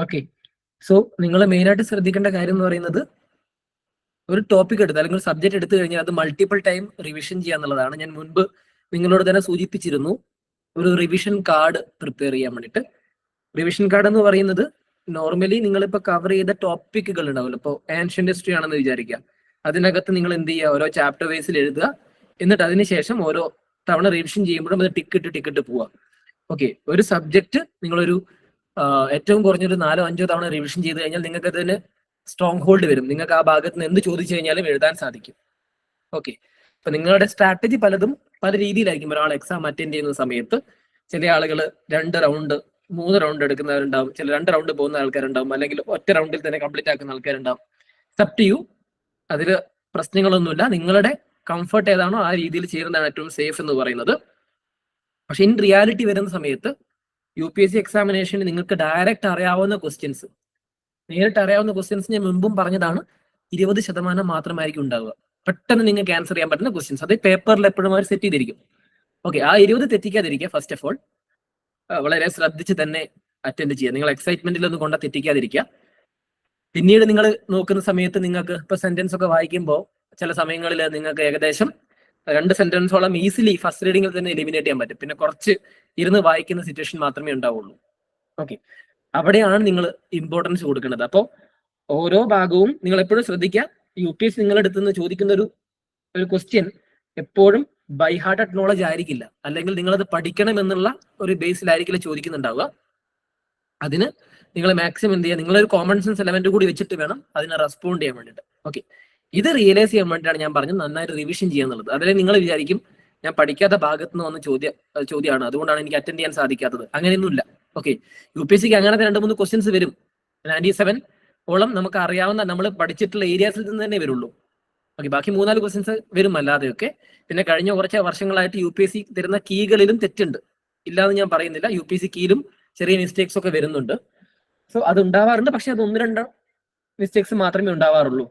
Okay. So നിങ്ങൾ മെയിനായിട്ട് ശ്രദ്ധിക്കേണ്ട കാര്യം എന്ന് പറയുന്നത് ഒരു ടോപ്പിക് എടുത്ത് അല്ലെങ്കിൽ ഒരു സബ്ജക്ട് എടുത്തു കഴിഞ്ഞാൽ അത് മൾട്ടിപ്പിൾ ടൈം റിവിഷൻ ചെയ്യുക എന്നുള്ളതാണ്. ഞാൻ മുൻപ് നിങ്ങളോട് തന്നെ സൂചിപ്പിച്ചിരുന്നു ഒരു റിവിഷൻ കാർഡ് പ്രിപ്പയർ ചെയ്യാൻ വേണ്ടിയിട്ട്. റിവിഷൻ കാർഡ് എന്ന് പറയുന്നത് നോർമലി നിങ്ങളിപ്പോൾ കവർ ചെയ്ത ടോപ്പിക്കുകൾ ഉണ്ടാവുമല്ലോ. ഇപ്പോൾ ആൻഷ്യന്റ് ഹിസ്റ്ററി ആണെന്ന് വിചാരിക്കുക. അതിനകത്ത് നിങ്ങൾ എന്ത് ചെയ്യുക, ഓരോ ചാപ്റ്റർ വൈസിൽ എഴുതുക. എന്നിട്ട് അതിനുശേഷം ഓരോ തവണ റിവിഷൻ ചെയ്യുമ്പോഴും അത് ടിക്കറ്റ് പോവുക. ഓക്കെ. ഒരു സബ്ജക്ട് നിങ്ങളൊരു ഏറ്റവും കുറഞ്ഞൊരു 4-5 തവണ റിവിഷൻ ചെയ്ത് കഴിഞ്ഞാൽ നിങ്ങൾക്ക് അതിന് സ്ട്രോങ് ഹോൾഡ് വരും. നിങ്ങൾക്ക് ആ ഭാഗത്ത് നിന്ന് എന്ത് ചോദിച്ചു കഴിഞ്ഞാലും എഴുതാൻ സാധിക്കും. ഓക്കെ. അപ്പൊ നിങ്ങളുടെ സ്ട്രാറ്റജി പലതും പല രീതിയിലായിരിക്കും. ഒരാൾ എക്സാം അറ്റൻഡ് ചെയ്യുന്ന സമയത്ത് ചില ആളുകൾ 2 റൗണ്ട് 3 റൗണ്ട് എടുക്കുന്നവരുണ്ടാവും, ചില 2 റൗണ്ട് പോകുന്ന ആൾക്കാരുണ്ടാവും, അല്ലെങ്കിൽ ഒറ്റ റൗണ്ടിൽ തന്നെ കംപ്ലീറ്റ് ആക്കുന്ന ആൾക്കാരുണ്ടാവും. Up to you. അതിൽ പ്രശ്നങ്ങളൊന്നുമില്ല. നിങ്ങളുടെ കംഫർട്ട് ഏതാണോ ആ രീതിയിൽ ചെയ്യുന്നതാണ് ഏറ്റവും സേഫ് എന്ന് പറയുന്നത്. പക്ഷെ ഇൻ റിയാലിറ്റി വരുന്ന സമയത്ത് UPSC എക്സാമിനേഷന് നിങ്ങൾക്ക് ഡയറക്റ്റ് അറിയാവുന്ന ക്വസ്റ്റ്യൻസ്, നേരിട്ട് അറിയാവുന്ന ക്വസ്റ്റ്യൻസ് ഞാൻ മുൻപും പറഞ്ഞതാണ്, 20% മാത്രമായിരിക്കും ഉണ്ടാവുക. പെട്ടെന്ന് നിങ്ങൾക്ക് ആൻസർ ചെയ്യാൻ പറ്റുന്ന ക്വസ്റ്റ്യൻസ് അത് പേപ്പറിൽ എപ്പോഴും അവർ സെറ്റ് ചെയ്തിരിക്കും. ഓക്കെ. ആ 20 തെറ്റിക്കാതിരിക്കുക. ഫസ്റ്റ് ഓഫ് ഓൾ വളരെ ശ്രദ്ധിച്ച് തന്നെ അറ്റൻഡ് ചെയ്യുക. നിങ്ങൾ എക്സൈറ്റ്മെന്റിലൊന്നും കൊണ്ട് തെറ്റിക്കാതിരിക്കുക. പിന്നീട് നിങ്ങൾ നോക്കുന്ന സമയത്ത് നിങ്ങൾക്ക് ഇപ്പൊ സെന്റൻസ് ഒക്കെ വായിക്കുമ്പോൾ ചില സമയങ്ങളിൽ നിങ്ങൾക്ക് ഏകദേശം 2 സെന്റൻസോളം ഈസിലി ഫസ്റ്റ് റീഡിങ്ങിൽ തന്നെ എലിമിനേറ്റ് ചെയ്യാൻ പറ്റും. പിന്നെ കുറച്ച് ഇരുന്ന് വായിക്കുന്ന സിറ്റുവേഷൻ മാത്രമേ ഉണ്ടാവുള്ളൂ. ഓക്കെ. അവിടെയാണ് നിങ്ങൾ ഇമ്പോർട്ടൻസ് കൊടുക്കുന്നത്. അപ്പോൾ ഓരോ ഭാഗവും നിങ്ങൾ എപ്പോഴും ശ്രദ്ധിക്കുക. UPSC നിങ്ങളുടെ അടുത്ത് നിന്ന് ചോദിക്കുന്ന ഒരു ക്വസ്റ്റ്യൻ എപ്പോഴും ബൈ ഹാർട്ടഡ് നോളജ് ആയിരിക്കില്ല, അല്ലെങ്കിൽ നിങ്ങളത് പഠിക്കണം എന്നുള്ള ഒരു ബേസിലായിരിക്കില്ല ചോദിക്കുന്നുണ്ടാവുക. അതിന് നിങ്ങൾ മാക്സിമം എന്ത് ചെയ്യുക, നിങ്ങളൊരു കോമൺ സെൻസ് എലമെന്റ് കൂടി വെച്ചിട്ട് വേണം അതിനെ റെസ്പോണ്ട് ചെയ്യാൻ വേണ്ടിയിട്ട്. ഓക്കെ. ഇത് റിയലൈസ് ചെയ്യാൻ വേണ്ടിയിട്ടാണ് ഞാൻ പറഞ്ഞത് നന്നായിട്ട് റിവിഷൻ ചെയ്യുക എന്നുള്ളത്. അതിലെ നിങ്ങൾ വിചാരിക്കും ഞാൻ പഠിക്കാത്ത ഭാഗത്ത് നിന്ന് വന്ന ചോദ്യമാണ്, അതുകൊണ്ടാണ് എനിക്ക് അറ്റൻഡ് ചെയ്യാൻ സാധിക്കാത്തത്. അങ്ങനെയൊന്നുമില്ല. ഓക്കെ. UPSCക്ക് അങ്ങനത്തെ 2-3 ക്വസ്റ്റ്യൻസ് വരും. 97 ഓളം നമുക്ക് അറിയാവുന്ന നമ്മൾ പഠിച്ചിട്ടുള്ള ഏരിയാസിൽ നിന്ന് തന്നെ വരുള്ളൂ. ഓക്കെ. ബാക്കി 3-4 ക്വസ്റ്റ്യൻസ് വരും അല്ലാതെയൊക്കെ. പിന്നെ കഴിഞ്ഞ കുറച്ച് വർഷങ്ങളായിട്ട് UPSC തരുന്ന കീകളിലും തെറ്റുണ്ട്, ഇല്ലാന്ന് ഞാൻ പറയുന്നില്ല. UPSC കീയിലും ചെറിയ മിസ്റ്റേക്സ് ഒക്കെ വരുന്നുണ്ട്. സോ അത് ഉണ്ടാവാറുണ്ട്. പക്ഷെ അത് 1-2 മിസ്റ്റേക്സ് മാത്രമേ ഉണ്ടാവാറുള്ളൂ.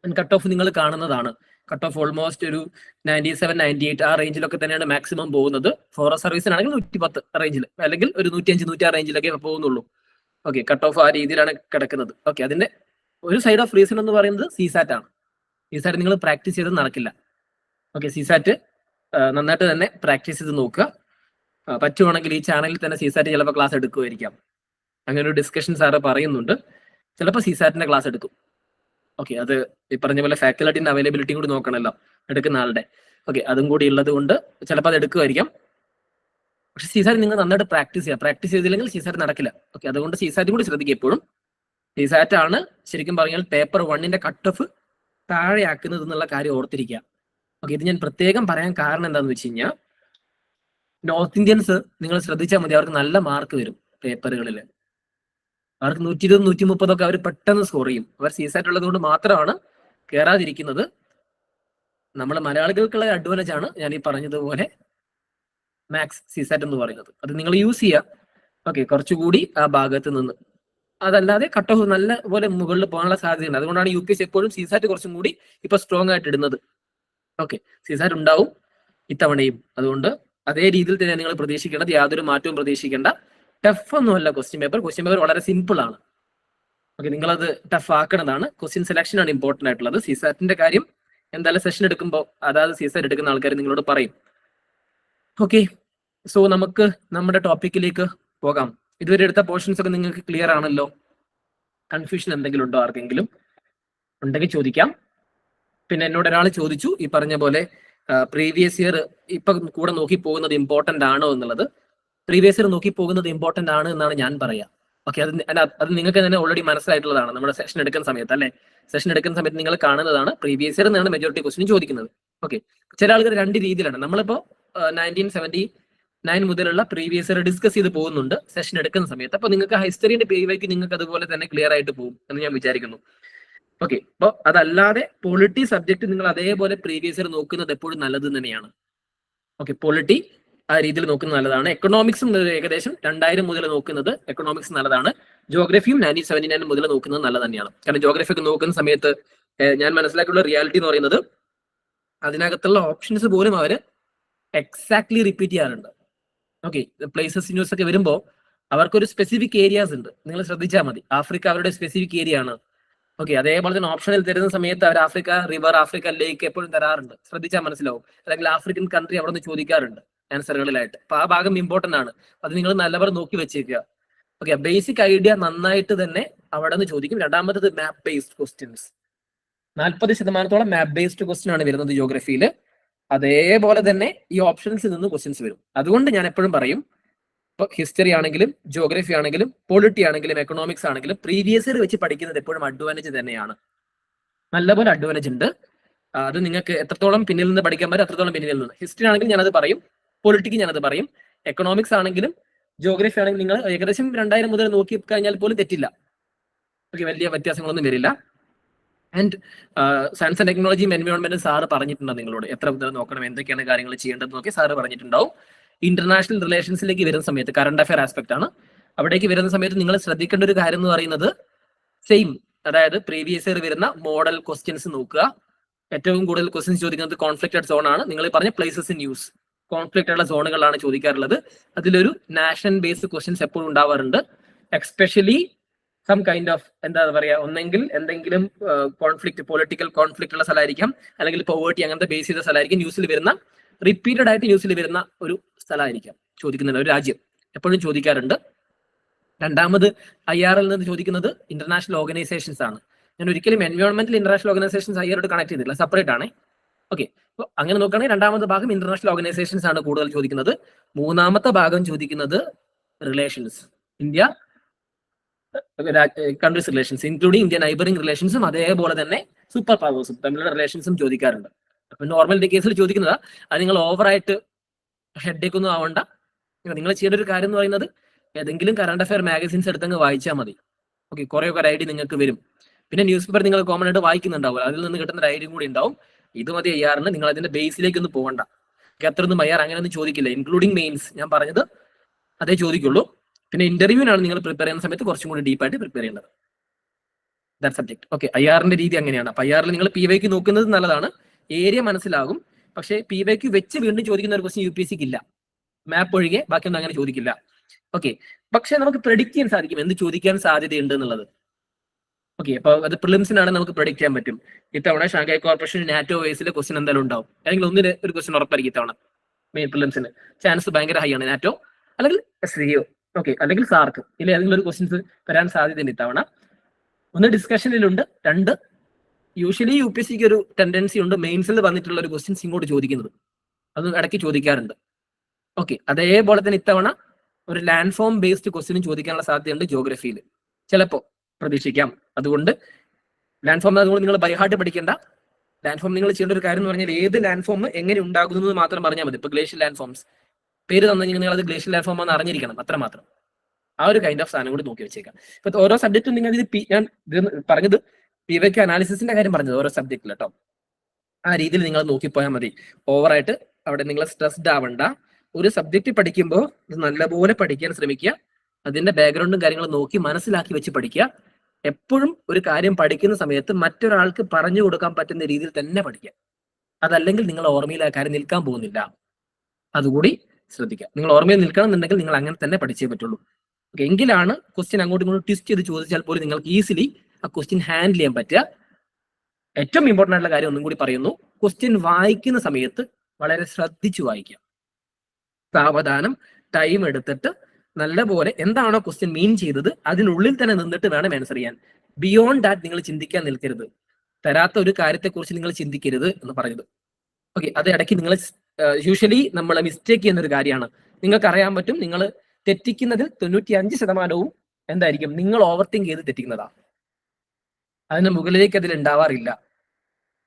കട്ട് ഓഫ് നിങ്ങൾ കാണുന്നതാണ്. കട്ട് ഓഫ് ഓൾമോസ്റ്റ് ഒരു 97-98 ആ റേഞ്ചിലൊക്കെ തന്നെയാണ് മാക്സിമം പോകുന്നത്. ഫോറസ്റ്റ് സർവീസിനാണെങ്കിൽ 110 റേഞ്ചിൽ, അല്ലെങ്കിൽ ഒരു 105-106 റേഞ്ചിലൊക്കെ പോകുന്നുള്ളൂ. ഓക്കെ. കട്ട് ഓഫ് ആ രീതിയിലാണ് കിടക്കുന്നത്. ഓക്കെ. അതിന്റെ ഒരു സൈഡ് ഓഫ് റീസൺ എന്ന് പറയുന്നത് CSAT ആണ്. CSAT നിങ്ങൾ പ്രാക്ടീസ് ചെയ്ത് നടക്കില്ല. ഓക്കെ. CSAT നന്നായിട്ട് തന്നെ പ്രാക്ടീസ് ചെയ്ത് നോക്കുക. പറ്റുവാണെങ്കിൽ ഈ ചാനലിൽ തന്നെ CSAT ചിലപ്പോൾ ക്ലാസ് എടുക്കുമായിരിക്കാം. അങ്ങനെ ഒരു ഡിസ്കഷൻ സാറ് പറയുന്നുണ്ട്. ചിലപ്പോൾ CSATന്റെ ക്ലാസ് എടുക്കും. ഓക്കെ. അത് ഈ പറഞ്ഞ പോലെ ഫാക്കൽറ്റിന്റെ അവൈലബിലിറ്റിയും കൂടി നോക്കണമല്ലോ എടുക്കുന്ന ആളുടെ. ഓക്കെ. അതും കൂടി ഉള്ളത് കൊണ്ട് ചിലപ്പോൾ അത് എടുക്കുമായിരിക്കാം. പക്ഷെ CSAT നിങ്ങൾ നന്നായിട്ട് പ്രാക്ടീസ് ചെയ്യുക. പ്രാക്ടീസ് ചെയ്തില്ലെങ്കിൽ CSAT നടക്കില്ല. ഓക്കെ. അതുകൊണ്ട് CSAT കൂടി ശ്രദ്ധിക്കുക എപ്പോഴും. CSAT ആണ് ശരിക്കും പറഞ്ഞാൽ പേപ്പർ 1ന്റെ കട്ട് ഓഫ് താഴെയാക്കുന്നത് എന്നുള്ള കാര്യം ഓർത്തിരിക്കുക. ഓക്കെ. ഇത് ഞാൻ പ്രത്യേകം പറയാൻ കാരണം എന്താണെന്ന് വെച്ച് കഴിഞ്ഞാൽ നോർത്ത് ഇന്ത്യൻസ് നിങ്ങൾ ശ്രദ്ധിച്ചാൽ മതി, അവർക്ക് നല്ല മാർക്ക് വരും പേപ്പറുകളിൽ. അവർക്ക് 120-130 അവർ പെട്ടെന്ന് സ്കോർ ചെയ്യും. അവർ CSAT ഉള്ളത് കൊണ്ട് മാത്രമാണ് കയറാതിരിക്കുന്നത്. നമ്മൾ മലയാളികൾക്കുള്ള അഡ്വാൻറ്റേജ് ആണ് ഞാൻ ഈ പറഞ്ഞതുപോലെ മാത്സ് CSAT എന്ന് പറയുന്നത്. അത് നിങ്ങൾ യൂസ് ചെയ്യുക. ഓക്കെ. കുറച്ചുകൂടി ആ ഭാഗത്ത് നിന്ന്. അതല്ലാതെ കട്ട് ഓഫ് നല്ല പോലെ മുകളിൽ പോകാനുള്ള സാധ്യതയുണ്ട്. അതുകൊണ്ടാണ് UPSC എപ്പോഴും CSAT കുറച്ചും കൂടി ഇപ്പൊ സ്ട്രോങ് ആയിട്ട് ഇടുന്നത്. ഓക്കെ. CSAT ഉണ്ടാവും ഇത്തവണയും. അതുകൊണ്ട് അതേ രീതിയിൽ തന്നെ നിങ്ങൾ പ്രതീക്ഷിക്കേണ്ടത്, യാതൊരു മാറ്റവും പ്രതീക്ഷിക്കേണ്ട. ടഫ് ഒന്നുമല്ല ക്വസ്റ്റ്യൻ പേപ്പർ. ക്വസ്റ്റ്യൻ പേപ്പർ വളരെ സിമ്പിൾ ആണ്. ഓക്കെ. നിങ്ങളത് ടഫ് ആക്കണതാണ്. ക്വസ്റ്റ്യൻ സെലക്ഷൻ ആണ് ഇമ്പോർട്ടന്റ് ആയിട്ടുള്ളത്. CSATന്റെ കാര്യം എന്തായാലും സെഷൻ എടുക്കുമ്പോൾ അതായത് CSAT എടുക്കുന്ന ആൾക്കാർ നിങ്ങളോട് പറയും. ഓക്കെ. സോ നമുക്ക് നമ്മുടെ ടോപ്പിക്കിലേക്ക് പോകാം. ഇതുവരെ എടുത്ത പോർഷൻസ് ഒക്കെ നിങ്ങൾക്ക് ക്ലിയർ ആണല്ലോ? കൺഫ്യൂഷൻ എന്തെങ്കിലും ഉണ്ടോ ആർക്കെങ്കിലും? ഉണ്ടെങ്കിൽ ചോദിക്കാം. പിന്നെ എന്നോട് ഒരാൾ ചോദിച്ചു ഈ പറഞ്ഞ പോലെ പ്രീവിയസ് ഇയർ ഇപ്പൊ കൂടെ നോക്കി പോകുന്നത് ഇമ്പോർട്ടന്റ് ആണോ എന്നുള്ളത്. പ്രീവിയസ് ഇയർ നോക്കി പോകുന്നത് ഇമ്പോർട്ടന്റ് ആണ് എന്നാണ് ഞാൻ പറയാ. ഓക്കെ. അത് നിങ്ങൾക്ക് തന്നെ ഓൾറെഡി മനസ്സിലായിട്ടുള്ളതാണ് നമ്മുടെ സെഷൻ എടുക്കുന്ന സമയത്ത്, അല്ലെ? സെഷൻ എടുക്കുന്ന സമയത്ത് നിങ്ങൾ കാണുന്നതാണ് പ്രീവിയസ് ഇയർ എന്നാണ് മെജോറിറ്റി ക്വസ്റ്റ്യൻ ചോദിക്കുന്നത്. ഓക്കെ. ചില ആൾക്കാർ 2 രീതിയിലാണ്. നമ്മളിപ്പോ 1979 മുതലുള്ള പ്രീവിയസ് ഇയർ ഡിസ്കസ് ചെയ്ത് പോകുന്നുണ്ട് സെഷൻ എടുക്കുന്ന സമയത്ത്. അപ്പൊ നിങ്ങൾക്ക് ഹിസ്റ്ററിന്റെ PYക്ക് നിങ്ങൾക്ക് അതുപോലെ തന്നെ ക്ലിയർ ആയിട്ട് പോകും എന്ന് ഞാൻ വിചാരിക്കുന്നു. ഓക്കെ. അപ്പൊ അതല്ലാതെ പൊളിറ്റി സബ്ജക്ട് നിങ്ങൾ അതേപോലെ പ്രീവിയസ് ഇയർ നോക്കുന്നത് എപ്പോഴും നല്ലത് തന്നെയാണ്. ഓക്കെ. പൊളിറ്റി ആ രീതിയിൽ നോക്കുന്നത് നല്ലതാണ്. എക്കണോമിക്സും ഏകദേശം 2000 മുതൽ നോക്കുന്നത് എക്കണോമിക്സ് നല്ലതാണ്. ജോഗ്രഫിയും 1979 മുതൽ നോക്കുന്നത് നല്ലത് തന്നെയാണ്. കാരണം ജോഗ്രഫി ഒക്കെ നോക്കുന്ന സമയത്ത് ഞാൻ മനസ്സിലാക്കിയുള്ള റിയാലിറ്റി എന്ന് പറയുന്നത് അതിനകത്തുള്ള ഓപ്ഷൻസ് പോലും അവര് എക്സാക്ട്ലി റിപ്പീറ്റ് ചെയ്യാറുണ്ട്. ഓക്കെ. പ്ലേസസ് ന്യൂസ് ഒക്കെ വരുമ്പോൾ അവർക്കൊരു സ്പെസിഫിക് ഏരിയാസ് ഉണ്ട്, നിങ്ങൾ ശ്രദ്ധിച്ചാൽ മതി. ആഫ്രിക്ക അവരുടെ സ്പെസിഫിക് ഏരിയ ആണ്. ഓക്കെ, അതേപോലെ തന്നെ ഓപ്ഷനിൽ തരുന്ന സമയത്ത് അവർ ആഫ്രിക്ക റിവർ, ആഫ്രിക്ക ലേക്ക് എപ്പോഴും തരാറുണ്ട്. ശ്രദ്ധിച്ചാൽ മനസ്സിലാവും. അല്ലെങ്കിൽ ആഫ്രിക്കൻ കൺട്രി അവിടെ നിന്ന് ചോദിക്കാറുണ്ട് ആൻസറുകളിലായിട്ട്. അപ്പൊ ആ ഭാഗം ഇമ്പോർട്ടന്റ് ആണ്. അത് നിങ്ങൾ നല്ലപോലെ നോക്കി വെച്ചേക്കുക. ഓക്കെ, ബേസിക് ഐഡിയ നന്നായിട്ട് തന്നെ അവിടെ നിന്ന് ചോദിക്കും. രണ്ടാമത്തത് മാപ്പ് ബേസ്ഡ് ക്വസ്റ്റ്യൻസ്. 40% മാപ്പ് ബേസ്ഡ് ക്വസ്റ്റ്യൻ ആണ് വരുന്നത് ജിയോഗ്രഫിയിൽ. അതേപോലെ തന്നെ ഈ ഓപ്ഷൻസിൽ നിന്ന് ക്വസ്റ്റ്യൻസ് വരും. അതുകൊണ്ട് ഞാൻ എപ്പോഴും പറയും, ഇപ്പൊ ഹിസ്റ്ററി ആണെങ്കിലും ജിയോഗ്രഫി ആണെങ്കിലും പൊളിറ്റി ആണെങ്കിലും എക്കണോമിക്സ് ആണെങ്കിലും പ്രീവിയസ് ഇയർ വെച്ച് പഠിക്കുന്നത് എപ്പോഴും അഡ്വാൻറ്റേജ് തന്നെയാണ്. നല്ലപോലെ അഡ്വാൻറ്റേജ് ഉണ്ട്. അത് നിങ്ങൾക്ക് എത്രത്തോളം പിന്നിൽ നിന്ന് പഠിക്കാൻ പറ്റും അത്രത്തോളം പിന്നിൽ നിന്ന്. ഹിസ്റ്ററി ആണെങ്കിൽ ഞാനത് പറയും, പൊളിറ്റിക്ക് ഞാനത് പറയും, എക്കണോമിക്സ് ആണെങ്കിലും ജിയോഗ്രഫി ആണെങ്കിലും നിങ്ങൾ ഏകദേശം 2000 മുതൽ നോക്കി കഴിഞ്ഞാൽ പോലും തെറ്റില്ല. ഓക്കെ, വലിയ വ്യത്യാസങ്ങളൊന്നും വരില്ല. ആൻഡ് സയൻസ് ആൻഡ് ടെക്നോളജിയും എൻവയോൺമെന്റും സാറ് പറഞ്ഞിട്ടുണ്ടോ നിങ്ങളോട് എത്ര മുതൽ നോക്കണം, എന്തൊക്കെയാണ് കാര്യങ്ങൾ ചെയ്യേണ്ടത് നോക്കി സാറ് പറഞ്ഞിട്ടുണ്ടാവും. ഇന്റർനാഷണൽ റിലേഷൻസിലേക്ക് വരുന്ന സമയത്ത് കറണ്ട് അഫയർ ആസ്പെക്ട് ആണ്. അവിടേക്ക് വരുന്ന സമയത്ത് നിങ്ങൾ ശ്രദ്ധിക്കേണ്ട ഒരു കാര്യം എന്ന് പറയുന്നത് സെയിം, അതായത് പ്രീവിയസ് ഇയർ വരുന്ന മോഡൽ ക്വസ്റ്റ്യൻസ് നോക്കുക. ഏറ്റവും കൂടുതൽ ക്വസ്റ്റ്യൻസ് ചോദിക്കുന്നത് കോൺഫ്ലിക്റ്റഡ് സോൺ ആണ്. നിങ്ങൾ പറഞ്ഞ പ്ലേസസ് ഇൻ ന്യൂസ്, കോൺഫ്ലിക്റ്റ് ഉള്ള സോണുകളാണ് ചോദിക്കാറുള്ളത്. അതിലൊരു നാഷണൽ ബേസ്ഡ് ക്വസ്റ്റ്യൻസ് എപ്പോഴും ഉണ്ടാവാറുണ്ട്. എക്സ്പെഷ്യലി സം കൈൻഡ് ഓഫ് എന്താ പറയാ, ഒന്നെങ്കിൽ എന്തെങ്കിലും കോൺഫ്ലിക്ട്, പൊളിറ്റിക്കൽ കോൺഫ്ലിക്ട് ഉള്ള സ്ഥലമായിരിക്കാം, അല്ലെങ്കിൽ പോവേർട്ടി അങ്ങനത്തെ ബേസ് ചെയ്ത സ്ഥലമായിരിക്കും. ന്യൂസിൽ വരുന്ന റിപ്പീറ്റഡ് ആയിട്ട് ന്യൂസിൽ വരുന്ന ഒരു സ്ഥലമായിരിക്കാം ചോദിക്കുന്നുണ്ട്. ഒരു രാജ്യം എപ്പോഴും ചോദിക്കാറുണ്ട്. രണ്ടാമത് IRL നിന്ന് ചോദിക്കുന്നത് ഇന്റർനാഷണൽ ഓർഗനൈസേഷൻസ് ആണ്. ഞാൻ ഒരിക്കലും എൻവയോൺമെന്റൽ ഇന്റർനാഷണൽ ഓർഗനൈസേഷൻസ് IR കണക്ട് ചെയ്തിട്ടില്ല, സെപ്പറേറ്റ് ആണ്. ഓക്കെ, അപ്പൊ അങ്ങനെ നോക്കുകയാണെങ്കിൽ രണ്ടാമത്തെ ഭാഗം ഇന്റർനാഷണൽ ഓർഗനൈസേഷൻസ് ആണ് കൂടുതൽ ചോദിക്കുന്നത്. മൂന്നാമത്തെ ഭാഗം ചോദിക്കുന്നത് relations, India countries relations, including India neighbouring റിലേഷൻസും അതേപോലെ തന്നെ സൂപ്പർ പവേഴ്സും തമ്മിലുള്ള റിലേഷൻസും ചോദിക്കാറുണ്ട്. അപ്പൊ നോർമൽ കേസിൽ ചോദിക്കുന്നതാ. അത് നിങ്ങൾ ഓവറായിട്ട് ഹെഡേക്ക് ഒന്നും ആവണ്ട. നിങ്ങൾ ചെയ്യേണ്ട ഒരു കാര്യം എന്ന് പറയുന്നത് ഏതെങ്കിലും കറണ്ട് അഫയർ മാഗസിൻസ് എടുത്തങ്ങ് വായിച്ചാൽ മതി. ഓക്കെ, കുറെ ഒരു ഐഡിയ നിങ്ങൾക്ക് വരും. പിന്നെ ന്യൂസ് പേപ്പർ നിങ്ങൾ കോമൺ ആയിട്ട് വായിക്കുന്നുണ്ടാവും, അതിൽ നിന്ന് കിട്ടുന്ന ഒരു ഐഡിയ കൂടി ഉണ്ടാവും. ഇത് മതി IR-ന്. നിങ്ങൾ അതിന്റെ ബേസിലേക്ക് ഒന്നും പോകണ്ട. അത്രയൊന്നും IR അങ്ങനെ ഒന്നും ചോദിക്കില്ല. ഇൻക്ലൂഡിങ് മെയിൻസ് ഞാൻ പറഞ്ഞത് അതേ ചോദിക്കുള്ളൂ. പിന്നെ ഇന്റർവ്യൂവിനാണ് നിങ്ങൾ പ്രിപ്പയർ ചെയ്യുന്ന സമയത്ത് കുറച്ചും കൂടി ഡീപ്പായിട്ട് പ്രിപ്പയർ ചെയ്യേണ്ടത്. That subject. ഓക്കെ, IR-ന്റെ രീതി അങ്ങനെയാണ്. അപ്പൊ IR-ൽ നിങ്ങൾ PYQ നോക്കുന്നത് നല്ലതാണ്, ഏരിയ മനസ്സിലാകും. പക്ഷേ PYQ വെച്ച് വീണ്ടും ചോദിക്കുന്ന ഒരു ക്വസ്റ്റ്യൻ UPSC-ക്ക് ഇല്ല. മാപ്പ് ഒഴികെ ബാക്കിയൊന്നും അങ്ങനെ ചോദിക്കില്ല. ഓക്കെ, പക്ഷെ നമുക്ക് പ്രെഡിക്റ്റ് ചെയ്യാൻ സാധിക്കും എന്ത് ചോദിക്കാൻ സാധ്യതയുണ്ട് എന്നുള്ളത്. ഓക്കെ, അപ്പൊ അത് പ്രിലിംസിനാണ് നമുക്ക് പ്രെഡിക്റ്റ് ചെയ്യാൻ പറ്റും. ഇത്തവണ ഷാങ്ഹായ് കോർപ്പറേഷൻ നാറ്റോ വൈസിലെ ക്വസ്റ്റ്യൻ എന്തായാലും ഉണ്ടാവും. അല്ലെങ്കിൽ ഒന്നിന് ഒരു ക്വസ്റ്റ്യൻ ഉറപ്പായിരിക്കും ഇത്തവണ. മെയിൻ പ്രിലിംസിന് ചാൻസ് ഭയങ്കര ഹൈ ആണ്. നാറ്റോ അല്ലെങ്കിൽ SCO, ഓക്കെ, അല്ലെങ്കിൽ സാർക്ക്, ഇല്ല ഏതെങ്കിലും ഒരു ക്വസ്റ്റ്യൻസ് വരാൻ സാധ്യതയുണ്ട് ഇത്തവണ. ഒന്ന് ഡിസ്കഷനിലുണ്ട്, രണ്ട് യൂഷ്വലി UPSC-ക്ക് ഒരു ടെൻഡൻസി ഉണ്ട് മെയിൻസിൽ വന്നിട്ടുള്ള ഒരു ക്വസ്റ്റ്യൻസ് ഇങ്ങോട്ട് ചോദിക്കുന്നത്. അത് ഇടയ്ക്ക് ചോദിക്കാറുണ്ട്. ഓക്കെ, അതേപോലെ തന്നെ ഇത്തവണ ഒരു ലാൻഡ് ഫോം ബേസ്ഡ് ക്വസ്റ്റ്യനും ചോദിക്കാനുള്ള സാധ്യതയുണ്ട് ജിയോഗ്രഫിയിൽ, ചിലപ്പോൾ പ്രതീക്ഷിക്കാം. അതുകൊണ്ട് ലാൻഡ് ഫോം അതുകൊണ്ട് നിങ്ങൾ ബൈഹാർട്ട് പഠിക്കേണ്ട. ലാൻഡ് ഫോം നിങ്ങൾ ചെയ്യേണ്ട ഒരു കാര്യം എന്ന് പറഞ്ഞാൽ ഏത് ലാൻഡ് ഫോം എങ്ങനെ ഉണ്ടാകുന്നത് മാത്രം പറഞ്ഞാൽ മതി. ഇപ്പൊ ഗ്ലേഷ്യൽ ലാൻഡ് ഫോംസ് പേര് തന്നു കഴിഞ്ഞാൽ നിങ്ങൾ അത് ഗ്ലേഷ്യൽ ലാൻഡ് ഫോം ആണെന്ന് അറിഞ്ഞിരിക്കണം, അത്രമാത്രം. ആ ഒരു കൈൻഡ് ഓഫ് സാധനം കൂടി നോക്കി വെച്ചേക്കാം. ഇപ്പൊ ഓരോ സബ്ജക്റ്റും നിങ്ങൾ ഞാൻ പറഞ്ഞത് PYQ അനാലിസിസിന്റെ കാര്യം പറഞ്ഞത് ഓരോ സബ്ജക്റ്റിൽ കേട്ടോ. ആ രീതിയിൽ നിങ്ങൾ നോക്കിപ്പോയാൽ മതി. ഓവറായിട്ട് അവിടെ നിങ്ങൾ സ്ട്രെസ്ഡ് ആവണ്ട. ഒരു സബ്ജക്റ്റ് പഠിക്കുമ്പോൾ നല്ലപോലെ പഠിക്കാൻ ശ്രമിക്കുക. അതിന്റെ ബാക്ക്ഗ്രൗണ്ടും കാര്യങ്ങളും നോക്കി മനസ്സിലാക്കി വെച്ച് പഠിക്കുക. എപ്പോഴും ഒരു കാര്യം പഠിക്കുന്ന സമയത്ത് മറ്റൊരാൾക്ക് പറഞ്ഞു കൊടുക്കാൻ പറ്റുന്ന രീതിയിൽ തന്നെ പഠിക്കുക. അതല്ലെങ്കിൽ നിങ്ങൾ ഓർമ്മയിൽ ആ കാര്യം നിൽക്കാൻ പോകുന്നില്ല. അതുകൂടി ശ്രദ്ധിക്കുക. നിങ്ങൾ ഓർമ്മയിൽ നിൽക്കണം എന്നുണ്ടെങ്കിൽ നിങ്ങൾ അങ്ങനെ തന്നെ പഠിച്ചേ പറ്റുള്ളൂ. എങ്കിലാണ് ക്വസ്റ്റ്യൻ അങ്ങോട്ടും ഇങ്ങോട്ടും ട്വിസ്റ്റ് ചെയ്ത് ചോദിച്ചാൽ പോലും നിങ്ങൾക്ക് ഈസിലി ആ ക്വസ്റ്റ്യൻ ഹാൻഡിൽ ചെയ്യാൻ പറ്റുക. ഏറ്റവും ഇമ്പോർട്ടൻ്റ് ആയിട്ടുള്ള കാര്യം ഒന്നും കൂടി പറയുന്നു, ക്വസ്റ്റ്യൻ വായിക്കുന്ന സമയത്ത് വളരെ ശ്രദ്ധിച്ചു വായിക്കുക. സാവധാനം ടൈം എടുത്തിട്ട് നല്ലപോലെ എന്താണോ ക്വസ്റ്റ്യൻ മീൻ ചെയ്തത് അതിനുള്ളിൽ തന്നെ നിന്നിട്ട് വേണം ആൻസർ ചെയ്യാൻ. ബിയോണ്ട് ദാറ്റ് നിങ്ങൾ ചിന്തിക്കാൻ നിൽക്കരുത്. തരാത്ത ഒരു കാര്യത്തെക്കുറിച്ച് നിങ്ങൾ ചിന്തിക്കരുത് എന്ന് പറഞ്ഞത്. ഓക്കെ, അത് ഇടയ്ക്ക് നിങ്ങൾ യൂഷ്വലി നമ്മൾ മിസ്റ്റേക്ക് ചെയ്യുന്ന ഒരു കാര്യമാണ്. നിങ്ങൾക്ക് അറിയാൻ പറ്റും നിങ്ങൾ തെറ്റിക്കുന്നതിൽ 95% എന്തായിരിക്കും, നിങ്ങൾ ഓവർ തിങ്ക് ചെയ്ത് തെറ്റിക്കുന്നതാണ്. അതിന് മുകളിലേക്ക് അതിൽ ഉണ്ടാവാറില്ല.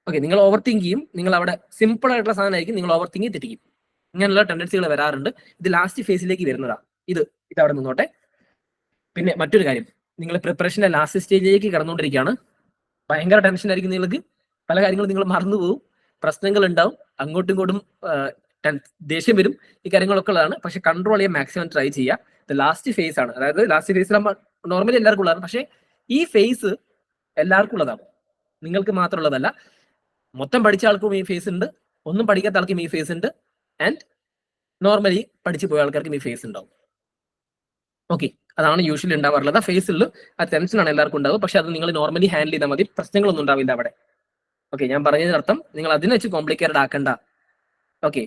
ഓക്കെ, നിങ്ങൾ ഓവർ തിങ്ക് ചെയ്യും, നിങ്ങൾ അവിടെ സിമ്പിൾ ആയിട്ടുള്ള സാധനമായിരിക്കും, നിങ്ങൾ ഓവർ തിങ്ക് തെറ്റിക്കും. ഇങ്ങനെയുള്ള ടെൻഡൻസികൾ വരാറുണ്ട്. ഇത് ലാസ്റ്റ് ഫേസിലേക്ക് വരുന്നതാ. ഇത് അവിടെ നിന്നോട്ടെ. പിന്നെ മറ്റൊരു കാര്യം, നിങ്ങൾ പ്രിപ്പറേഷന്റെ ലാസ്റ്റ് സ്റ്റേജിലേക്ക് കടന്നുകൊണ്ടിരിക്കുകയാണ്. ഭയങ്കര ടെൻഷൻ ആയിരിക്കും നിങ്ങൾക്ക്. പല കാര്യങ്ങളും നിങ്ങൾ മറന്നുപോകും, പ്രശ്നങ്ങൾ ഉണ്ടാവും, അങ്ങോട്ടും ഇങ്ങോട്ടും ദേഷ്യം വരും. ഈ കാര്യങ്ങളൊക്കെ ഉള്ളതാണ്. പക്ഷെ കൺട്രോൾ ചെയ്യാൻ മാക്സിമം ട്രൈ ചെയ്യുക. ഇത് ലാസ്റ്റ് ഫേസ് ആണ്. അതായത് ലാസ്റ്റ് ഫേസിൽ നോർമലി എല്ലാവർക്കും ഉള്ളതാണ്. പക്ഷേ ഈ ഫേസ് എല്ലാവർക്കും ഉള്ളതാണ്, നിങ്ങൾക്ക് മാത്രമുള്ളതല്ല. മൊത്തം പഠിച്ച ആൾക്കും ഈ ഫേസ് ഉണ്ട്, ഒന്നും പഠിക്കാത്ത ആൾക്കും ഈ ഫേസ് ഉണ്ട്, ആൻഡ് നോർമലി പഠിച്ചു പോയ ആൾക്കാർക്കും ഈ ഫേസ് ഉണ്ടാവും. ഓക്കെ, അതാണ് യൂഷ്വലി ഉണ്ടാവാറുള്ളത്. ആ ഫേസിൽ ആ ടെൻഷനാണ് എല്ലാവർക്കും ഉണ്ടാവുക. പക്ഷെ അത് നിങ്ങൾ നോർമലി ഹാൻഡിൽ ചെയ്താൽ മതി, പ്രശ്നങ്ങളൊന്നും ഉണ്ടാവില്ല അവിടെ. ഓക്കെ, ഞാൻ പറഞ്ഞതിനർത്ഥം നിങ്ങൾ അതിനെ വെച്ച് കോംപ്ലിക്കേറ്റഡ് ആക്കണ്ട. ഓക്കെ,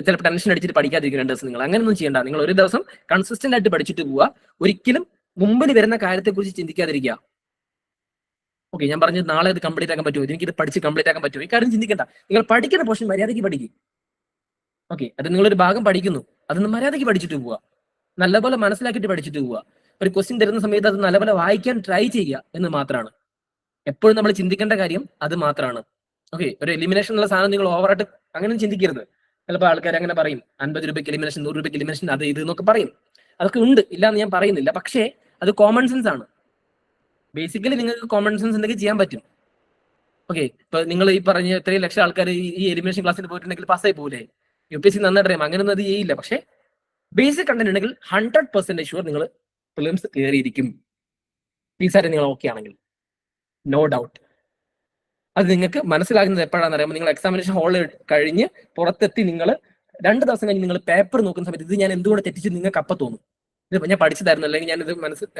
ചിലപ്പോൾ ടെൻഷൻ അടിച്ചിട്ട് പഠിക്കാതിരിക്കും 2 ദിവസം. നിങ്ങൾ അങ്ങനെയൊന്നും ചെയ്യണ്ട. നിങ്ങൾ ഒരു ദിവസം കൺസിസ്റ്റന്റ് ആയിട്ട് പഠിച്ചിട്ട് പോവുക. ഒരിക്കലും മുമ്പിൽ വരുന്ന കാര്യത്തെക്കുറിച്ച് ചിന്തിക്കാതിരിക്കുക. ഓക്കെ, ഞാൻ പറഞ്ഞത് നാളെ ഇത് കംപ്ലീറ്റ് ആക്കാൻ പറ്റുമോ, എനിക്കിത് പഠിച്ച് കംപ്ലീറ്റ് ആക്കാൻ പറ്റുമോ, ഈ കാര്യം ചിന്തിക്കണ്ട. നിങ്ങൾ പഠിക്കുന്ന പോർഷൻ മര്യാദയ്ക്ക് പഠിക്കും. ഓക്കെ, അത് നിങ്ങളൊരു ഭാഗം പഠിക്കുന്നു, അതൊന്ന് മര്യാദയ്ക്ക് പഠിച്ചിട്ട് പോവുക, നല്ലപോലെ മനസ്സിലാക്കിയിട്ട് പഠിച്ചിട്ട് പോവുക. ഒരു ക്വസ്റ്റ്യൻ തരുന്ന സമയത്ത് അത് നല്ലപോലെ വായിക്കാൻ ട്രൈ ചെയ്യുക എന്ന് മാത്രമാണ്. എപ്പോഴും നമ്മൾ ചിന്തിക്കേണ്ട കാര്യം അത് മാത്രമാണ്. ഓക്കെ, ഒരു എലിമിനേഷൻ ഉള്ള സാധനം നിങ്ങൾ ഓവറായിട്ട് അങ്ങനെ ചിന്തിക്കരുത്. ചിലപ്പോൾ ആൾക്കാർ അങ്ങനെ പറയും, 50 രൂപയ്ക്ക് എലിമിനേഷൻ, 100 രൂപയ്ക്ക് എലിമിനേഷൻ, അത് ഇത് എന്നൊക്കെ പറയും. അതൊക്കെ ഉണ്ട്, ഇല്ല എന്ന് ഞാൻ പറയുന്നില്ല. പക്ഷേ അത് കോമൺ സെൻസ് ആണ്. ബേസിക്കലി നിങ്ങൾക്ക് കോമൺ സെൻസ് ഉണ്ടെങ്കിൽ ചെയ്യാൻ പറ്റും. ഓക്കെ, ഇപ്പൊ നിങ്ങൾ ഈ പറഞ്ഞ ഇത്രയും ലക്ഷം ആൾക്കാർ ഈ എലിമിനേഷൻ ക്ലാസ്സിൽ പോയിട്ടുണ്ടെങ്കിൽ പാസ്സായി പോകില്ലേ? UPSC നന്നായിട്ട് അറിയാം, അങ്ങനെയൊന്നും അത് ചെയ്യില്ല. പക്ഷേ ബേസിക് കണ്ടന്റ് ഉണ്ടെങ്കിൽ 100% ഷുവർ നിങ്ങൾ പ്രിലിംസ് കയറിയിരിക്കും. PSAT നിങ്ങൾ ഓക്കെ ആണെങ്കിൽ, നോ ഡൗട്ട്. അത് നിങ്ങൾക്ക് മനസ്സിലാകുന്നത് എപ്പോഴാണെന്ന് അറിയാമോ? നിങ്ങൾ എക്സാമിനേഷൻ ഹാളിൽ കഴിഞ്ഞ് പുറത്തെത്തി നിങ്ങൾ 2 ദിവസം കഴിഞ്ഞ് നിങ്ങൾ പേപ്പർ നോക്കുന്ന സമയത്ത് ഇത് ഞാൻ എന്തുകൊണ്ട് തെറ്റിച്ച് നിങ്ങൾക്ക് അപ്പം തോന്നും. ഇത് ഞാൻ പഠിച്ചതായിരുന്നു, അല്ലെങ്കിൽ ഞാൻ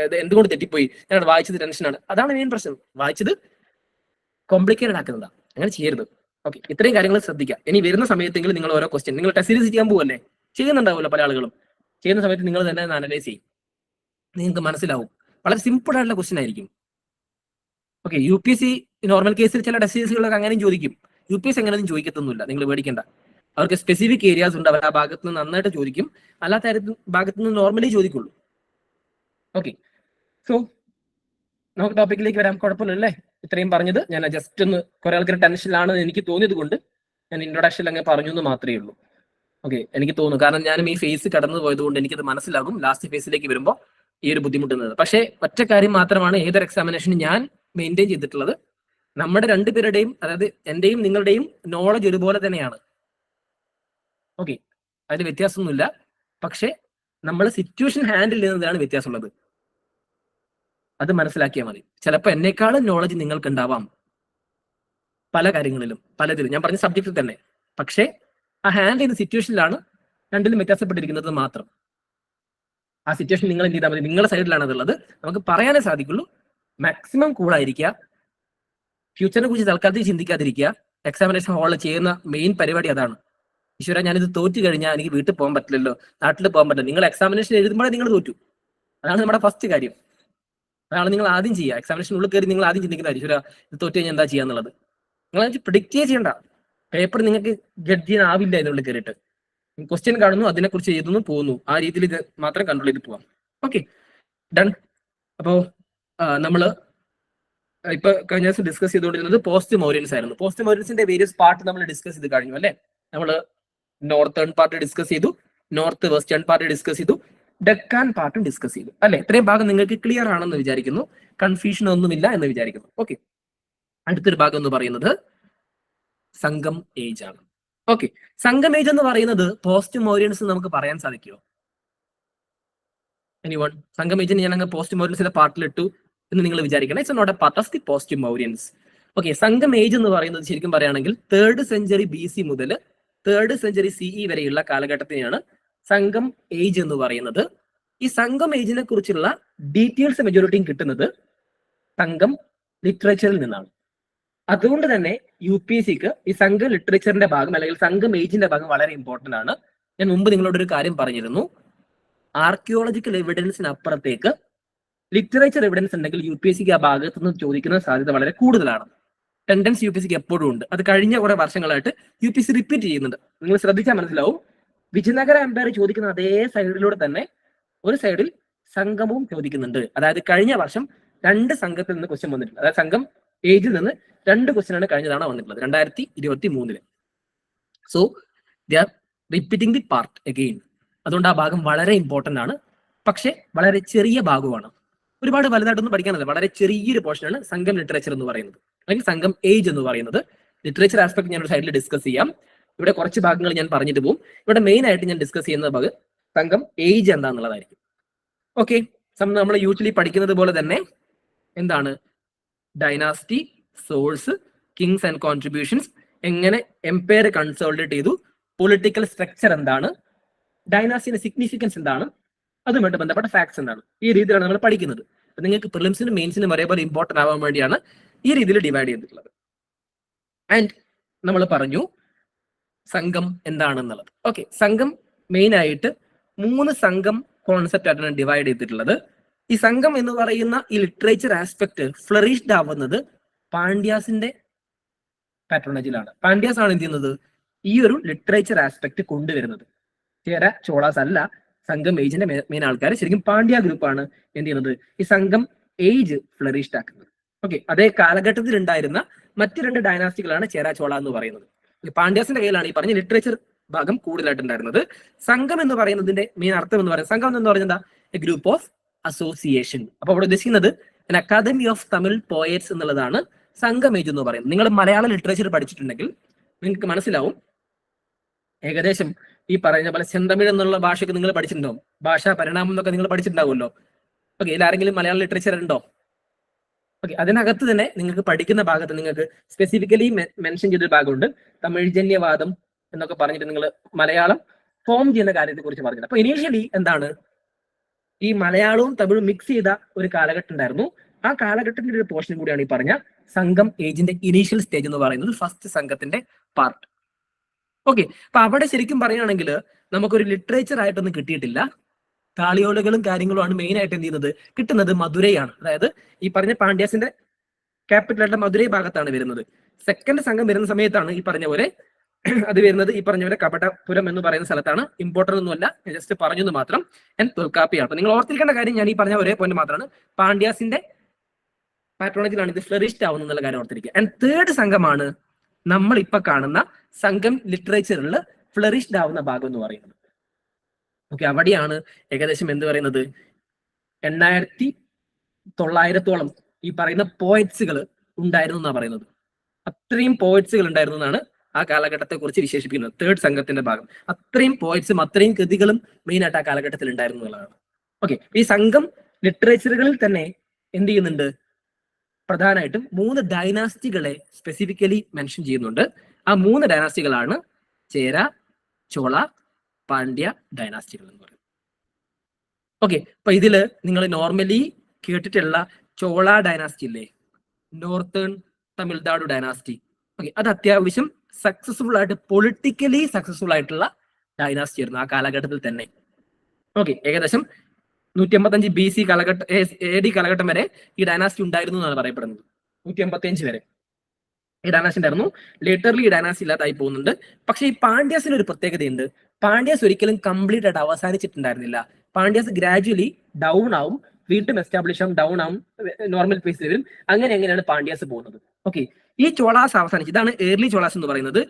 ഇത് എന്തുകൊണ്ട് തെറ്റിപ്പോയി, ഞാൻ വായിച്ചത് ടെൻഷനാണ്. അതാണ് മെയിൻ പ്രശ്നം, വായിച്ചത് കോംപ്ലിക്കേറ്റഡ് ആക്കുന്നതാണ്. അങ്ങനെ ചെയ്യരുത്. ഓക്കെ, ഇത്രയും കാര്യങ്ങൾ ശ്രദ്ധിക്കുക. ഇനി വരുന്ന സമയത്തെങ്കിലും നിങ്ങൾ ഓരോ ക്വസ്റ്റ്യൻ, നിങ്ങൾ ടെസ്റ്റ് സീരീസ് ചെയ്യാൻ പോവല്ലേ, ചെയ്യുന്നുണ്ടാവുമല്ലോ പല ആളുകളും. ചെയ്യുന്ന സമയത്ത് നിങ്ങൾ തന്നെ അനലൈസ് ചെയ്യും, നിങ്ങൾക്ക് മനസ്സിലാവും. വളരെ സിമ്പിൾ ആയിട്ടുള്ള ക്വസ്റ്റ്യൻ ആയിരിക്കും. ഓക്കെ, UPSC നോർമൽ കേസിൽ ചില ടെസ്റ്റ് സീരീസുകളൊക്കെ അങ്ങനെയും ചോദിക്കും. UPSC അങ്ങനെയൊന്നും ചോദിക്കത്തൊന്നുമില്ല, നിങ്ങൾ പേടിക്കേണ്ട. അവർക്ക് സ്പെസിഫിക് ഏരിയാസ് ഉണ്ട്, അവർ ആ ഭാഗത്ത് നിന്ന് നന്നായിട്ട് ചോദിക്കും. അല്ലാത്ത ഭാഗത്ത് നിന്ന് നോർമലി ചോദിക്കുള്ളൂ. ഓക്കെ, സോ നമുക്ക് ടോപ്പിക്കിലേക്ക് വരാം. കുഴപ്പമില്ലല്ലേ? ഇത്രയും പറഞ്ഞത് ഞാൻ ജസ്റ്റ് ഒന്ന്, കുറെ ആൾക്കാർ ടെൻഷനിലാണ് എനിക്ക് തോന്നിയത് കൊണ്ട് ഞാൻ ഇൻട്രൊഡക്ഷനിൽ അങ്ങനെ പറഞ്ഞു എന്ന് മാത്രമേ ഉള്ളൂ. ഓക്കെ, എനിക്ക് തോന്നുന്നു, കാരണം ഞാനും ഈ ഫേസ് കടന്നു പോയത് കൊണ്ട് എനിക്കത് മനസ്സിലാകും ലാസ്റ്റ് ഫേസിലേക്ക് വരുമ്പോൾ ഈ ഒരു ബുദ്ധിമുട്ടുന്നത്. പക്ഷേ ഒറ്റ കാര്യം മാത്രമാണ് ഏതൊരു എക്സാമിനേഷനും ഞാൻ മെയിൻറ്റെയിൻ ചെയ്തിട്ടുള്ളത്, നമ്മുടെ രണ്ടുപേരുടെയും, അതായത് എന്റെയും നിങ്ങളുടെയും നോളജ് ഒരുപോലെ തന്നെയാണ്. ഓക്കെ, അതിന് വ്യത്യാസമൊന്നുമില്ല. പക്ഷേ നമ്മൾ സിറ്റുവേഷൻ ഹാൻഡിൽ ചെയ്യുന്നതാണ് വ്യത്യാസമുള്ളത്. അത് മനസ്സിലാക്കിയാൽ മതി. ചിലപ്പോൾ എന്നെക്കാളും നോളജ് നിങ്ങൾക്ക് ഉണ്ടാവാം പല കാര്യങ്ങളിലും, പലതിലും, ഞാൻ പറഞ്ഞ സബ്ജക്റ്റിൽ തന്നെ. പക്ഷേ ആ ഹാൻഡിൽ ചെയ്യുന്ന സിറ്റുവേഷനിലാണ് രണ്ടിലും വ്യത്യാസപ്പെട്ടിരിക്കുന്നത് മാത്രം. ആ സിറ്റുവേഷൻ നിങ്ങൾ എന്ത് ചെയ്താൽ മതി, നിങ്ങളുടെ സൈഡിലാണ് അതുള്ളത്. നമുക്ക് പറയാനേ സാധിക്കുള്ളൂ. മാക്സിമം കൂളായിരിക്കുക, ഫ്യൂച്ചറിനെ കുറിച്ച് തൽക്കാലത്തിൽ ചിന്തിക്കാതിരിക്കുക. എക്സാമിനേഷൻ ഹാളിൽ ചെയ്യുന്ന മെയിൻ പരിപാടി അതാണ്. ഈശ്വര, ഞാനിത് തോറ്റു കഴിഞ്ഞാൽ എനിക്ക് വീട്ടിൽ പോകാൻ പറ്റില്ലല്ലോ, നാട്ടിൽ പോകാൻ പറ്റില്ല. നിങ്ങൾ എക്സാമിനേഷൻ എഴുതുമ്പോഴേ നിങ്ങൾ തോറ്റു. അതാണ് നമ്മുടെ ഫസ്റ്റ് കാര്യം. അതാണ് നിങ്ങൾ ആദ്യം ചെയ്യുക. എക്സാമിനേഷനുള്ളിൽ കയറി നിങ്ങൾ ആദ്യം ചിന്തിക്കുന്നത്, ഈശ്വര ഇത് തോറ്റു കഴിഞ്ഞാൽ എന്താ ചെയ്യാന്നുള്ളത്. നിങ്ങൾ പ്രിഡിക്റ്റേ ചെയ്യണ്ട. പേപ്പർ നിങ്ങൾക്ക് ജഡ്ജ് ചെയ്യാനാവില്ല ഇതിനുള്ളിൽ കയറിയിട്ട്. ക്വസ്റ്റ്യൻ കാണുന്നു, അതിനെക്കുറിച്ച് എഴുതുന്നു, പോകുന്നു. ആ രീതിയിൽ ഇത് മാത്രം കൺട്രോൾ ചെയ്ത് പോവാം. Okay, done. അപ്പോ നമ്മള് ഇപ്പൊ കഴിഞ്ഞ ദിവസം ഡിസ്കസ് ചെയ്തുകൊണ്ടിരുന്നത് പോസ്റ്റ് മൗര്യൻസ് ആയിരുന്നു. പോസ്റ്റ് മൗര്യൻസിന്റെ വേരിയസ് പാർട്ട് നമ്മൾ ഡിസ്കസ് ചെയ്ത് കഴിഞ്ഞു അല്ലെ? നമ്മൾ നോർത്തേൺ പാർട്ട് ഡിസ്കസ് ചെയ്തു, നോർത്ത് വെസ്റ്റേൺ പാർട്ട് ഡിസ്കസ് ചെയ്തു, ഡെക്കാൻ പാർട്ടും ഡിസ്കസ് ചെയ്തു അല്ലെ? ഇത്രയും ഭാഗം നിങ്ങൾക്ക് ക്ലിയർ ആണെന്ന് വിചാരിക്കുന്നു, കൺഫ്യൂഷൻ ഒന്നുമില്ല എന്ന് വിചാരിക്കുന്നു. ഓക്കെ, അടുത്തൊരു ഭാഗം എന്ന് പറയുന്നത് സംഗം ഏജ് ആണ്. ഓക്കെ, സംഗം ഏജ് എന്ന് പറയുന്നത് പോസ്റ്റ് മൗര്യൻസ് നമുക്ക് പറയാൻ സാധിക്കുമോ? എനിവൺ? സംഗം ഏജിന് ഞാൻ അങ്ങ് പോസ്റ്റ് മൗര്യൻസിന്റെ പാർട്ടിലിട്ടു എന്ന് നിങ്ങൾ വിചാരിക്കണം. It's not a part of the post Mauryans. Okay, Sangam age എന്ന് പറയുന്നത് ശരിക്കും പറയുകയാണെങ്കിൽ 3rd സെഞ്ചുറി BC മുതൽ 3rd സെഞ്ചുറി CE വരെയുള്ള കാലഘട്ടത്തെയാണ് സംഗം ഏജ് എന്ന് പറയുന്നത്. ഈ സംഗം ഏജിനെ കുറിച്ചുള്ള ഡീറ്റെയിൽസ് മെജോറിറ്റിയും കിട്ടുന്നത് സംഗം ലിറ്ററേച്ചറിൽ നിന്നാണ്. അതുകൊണ്ട് തന്നെ UPSCക്ക് ഈ സംഘം ലിറ്ററേച്ചറിന്റെ ഭാഗം അല്ലെങ്കിൽ സംഘം ഏജിന്റെ ഭാഗം വളരെ ഇമ്പോർട്ടന്റ് ആണ്. ഞാൻ മുമ്പ് നിങ്ങളോട് ഒരു കാര്യം പറഞ്ഞിരുന്നു, ആർക്കിയോളജിക്കൽ എവിഡൻസിന് അപ്പുറത്തേക്ക് ലിറ്ററേച്ചർ എവിഡൻസ് ഉണ്ടെങ്കിൽ UPSCക്ക് ആ ഭാഗത്ത് നിന്ന് ചോദിക്കുന്ന സാധ്യത വളരെ കൂടുതലാണ്. ടെൻഡൻസ് UPSCക്ക് എപ്പോഴും ഉണ്ട്. അത് കഴിഞ്ഞ കുറെ വർഷങ്ങളായിട്ട് UPSC റിപ്പീറ്റ് ചെയ്യുന്നുണ്ട്. നിങ്ങൾ ശ്രദ്ധിച്ചാൽ മനസ്സിലാവും. വിജയനഗര എംപയർ ചോദിക്കുന്ന അതേ സൈഡിലൂടെ തന്നെ ഒരു സൈഡിൽ സംഗമവും ചോദിക്കുന്നുണ്ട്. അതായത് കഴിഞ്ഞ വർഷം 2 സംഘത്തിൽ നിന്ന് ക്വസ്റ്റ്യൻ വന്നിട്ടുണ്ട്. അതായത് സംഘം ഏജിൽ നിന്ന് 2 ക്വസ്റ്റ്യൻ ആണ് കഴിഞ്ഞ തവണ വന്നിട്ടുള്ളത് 2023. So they are repeating the part again. അതുകൊണ്ട് ആ ഭാഗം വളരെ ഇമ്പോർട്ടന്റ് ആണ്. പക്ഷെ വളരെ ചെറിയ ഭാഗമാണ്, ഒരുപാട് വലുതായിട്ടൊന്നും പഠിക്കാനല്ല. വളരെ ചെറിയൊരു പോർഷനാണ് സംഘം ലിറ്ററേച്ചർ എന്ന് പറയുന്നത്, അല്ലെങ്കിൽ സംഘം ഏജ് എന്ന് പറയുന്നത്. ലിറ്ററേച്ചർ ആസ്പെക്ട് ഞാൻ ഒരു സൈഡിൽ ഡിസ്കസ് ചെയ്യാം. ഇവിടെ കുറച്ച് ഭാഗങ്ങൾ ഞാൻ പറഞ്ഞിട്ട് പോകും. ഇവിടെ മെയിൻ ആയിട്ട് ഞാൻ ഡിസ്കസ് ചെയ്യുന്ന ഭാഗം സംഘം ഏജ് എന്താന്നുള്ളതായിരിക്കും. ഓക്കെ, നമ്മൾ യൂഷ്വലി പഠിക്കുന്നത് പോലെ തന്നെ എന്താണ് dynasty, source, Kings and contributions, എങ്ങനെ എംപയർ കൺസോളിഡേറ്റ് ചെയ്തു, പൊളിറ്റിക്കൽ സ്ട്രക്ചർ എന്താണ്, ഡൈനാസ്റ്റിയുടെ സിഗ്നിഫിക്കൻസ് എന്താണ്, അതുമായിട്ട് ബന്ധപ്പെട്ട ഫാക്ട്സ് എന്താണ്, ഈ രീതിയിലാണ് നമ്മൾ പഠിക്കുന്നത്. അപ്പൊ നിങ്ങൾക്ക് പ്രിലിംസിനും മെയിൻസിനും ഒരേപോലെ ഇമ്പോർട്ടന്റ് ആവാൻ വേണ്ടിയാണ് ഈ രീതിയിൽ ഡിവൈഡ് ചെയ്തിട്ടുള്ളത്. ആൻഡ് നമ്മൾ പറഞ്ഞു സംഘം എന്താണെന്നുള്ളത്. ഓക്കെ, സംഘം മെയിൻ ആയിട്ട് 3 സംഘം കോൺസെപ്റ്റ് ആയിട്ടാണ് ഡിവൈഡ് ചെയ്തിട്ടുള്ളത്. ഈ സംഘം എന്ന് പറയുന്ന ഈ ലിറ്ററേച്ചർ ആസ്പെക്ട് ഫ്ലറിഷ്ഡ് ആവുന്നത് പാണ്ഡ്യാസിന്റെ പാട്രോണേജിലാണ്. പാണ്ഡ്യാസ് ആണ് എന്ത് ചെയ്യുന്നത്, ഈ ഒരു ലിറ്ററേച്ചർ ആസ്പെക്ട് കൊണ്ടുവരുന്നത്. ചേര ചോളാസ് അല്ല സംഘം ഏജിന്റെ മെയിൻ ആൾക്കാർ. ശരിക്കും പാണ്ഡ്യ ഗ്രൂപ്പാണ് എന്ത് ചെയ്യുന്നത്, ഈ സംഘം ഏജ് ഫ്ലറിഷ്ഡ് ആക്കുന്നത്. ഓക്കെ, അതേ കാലഘട്ടത്തിൽ ഉണ്ടായിരുന്ന മറ്റു 2 ഡൈനാസ്റ്റികളാണ് ചേര ചോള എന്ന് പറയുന്നത്. പാണ്ഡ്യാസിന്റെ കയ്യിലാണ് ഈ പറഞ്ഞ ലിറ്ററേച്ചർ ഭാഗം കൂടുതലായിട്ട് ഉണ്ടായിരുന്നത്. സംഘം എന്ന് പറയുന്നതിന്റെ മെയിൻ അർത്ഥം എന്ന് പറയുന്നത്, സംഘം എന്ന് പറയുന്നത് എന്താ, എ ഗ്രൂപ്പ് ഓഫ് അസോസിയേഷൻ. അപ്പൊ അവിടെ ഉദ്ദേശിക്കുന്നത് അക്കാദമി ഓഫ് തമിഴ് പോയറ്റ്സ് എന്നുള്ളതാണ് സംഘം ഏജ് എന്ന് പറയുന്നത്. നിങ്ങൾ മലയാള ലിറ്ററേച്ചർ പഠിച്ചിട്ടുണ്ടെങ്കിൽ നിങ്ങൾക്ക് മനസ്സിലാവും, ഏകദേശം ഈ പറയുന്ന പോലെ ചെന്തമിഴ് എന്നുള്ള ഭാഷയൊക്കെ നിങ്ങൾ പഠിച്ചിട്ടുണ്ടാവും. ഭാഷാ പരിണാമം എന്നൊക്കെ നിങ്ങൾ പഠിച്ചിട്ടുണ്ടാവുമല്ലോ. ഓക്കെ, ഇതിലാരെങ്കിലും മലയാള ലിറ്ററേച്ചർ ഉണ്ടോ? ഓക്കെ, അതിനകത്ത് തന്നെ നിങ്ങൾക്ക് പഠിക്കുന്ന ഭാഗത്ത് നിങ്ങൾക്ക് സ്പെസിഫിക്കലി മെൻഷൻ ചെയ്തൊരു ഭാഗമുണ്ട്, തമിഴ്ജന്യവാദം എന്നൊക്കെ പറഞ്ഞിട്ട് നിങ്ങൾ മലയാളം ഫോം ചെയ്യുന്ന കാര്യത്തെ കുറിച്ച് പറഞ്ഞത്. അപ്പൊ ഇനീഷ്യലി എന്താണ്, ഈ മലയാളവും തമിഴും മിക്സ് ചെയ്ത ഒരു കാലഘട്ടം ഉണ്ടായിരുന്നു. ആ കാലഘട്ടത്തിന്റെ ഒരു പോർഷൻ കൂടിയാണ് ഈ പറഞ്ഞ സംഘം ഏജിന്റെ ഇനീഷ്യൽ സ്റ്റേജ് എന്ന് പറയുന്നത്, ഫസ്റ്റ് സംഘത്തിന്റെ പാർട്ട്. ഓക്കെ, അപ്പൊ അവിടെ ശരിക്കും പറയുകയാണെങ്കിൽ നമുക്കൊരു ലിറ്ററേച്ചർ ആയിട്ടൊന്നും കിട്ടിയിട്ടില്ല. താളിയോലകളും കാര്യങ്ങളുമാണ് മെയിൻ ആയിട്ട് എന്ത് ചെയ്യുന്നത്, കിട്ടുന്നത് മധുരയാണ്. അതായത് ഈ പറഞ്ഞ പാണ്ഡ്യാസിന്റെ ക്യാപിറ്റലായിട്ട് മധുരൈ ഭാഗത്താണ് വരുന്നത്. സെക്കൻഡ് സംഘം വരുന്ന സമയത്താണ് ഈ പറഞ്ഞ പോലെ അത് വരുന്നത് ഈ പറഞ്ഞ പോലെ കപടപുരം എന്ന് പറയുന്ന സ്ഥലത്താണ്. ഇമ്പോർട്ടൻ്റ് ഒന്നുമല്ല, ജസ്റ്റ് പറഞ്ഞത് മാത്രം. ആൻഡ് തൊൽക്കാപ്പിയാണ്. അപ്പൊ നിങ്ങൾ ഓർത്തിരിക്കേണ്ട കാര്യം ഞാൻ ഈ പറഞ്ഞ ഒരേ പോയിന്റ് മാത്രമാണ്, പാണ്ഡ്യാസിന്റെ പാട്രോണേജിലാണ് ഇത് ഫ്ലറിഷ്ഡ് ആവുന്നത് എന്നുള്ള കാര്യം ഓർത്തിരിക്കുക. ആൻഡ് തേർഡ് സംഘമാണ് നമ്മൾ ഇപ്പൊ കാണുന്ന സംഘം ലിറ്ററേച്ചറിൽ ഫ്ലറിഷ്ഡ് ആവുന്ന ഭാഗം എന്ന് പറയുന്നത്. ഓക്കെ, അവിടെയാണ് ഏകദേശം എന്ത് പറയുന്നത് 8900-ഓളം ഈ പറയുന്ന പോയറ്റ്സുകൾ ഉണ്ടായിരുന്നു എന്നാണ് പറയുന്നത്. അത്രയും പോയറ്റ്സുകൾ ഉണ്ടായിരുന്നു എന്നാണ് ആ കാലഘട്ടത്തെ കുറിച്ച് വിശേഷിപ്പിക്കുന്നത്. തേർഡ് സംഘത്തിന്റെ ഭാഗം, അത്രയും പോയറ്റ്സും അത്രയും കൃതികളും മെയിൻ ആയിട്ട് ആ കാലഘട്ടത്തിൽ ഉണ്ടായിരുന്നു എന്നുള്ളതാണ്. ഓക്കെ, ഈ സംഘം ലിറ്ററേച്ചറുകളിൽ തന്നെ എന്ത് ചെയ്യുന്നുണ്ട്, പ്രധാനമായിട്ടും 3 ഡൈനാസ്റ്റികളെ സ്പെസിഫിക്കലി മെൻഷൻ ചെയ്യുന്നുണ്ട്. ആ 3 ഡൈനാസ്റ്റികളാണ് ചേര, ചോള, പാണ്ഡ്യ ഡൈനാസ്റ്റികൾ എന്ന് പറയുന്നത്. ഓക്കെ, അപ്പൊ ഇതില് നിങ്ങൾ നോർമലി കേട്ടിട്ടുള്ള ചോള ഡൈനാസ്റ്റി ഇല്ലേ, നോർത്തേൺ തമിഴ്നാടു ഡൈനാസ്റ്റി. ഓക്കെ, അത് അത്യാവശ്യം സക്സസ്ഫുൾ ആയിട്ട് പൊളിറ്റിക്കലി സക്സസ്ഫുൾ ആയിട്ടുള്ള ഡൈനാസ്റ്റി ആയിരുന്നു ആ കാലഘട്ടത്തിൽ തന്നെ. ഓക്കെ, ഏകദേശം 155 BC കാലഘട്ടം AD കാലഘട്ടം വരെ ഈ ഡൈനാസ്റ്റി ഉണ്ടായിരുന്നു എന്നാണ് പറയപ്പെടുന്നത്. 155 വരെ ഈ ഡൈനാസ്റ്റി ഉണ്ടായിരുന്നു. ലേറ്റർലി ഈ ഡൈനാസ്റ്റി ഇല്ലാതായി പോകുന്നുണ്ട്. പക്ഷെ ഈ പാണ്ഡ്യാസിന് ഒരു പ്രത്യേകതയുണ്ട്. പാണ്ഡ്യാസ് ഒരിക്കലും കംപ്ലീറ്റ് ആയിട്ട് അവസാനിച്ചിട്ടുണ്ടായിരുന്നില്ല. പാണ്ഡ്യാസ് ഗ്രാജുവലി ഡൗൺ ആവും, വീണ്ടും എസ്റ്റാബ്ലിഷ് ആവും, ഡൗൺ ആവും, നോർമൽ പേസിൽ വരും. അങ്ങനെയാണ് പാണ്ഡ്യാസ് പോകുന്നത്. ഓക്കെ, ഈ ചോളാസ് അവസാനിച്ചു. ഇതാണ് ഏർലി ചോളാസ് എന്ന് പറയുന്നത്.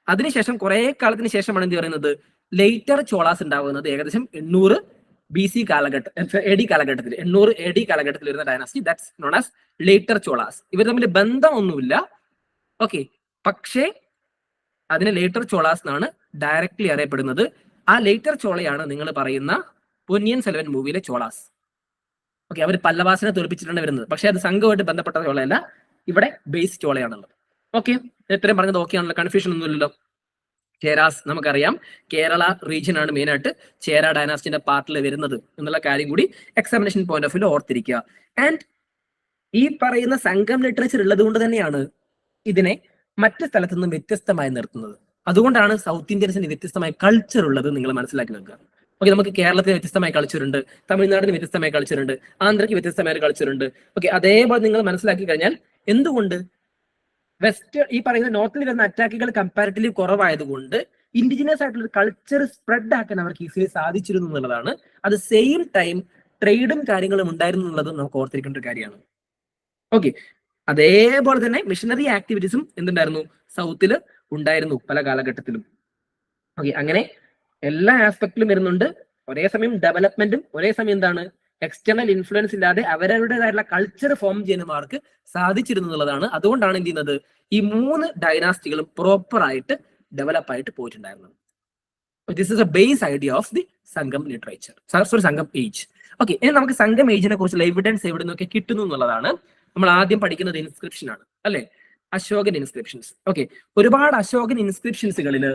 അതിനുശേഷം കുറെ കാലത്തിന് ശേഷമാണ് എന്ത് പറയുന്നത്, ലേറ്റർ ചോളാസ് ഉണ്ടാകുന്നത്. ഏകദേശം 800 BC കാലഘട്ടം, AD കാലഘട്ടത്തിൽ, 800 AD കാലഘട്ടത്തിൽ വരുന്ന dynasty, that's known as later Cholas. ഇവർ തമ്മിൽ ബന്ധമൊന്നുമില്ല. ഓക്കെ, പക്ഷേ അതിനെ ലേറ്റർ ചോളാസ് എന്നാണ് ഡയറക്ട്ലി അറിയപ്പെടുന്നത്. ആ ലേറ്റർ ചോളയാണ് നിങ്ങൾ പറയുന്ന പൊന്നിയൻ സെൽവൻ മൂവിയിലെ ചോളാസ്. ഓക്കെ, അവർ പല്ലവാസിനെ തോൽപ്പിച്ചിട്ടാണ് വരുന്നത്. പക്ഷെ അത് സംഘമായിട്ട് ബന്ധപ്പെട്ട ചോളയല്ല, ഇവിടെ ബേസ് ചോളയാണുള്ളത്. ഓക്കെ, എത്രയും പറഞ്ഞത് ഓക്കെ ആണല്ലോ, കൺഫ്യൂഷൻ ഒന്നുമില്ലല്ലോ. ചേരാസ് നമുക്കറിയാം, കേരള റീജിയൻ ആണ് മെയിൻ ആയിട്ട് ചേര ഡൈനാസ്റ്റിന്റെ പാർട്ടിൽ വരുന്നത് എന്നുള്ള കാര്യം കൂടി എക്സാമിനേഷൻ പോയിന്റ് ഓഫ് വ്യൂ ഓർത്തിരിക്കുക. ആൻഡ് ഈ പറയുന്ന സംഘം ലിറ്ററേച്ചർ ഉള്ളത് കൊണ്ട് തന്നെയാണ് ഇതിനെ മറ്റു സ്ഥലത്തു നിന്നും വ്യത്യസ്തമായി നിർത്തുന്നത്. അതുകൊണ്ടാണ് സൗത്ത് ഇന്ത്യൻസിന് വ്യത്യസ്തമായ കൾച്ചർ ഉള്ളത് നിങ്ങൾ മനസ്സിലാക്കി വെക്കുക. ഓക്കെ, നമുക്ക് കേരളത്തിന് വ്യത്യസ്തമായ കൾച്ചർ ഉണ്ട്, തമിഴ്നാടിന് വ്യത്യസ്തമായ കൾച്ചർ ഉണ്ട്, ആന്ധ്രയ്ക്ക് വ്യത്യസ്തമായ ഒരു കൾച്ചർ ഉണ്ട്. ഓക്കെ, അതേപോലെ നിങ്ങൾ മനസ്സിലാക്കി കഴിഞ്ഞാൽ എന്തുകൊണ്ട് വെസ്റ്റ് ഈ പറയുന്ന നോർത്തിൽ വരുന്ന അറ്റാക്കുകൾ കമ്പാരിറ്റീവ്ലി കുറവായതുകൊണ്ട് ഇൻഡിജിനസ് ആയിട്ടുള്ള കൾച്ചർ സ്പ്രെഡ് ആക്കാൻ അവർക്ക് ഈസിലി സാധിച്ചിരുന്നു എന്നുള്ളതാണ്. അത് സെയിം ടൈം ട്രേഡും കാര്യങ്ങളും ഉണ്ടായിരുന്നു എന്നുള്ളത് നമുക്ക് ഓർത്തിരിക്കേണ്ട ഒരു കാര്യമാണ്. ഓക്കെ, അതേപോലെ തന്നെ മിഷനറി ആക്ടിവിറ്റീസും എന്തുണ്ടായിരുന്നു, സൗത്തിൽ ഉണ്ടായിരുന്നു പല കാലഘട്ടത്തിലും. ഓക്കെ, അങ്ങനെ എല്ലാ ആസ്പെക്റ്റിലും വരുന്നുണ്ട്. ഒരേ സമയം ഡെവലപ്മെന്റും ഒരേ സമയം എന്താണ്, എക്സ്റ്റേണൽ ഇൻഫ്ലുവൻസ് ഇല്ലാതെ അവരവരുടേതായിട്ടുള്ള കൾച്ചർ ഫോം ചെയ്യുന്നവർക്ക് സാധിച്ചിരുന്നു എന്നുള്ളതാണ്. അതുകൊണ്ടാണ് എന്ത് ചെയ്യുന്നത്, ഈ 3 ഡൈനാസ്റ്റികളും പ്രോപ്പർ ആയിട്ട് ഡെവലപ്പ് ആയിട്ട് പോയിട്ടുണ്ടായിരുന്നത്. This is A base idea of the സംഘം ലിറ്ററേച്ചർ, സംഘം ഏജ്. ഓക്കെ, ഇനി നമുക്ക് സംഘം ഏജിനെ കുറിച്ചുള്ള എവിഡൻസ് എവിടെ നിന്നൊക്കെ കിട്ടുന്നു എന്നുള്ളതാണ്. നമ്മൾ ആദ്യം പഠിക്കുന്നത് ഇൻസ്ക്രിപ്ഷൻ ആണ് അല്ലെ, അശോകൻ ഇൻസ്ക്രിപ്ഷൻസ്. ഓക്കെ, ഒരുപാട് അശോകൻ ഇൻസ്ക്രിപ്ഷൻസുകളിൽ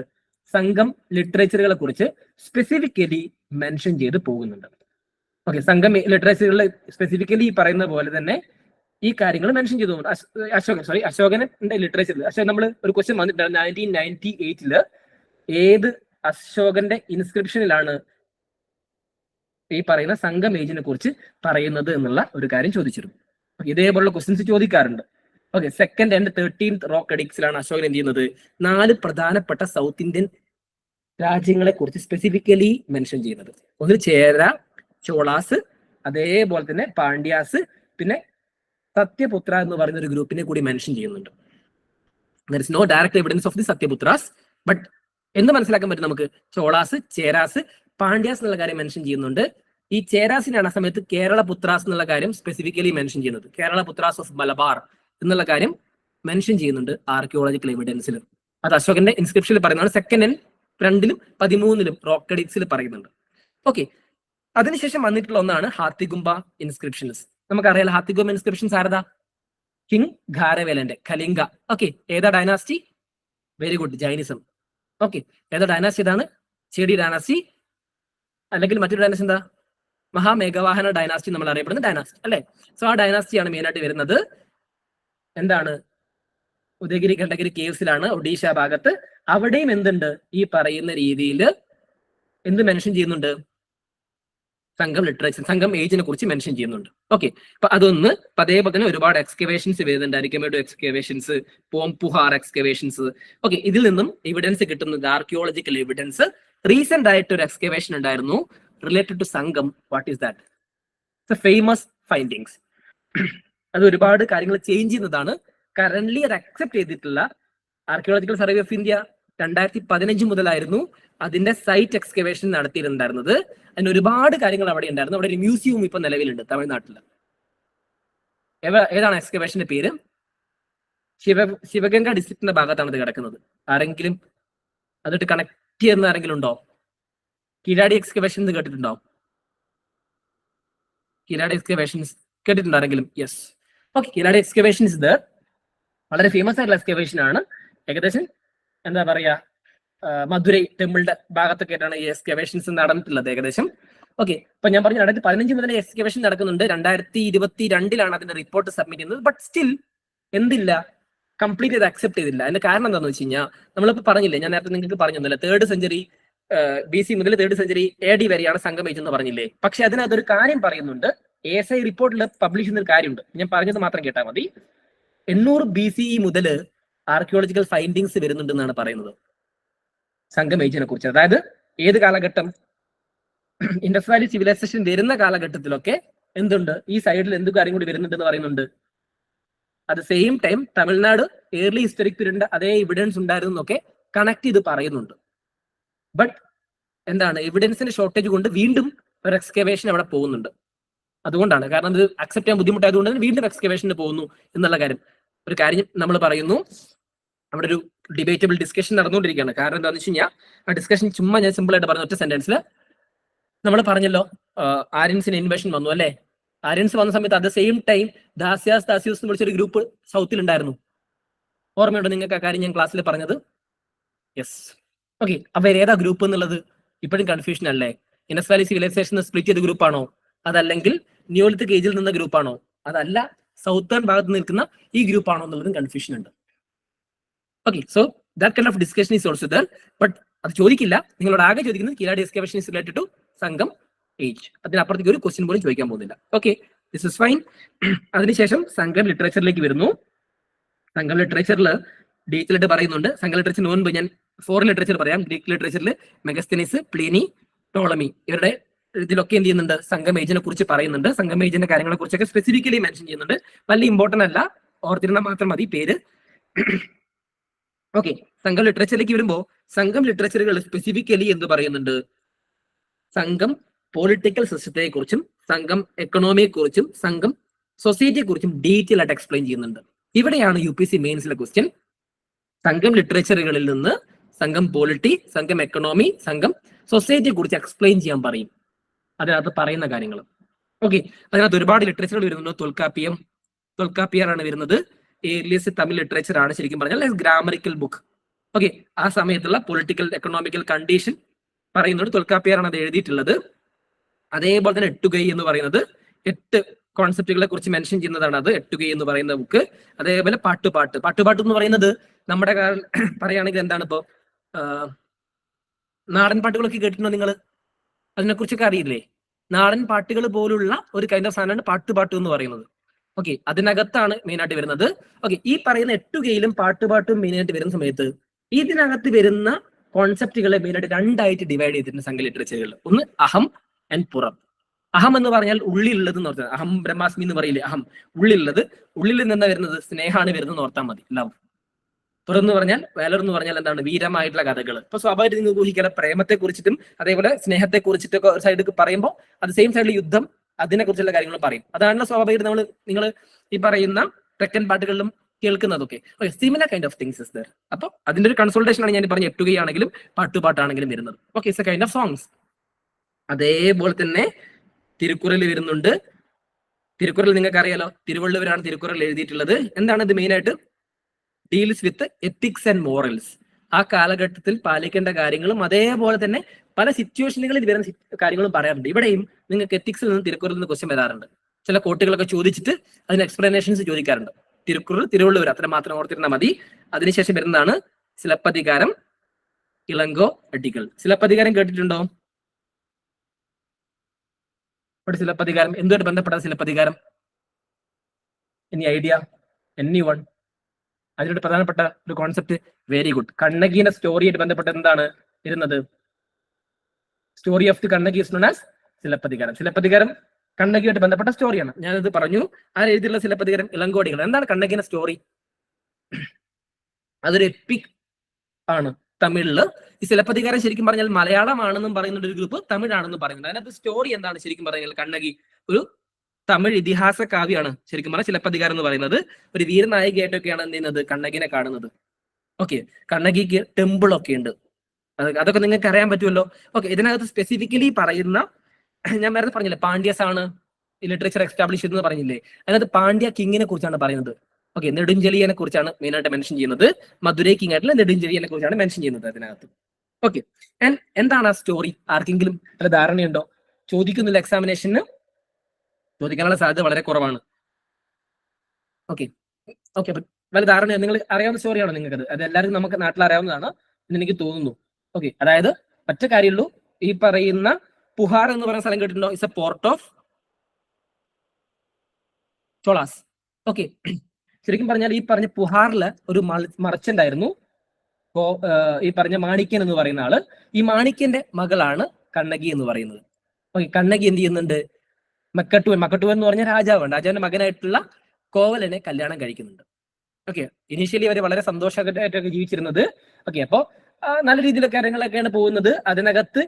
സംഘം ലിറ്ററേച്ചറുകളെ കുറിച്ച് സ്പെസിഫിക്കലി മെൻഷൻ ചെയ്ത് പോകുന്നുണ്ട്. ഓക്കെ, സംഘം ലിറ്ററേച്ചറുകളിൽ സ്പെസിഫിക്കലി ഈ പറയുന്ന പോലെ തന്നെ ഈ കാര്യങ്ങൾ മെൻഷൻ ചെയ്തു. അശോകന്റെ ലിറ്ററേച്ചറിൽ നമ്മൾ ഒരു ക്വസ്റ്റ്യൻ വന്നിട്ടുണ്ട് 1998 ഏത് അശോകന്റെ ഇൻസ്ക്രിപ്ഷനിലാണ് ഈ പറയുന്ന സംഘം ഏജിനെ കുറിച്ച് പറയുന്നത് എന്നുള്ള ഒരു കാര്യം ചോദിച്ചിരുന്നു. ഇതേപോലുള്ള ക്വസ്റ്റ്യൻസ് ചോദിക്കാറുണ്ട്. Okay, 2nd and 13th rock എഡിക്സിലാണ് അശോകൻ എന്ത് ചെയ്യുന്നത് 4 പ്രധാനപ്പെട്ട സൗത്ത് ഇന്ത്യൻ രാജ്യങ്ങളെ കുറിച്ച് സ്പെസിഫിക്കലി മെൻഷൻ ചെയ്യുന്നത്. ഒന്ന് ചേര, ചോളാസ്, അതേപോലെ തന്നെ പാണ്ഡ്യാസ്, പിന്നെ സത്യപുത്ര എന്ന് പറയുന്ന ഒരു ഗ്രൂപ്പിനെ കൂടി മെൻഷൻ ചെയ്യുന്നുണ്ട്. There is no direct evidence of the Satyaputras, but എന്ത് മനസ്സിലാക്കാൻ പറ്റും നമുക്ക്? ചോളാസ്, ചേരാസ്, പാണ്ഡ്യാസ് എന്നുള്ള കാര്യം മെൻഷൻ ചെയ്യുന്നുണ്ട്. ഈ ചേരാസിനാണ് ആ സമയത്ത് കേരള പുത്രാസ് എന്നുള്ള കാര്യം സ്പെസിഫിക്കലി മെൻഷൻ ചെയ്യുന്നത്. കേരള പുത്രാസ് ഓഫ് മലബാർ എന്നുള്ള കാര്യം മെൻഷൻ ചെയ്യുന്നുണ്ട് ആർക്കിയോളജിക്കൽ എവിഡൻസിൽ. അത് അശോകന്റെ ഇൻസ്ക്രിപ്ഷനിൽ പറയുന്നതാണ്. 2nd and 2ലും 13ലും റോക്ക് എഡിക്സിൽ പറയുന്നുണ്ട്. ഓക്കെ, അതിനുശേഷം വന്നിട്ടുള്ള ഒന്നാണ് ഹാത്തിഗുംബ ഇൻസ്ക്രിപ്ഷൻസ്. നമുക്കറിയാലോ ഹാത്തിഗുംബ ഇൻസ്ക്രിപ്ഷൻസ് ആരതാ? കിങ് ഖാരവേലന്റെ കലിംഗ. ഓക്കെ, ഏതാ dynasty? Very good, Jainism. Okay, ഏതാ ഡൈനാസ്റ്റി? ഇതാണ് ചേടി ഡൈനാസ്റ്റി, അല്ലെങ്കിൽ മറ്റൊരു ഡൈനാസ്റ്റി എന്താ? മഹാമേഘവാഹന ഡൈനാസ്റ്റി നമ്മൾ അറിയപ്പെടുന്ന ഡൈനാസ്റ്റി അല്ലെ. സോ ആ ഡൈനാസ്റ്റിയാണ് മെയിൻ ആയിട്ട് വരുന്നത്. എന്താണ്? ഉദയഗിരി ഖണ്ഡഗിരി കേവ്സിലാണ്, ഒഡീഷ ഭാഗത്ത്. അവിടെയും എന്തുണ്ട്? ഈ പറയുന്ന രീതിയിൽ എന്ത് മെൻഷൻ ചെയ്യുന്നുണ്ട്? സംഘം ലിറ്ററേച്ചർ, സംഘം ഏജിനെ കുറിച്ച് മെൻഷൻ ചെയ്യുന്നുണ്ട്. ഓക്കെ, അപ്പൊ അതൊന്ന്. അതേപോലെ തന്നെ ഒരുപാട് എക്സ്കവേഷൻസ് വരുന്നുണ്ട്. അരിക്കമേഡു എക്സ്കവേഷൻസ്, പോംപുഹാർ എക്സ്കവേഷൻസ്. ഓക്കെ, ഇതിൽ നിന്നും എവിഡൻസ് കിട്ടുന്നത് ആർക്കിയോളജിക്കൽ എവിഡൻസ്. റീസെന്റ് ആയിട്ട് ഒരു എക്സ്കവേഷൻ ഉണ്ടായിരുന്നു റിലേറ്റഡ് ടു സംഘം. What is that? Famous findings. അത് ഒരുപാട് കാര്യങ്ങൾ ചേഞ്ച് ചെയ്യുന്നതാണ്. കറന്റ്ലി അത് അക്സെപ്റ്റ് ചെയ്തിട്ടുള്ള ആർക്കിയോളജിക്കൽ സർവേ ഓഫ് ഇന്ത്യ 2015 മുതലായിരുന്നു അതിന്റെ സൈറ്റ് എക്സ്കവേഷൻ നടത്തിയിട്ടുണ്ടായിരുന്നത്. അതിന് ഒരുപാട് കാര്യങ്ങൾ അവിടെ ഉണ്ടായിരുന്നു. അവിടെ ഒരു മ്യൂസിയം ഇപ്പൊ നിലവിലുണ്ട് തമിഴ്നാട്ടിൽ. ഏതാണ് എക്സ്കവേഷന്റെ പേര്? ശിവഗംഗ ഡിസ്ട്രിക്റ്റിന്റെ ഭാഗത്താണ് ഇത് കിടക്കുന്നത്. ആരെങ്കിലും അതിട്ട് കണക്ട് ചെയ്യുന്ന ആരെങ്കിലും ഉണ്ടോ? കിരാടി എക്സ്കവേഷൻസ് കേട്ടിട്ടുണ്ടോ? കിരാടി എക്സ്കവേഷൻസ് കേട്ടിട്ടുണ്ടോ ആരെങ്കിലും? യെസ്. ഓക്കെ, കിരാടി എക്സ്കവേഷൻസ് ഇത് വളരെ ഫേമസ് ആയിട്ടുള്ള എക്സ്കവേഷൻ ആണ്. ഏകദേശം എന്താ പറയാ, മധുരൈ ടെമ്പിളിന്റെ ഭാഗത്തൊക്കെ ആയിട്ടാണ് ഈ എക്സ്കവേഷൻസ് നടന്നിട്ടുള്ളത് ഏകദേശം. ഓക്കെ, അപ്പൊ ഞാൻ പറഞ്ഞു 2015 മുതൽ എക്സ്കവേഷൻ നടക്കുന്നുണ്ട്. 2022 അതിന്റെ റിപ്പോർട്ട് സബ്മിറ്റ് ചെയ്യുന്നത്. ബട്ട് സ്റ്റിൽ എന്തില്ല, കംപ്ലീറ്റ് ചെയ്ത് അക്സെപ്റ്റ് ചെയ്തില്ല. അതിന്റെ കാരണം എന്താണെന്ന് വെച്ച് കഴിഞ്ഞാൽ നമ്മളിപ്പോ പറഞ്ഞില്ലേ, ഞാൻ നേരത്തെ നിങ്ങൾക്ക് പറഞ്ഞില്ല, 3rd സെഞ്ചുറി BC മുതൽ 3rd സെഞ്ചുറി AD വരെയാണ് സംഘം ഏജ് എന്ന് പറഞ്ഞില്ലേ. പക്ഷെ അതിനകത്തൊരു കാര്യം പറയുന്നുണ്ട്. ASI റിപ്പോർട്ടിൽ പബ്ലിഷ് ചെയ്യുന്ന ഒരു കാര്യമുണ്ട്. ഞാൻ പറഞ്ഞത് മാത്രം കേട്ടാൽ മതി. 800 BCE മുതൽ ആർക്കിയോളജിക്കൽ ഫൈൻഡിങ്സ് വരുന്നുണ്ടെന്നാണ് പറയുന്നത് സംഘം ഏജിനെ കുറിച്ച്. അതായത് ഏത് കാലഘട്ടം? ഇൻഡസ് വാലി സിവിലൈസേഷൻ വരുന്ന കാലഘട്ടത്തിലൊക്കെ എന്തുണ്ട്, ഈ സൈഡിൽ എന്ത് കാര്യം കൂടി വരുന്നുണ്ടെന്ന് പറയുന്നുണ്ട്. At same time Tamil Nadu early historic പീരീഡിന്റെ അതേ എവിഡൻസ് ഉണ്ടായിരുന്നു എന്നൊക്കെ കണക്ട് ചെയ്ത് പറയുന്നുണ്ട്. ബട്ട് എന്താണ്, എവിഡൻസിന്റെ ഷോർട്ടേജ് കൊണ്ട് വീണ്ടും ഒരു എക്സ്കവേഷൻ അവിടെ പോകുന്നുണ്ട്. അതുകൊണ്ടാണ്, കാരണം ഇത് അക്സെപ്റ്റ് ചെയ്യാൻ ബുദ്ധിമുട്ടായതുകൊണ്ട് തന്നെ വീണ്ടും എക്സ്കവേഷന് പോകുന്നു എന്നുള്ള കാര്യം. ഒരു കാര്യം നമ്മൾ പറയുന്നു, അവിടെ ഒരു ഡിബേറ്റബിൾ ഡിസ്കഷൻ നടന്നുകൊണ്ടിരിക്കുകയാണ്. കാരണം എന്താണെന്ന് വെച്ച് കഴിഞ്ഞാൽ ആ ഡിസ്കഷൻ ചുമ്മാ ഞാൻ സിമ്പിൾ ആയിട്ട് പറഞ്ഞ ഒറ്റ സെന്റൻസിൽ നമ്മൾ പറഞ്ഞല്ലോ ആര്യൻസിന് ഇൻവേഷൻ വന്നു അല്ലെ. ആര്യൻസ് വന്ന സമയത്ത് അറ്റ് ദ സെയിം ടൈം ദാസ്യാസ് എന്ന് വിളിച്ചൊരു ഗ്രൂപ്പ് സൗത്തിൽ ഉണ്ടായിരുന്നു. ഓർമ്മയുണ്ടോ നിങ്ങൾക്ക് ആ കാര്യം ഞാൻ ക്ലാസ്സിൽ പറഞ്ഞത്? യെസ്. ഓക്കെ, അപ്പൊ ഏതാ ഗ്രൂപ്പ് എന്നുള്ളത് ഇപ്പോഴും കൺഫ്യൂഷൻ അല്ലേ? ഇൻഡസ് വാലി സിവിലൈസേഷൻ സ്പ്ലിറ്റ് ചെയ്ത ഗ്രൂപ്പാണോ, അതല്ലെങ്കിൽ നിയോളിത്തിക് ഏജിൽ നിന്ന ഗ്രൂപ്പാണോ, അതല്ല സൗത്തേൺ ഭാഗത്ത് നിൽക്കുന്ന ഈ ഗ്രൂപ്പാണോ എന്നുള്ളതും കൺഫ്യൂഷൻ ഉണ്ട്. Okay, so that kind of discussion is also there. But അത് ചോദിക്കില്ല. നിങ്ങളോട് ആകെ ചോദിക്കുന്നത് കിരാടി എക്സ്കവേഷൻ ഈസ് റിലേറ്റഡ് ടു സംഘം ഏജ്. അതിനപ്പുറത്തേക്ക് ഒരു ക്വസ്റ്റ്യൻ പോലും ചോദിക്കാൻ പോകുന്നില്ല. Okay, this is fine. അതിനുശേഷം സംഘം ലിറ്ററേച്ചറിലേക്ക് വരുന്നു. സംഘം ലിറ്ററേച്ചറിൽ ഡീറ്റെയിൽ ആയിട്ട് പറയുന്നുണ്ട്. സംഘം ലിറ്ററേച്ചറിന് മുൻപ് ഞാൻ ഫോറിൻ ലിറ്ററേച്ചർ പറയാം. ഗ്രീക്ക് ലിറ്ററേച്ചറിൽ മെഗസ്തനീസ്, പ്ലീനി, ടോളമി ഇവരുടെ ഇതിലൊക്കെ എന്ത് ചെയ്യുന്നുണ്ട്, സംഘം ഏജിനെ കുറിച്ച് പറയുന്നുണ്ട്. സംഘം ഏജിന്റെ കാര്യങ്ങളെ കുറിച്ചൊക്കെ സ്പെസിഫിക്കലി മെൻഷൻ ചെയ്യുന്നുണ്ട്. വലിയ ഇമ്പോർട്ടന്റ് അല്ല, ഓർത്തിരുന്നാൽ മാത്രം മതി പേര്. ഓക്കെ, സംഘം ലിറ്ററേച്ചറിലേക്ക് വരുമ്പോൾ സംഘം ലിറ്ററേച്ചറുകൾ സ്പെസിഫിക്കലി എന്ത് പറയുന്നുണ്ട്? സംഘം പൊളിറ്റിക്കൽ സിസ്റ്റത്തെ കുറിച്ചും സംഘം എക്കണോമിയെ കുറിച്ചും സംഘം സൊസൈറ്റിയെ കുറിച്ചും ഡീറ്റെയിൽ ആയിട്ട് എക്സ്പ്ലെയിൻ ചെയ്യുന്നുണ്ട്. ഇവിടെയാണ് UPSC മെയിൻസിലെ ക്വസ്റ്റ്യൻ. സംഘം ലിറ്ററേച്ചറുകളിൽ നിന്ന് സംഘം പോളിറ്റി, സംഘം എക്കണോമി, സംഘം സൊസൈറ്റിയെ കുറിച്ച് എക്സ്പ്ലെയിൻ ചെയ്യാൻ പറയും. അതിനകത്ത് പറയുന്ന കാര്യങ്ങൾ. ഓക്കെ, അതിനകത്ത് ഒരുപാട് ലിറ്ററേച്ചറുകൾ വരുന്നുണ്ട്. തൊൽക്കാപ്പിയർ ആണ് വരുന്നത്. ഏർലിയസ്റ്റ് തമിഴ് ലിറ്ററേച്ചർ ആണ് ശരിക്കും പറഞ്ഞാൽ ഗ്രാമറിക്കൽ ബുക്ക്. ഓക്കെ, ആ സമയത്തുള്ള പൊളിറ്റിക്കൽ എക്കണോമിക്കൽ കണ്ടീഷൻ പറയുന്നത് തൊൽക്കാപ്പിയർ ആണ് അത് എഴുതിയിട്ടുള്ളത്. അതേപോലെ തന്നെ എട്ടുകൈ എന്ന് പറയുന്നത് 8 കോൺസെപ്റ്റുകളെ കുറിച്ച് മെൻഷൻ ചെയ്യുന്നതാണ്. അത് എട്ടുകൈ എന്ന് പറയുന്ന ബുക്ക്. അതേപോലെ പാട്ടുപാട്ട് എന്ന് പറയുന്നത് നമ്മുടെ പറയുകയാണെങ്കിൽ എന്താണ് ഇപ്പോ നാടൻ പാട്ടുകളൊക്കെ കേട്ടിട്ടുണ്ടോ നിങ്ങൾ? അതിനെക്കുറിച്ചൊക്കെ അറിയില്ലേ? നാടൻ പാട്ടുകൾ പോലുള്ള ഒരു കൈൻഡ് ഓഫ് സാധനമാണ് പാട്ട് എന്ന് പറയുന്നത്. ഓക്കെ, അതിനകത്താണ് മെയിൻ ആയിട്ട് വരുന്നത്. ഓക്കെ, ഈ പറയുന്ന എട്ടുകയിലും പാട്ടും മെയിൻ ആയിട്ട് വരുന്ന സമയത്ത് ഇതിനകത്ത് വരുന്ന കോൺസെപ്റ്റുകളെ മെയിൻ ആയിട്ട് രണ്ടായിട്ട് ഡിവൈഡ് ചെയ്തിട്ടുണ്ട് സംഘ ലിറ്ററേച്ചറുകളിൽ. ഒന്ന് അഹം ആൻഡ് പുറം. അഹം എന്ന് പറഞ്ഞാൽ ഉള്ളിലുള്ളത് എന്ന് ഓർത്താൽ, അഹം ബ്രഹ്മാസ്മി എന്ന് പറയില്ലേ, അഹം ഉള്ളിലുള്ളത്. ഉള്ളിൽ നിന്നാ വരുന്നത് സ്നേഹമാണ് വരുന്നത് ഓർത്താൽ മതി, ലവ്. തുറന്നു പറഞ്ഞാൽ വേലർ എന്ന് പറഞ്ഞാൽ എന്താണ്? വീരമായിട്ടുള്ള കഥകൾ. ഇപ്പൊ സ്വാഭാവികമായിട്ട് നിങ്ങൾക്ക് ഊഹിക്കണം, പ്രേമത്തെ കുറിച്ചിട്ടും അതേപോലെ സ്നേഹത്തെ കുറിച്ചിട്ടൊക്കെ ഒരു സൈഡിൽ പറയുമ്പോൾ അത് സെയിം സൈഡിൽ യുദ്ധം, അതിനെ കുറിച്ചുള്ള കാര്യങ്ങൾ പറയും. അതാണ് സ്വാഭാവികമായിട്ട് നിങ്ങൾ ഈ പറയുന്ന തെക്കൻ പാട്ടുകളിലും കേൾക്കുന്നതൊക്കെ. Similar kind of things is there. അപ്പൊ അതിന്റെ ഒരു കൺസൾട്ടേഷൻ ആണ് ഞാൻ പറഞ്ഞ എട്ടുകയാണെങ്കിലും പാട്ടാണെങ്കിലും വരുന്നത്. Okay, it's A kind of songs. അതേപോലെ തന്നെ തിരുക്കുറൽ വരുന്നുണ്ട്. തിരുക്കുറൽ നിങ്ങൾക്ക് അറിയാലോ, തിരുവള്ളുവരാണ് തിരുക്കുറൽ എഴുതിയിട്ടുള്ളത്. എന്താണ് ഇത്? മെയിൻ ആയിട്ട് deals with ethics and morals. ആ കാലഘട്ടത്തിൽ പാലിക്കേണ്ട കാര്യങ്ങളും അതേപോലെ തന്നെ പല സിറ്റുവേഷനുകളിൽ വരുന്ന കാര്യങ്ങളും പറയാറുണ്ട്. ഇവിടെയും നിങ്ങൾക്ക് എത്തിക്സിൽ നിന്ന് തിരുക്കുറളിൽ നിന്ന് ക്വസ്റ്റ്യൻ വരാറുണ്ട്. ചില കോട്ടുകളൊക്കെ ചോദിച്ചിട്ട് അതിന് എക്സ്പ്ലനേഷൻസ് ചോദിക്കാറുണ്ട്. തിരുക്കുറൾ, തിരുവള്ളുവർ, അത്ര മാത്രം ഓർത്തിരുന്നാൽ മതി. അതിനുശേഷം വരുന്നതാണ് സിലപ്പതികാരം, ഇളങ്കോ അടികൾ. സിലപ്പതികാരം കേട്ടിട്ടുണ്ടോ? സിലപ്പതികാരം എന്തുമായിട്ട് ബന്ധപ്പെട്ട Silappatikaram? Any idea? Any one? അതിനോട് പ്രധാനപ്പെട്ട ഒരു കോൺസെപ്റ്റ്. Very good. കണ്ണകീന്റെ സ്റ്റോറിയായിട്ട് ബന്ധപ്പെട്ട് എന്താണ് വരുന്നത്? Story of the Kannagi is known as Silappatikaram. Silappatikaram കണ്ണകിയായിട്ട് ബന്ധപ്പെട്ട സ്റ്റോറിയാണ്. ഞാനത് പറഞ്ഞു. ആ എഴുതിയുള്ള സിലപ്പതികാരം ഇളങ്കോടികൾ. എന്താണ് കണ്ണകീന്റെ സ്റ്റോറി? അതൊരു എപ്പിക് ആണ് തമിഴില്. ഈ സിലപ്പതികാരം ശരിക്കും പറഞ്ഞാൽ മലയാളമാണെന്നും പറയുന്നുണ്ട് ഒരു ഗ്രൂപ്പ്, തമിഴാണെന്നും പറയുന്നുണ്ട്. അതിനകത്ത് സ്റ്റോറി എന്താണ് ശരിക്കും പറഞ്ഞാൽ? കണ്ണകി ഒരു തമിഴ് ഇതിഹാസ കാവ്യമാണ് ശരിക്കും പറഞ്ഞാൽ സിലപ്പതികാരം എന്ന് പറയുന്നത്. ഒരു വീരനായികയായിട്ടൊക്കെയാണ് എന്ത് ചെയ്യുന്നത്? കണ്ണകിനെ കാണുന്നത്. ഓക്കെ, കണ്ണകിക്ക് ടെമ്പിൾ ഒക്കെ ഉണ്ട്. അതൊക്കെ നിങ്ങൾക്ക് അറിയാൻ പറ്റുമല്ലോ. ഓക്കെ, ഇതിനകത്ത് സ്പെസിഫിക്കലി പറയുന്ന, ഞാൻ നേരത്തെ പറഞ്ഞില്ലേ പാണ്ഡ്യസ് ആണ് ലിറ്ററേച്ചർ എസ്റ്റാബ്ലിഷ് ചെയ്തെന്ന് പറഞ്ഞില്ലേ, അതിനകത്ത് പാണ്ഡ്യ കിങ്ങിനെ കുറിച്ചാണ് പറയുന്നത്. ഓക്കെ, നെടുഞ്ചെലിയനെ കുറിച്ചാണ് മെയിൻ ആയിട്ട് മെൻഷൻ ചെയ്യുന്നത്. മധുരൈ കിങ് ആയിട്ടുള്ള നെടുഞ്ചെലിയനെ കുറിച്ചാണ് മെൻഷൻ ചെയ്യുന്നത് അതിനകത്ത്. ഓക്കെ, ആൻഡ് എന്താണ് ആ സ്റ്റോറി? ആർക്കെങ്കിലും അല്ല ധാരണയുണ്ടോ? ചോദിക്കുന്നില്ല എക്സാമിനേഷന്, ചോദിക്കാനുള്ള സാധ്യത വളരെ കുറവാണ്. ഓക്കെ ഓക്കെ, അപ്പൊ വല്ല ധാരണ, നിങ്ങൾ അറിയാവുന്ന സ്റ്റോറിയാണോ നിങ്ങൾക്കത്? അത് എല്ലാവർക്കും നമുക്ക് നാട്ടിൽ അറിയാവുന്നതാണ് എന്ന് എനിക്ക് തോന്നുന്നു. ഓക്കെ, അതായത് ഒറ്റ കാര്യമുള്ളൂ, ഈ പറയുന്ന പുഹാർ എന്ന് പറയുന്ന സ്ഥലം കേട്ടിട്ടുണ്ടോ? It's A port of Cholas. Okay, ശരിക്കും പറഞ്ഞാൽ ഈ പറഞ്ഞ പുഹാറില് ഒരു മർച്ചന്റ് ആയിരുന്നു ഈ പറഞ്ഞ മാണിക്യൻ എന്ന് പറയുന്ന ആള്. ഈ മാണിക്യന്റെ മകളാണ് കണ്ണകി എന്ന് പറയുന്നത്. ഓക്കെ, കണ്ണകി എന്ത് ചെയ്യുന്നുണ്ട്? മക്കട്ടുവൻ എന്ന് പറഞ്ഞ രാജാവിന്റെ മകനായിട്ടുള്ള കോവലനെ കല്യാണം കഴിക്കുന്നുണ്ട്. ഓക്കെ, ഇനീഷ്യലി അവർ വളരെ സന്തോഷമായിട്ടൊക്കെ ജീവിച്ചിരുന്നത്. ഓക്കെ, അപ്പോ നല്ല രീതിയിലൊക്കെ കാര്യങ്ങളൊക്കെയാണ് പോകുന്നത്. അതിനകത്ത്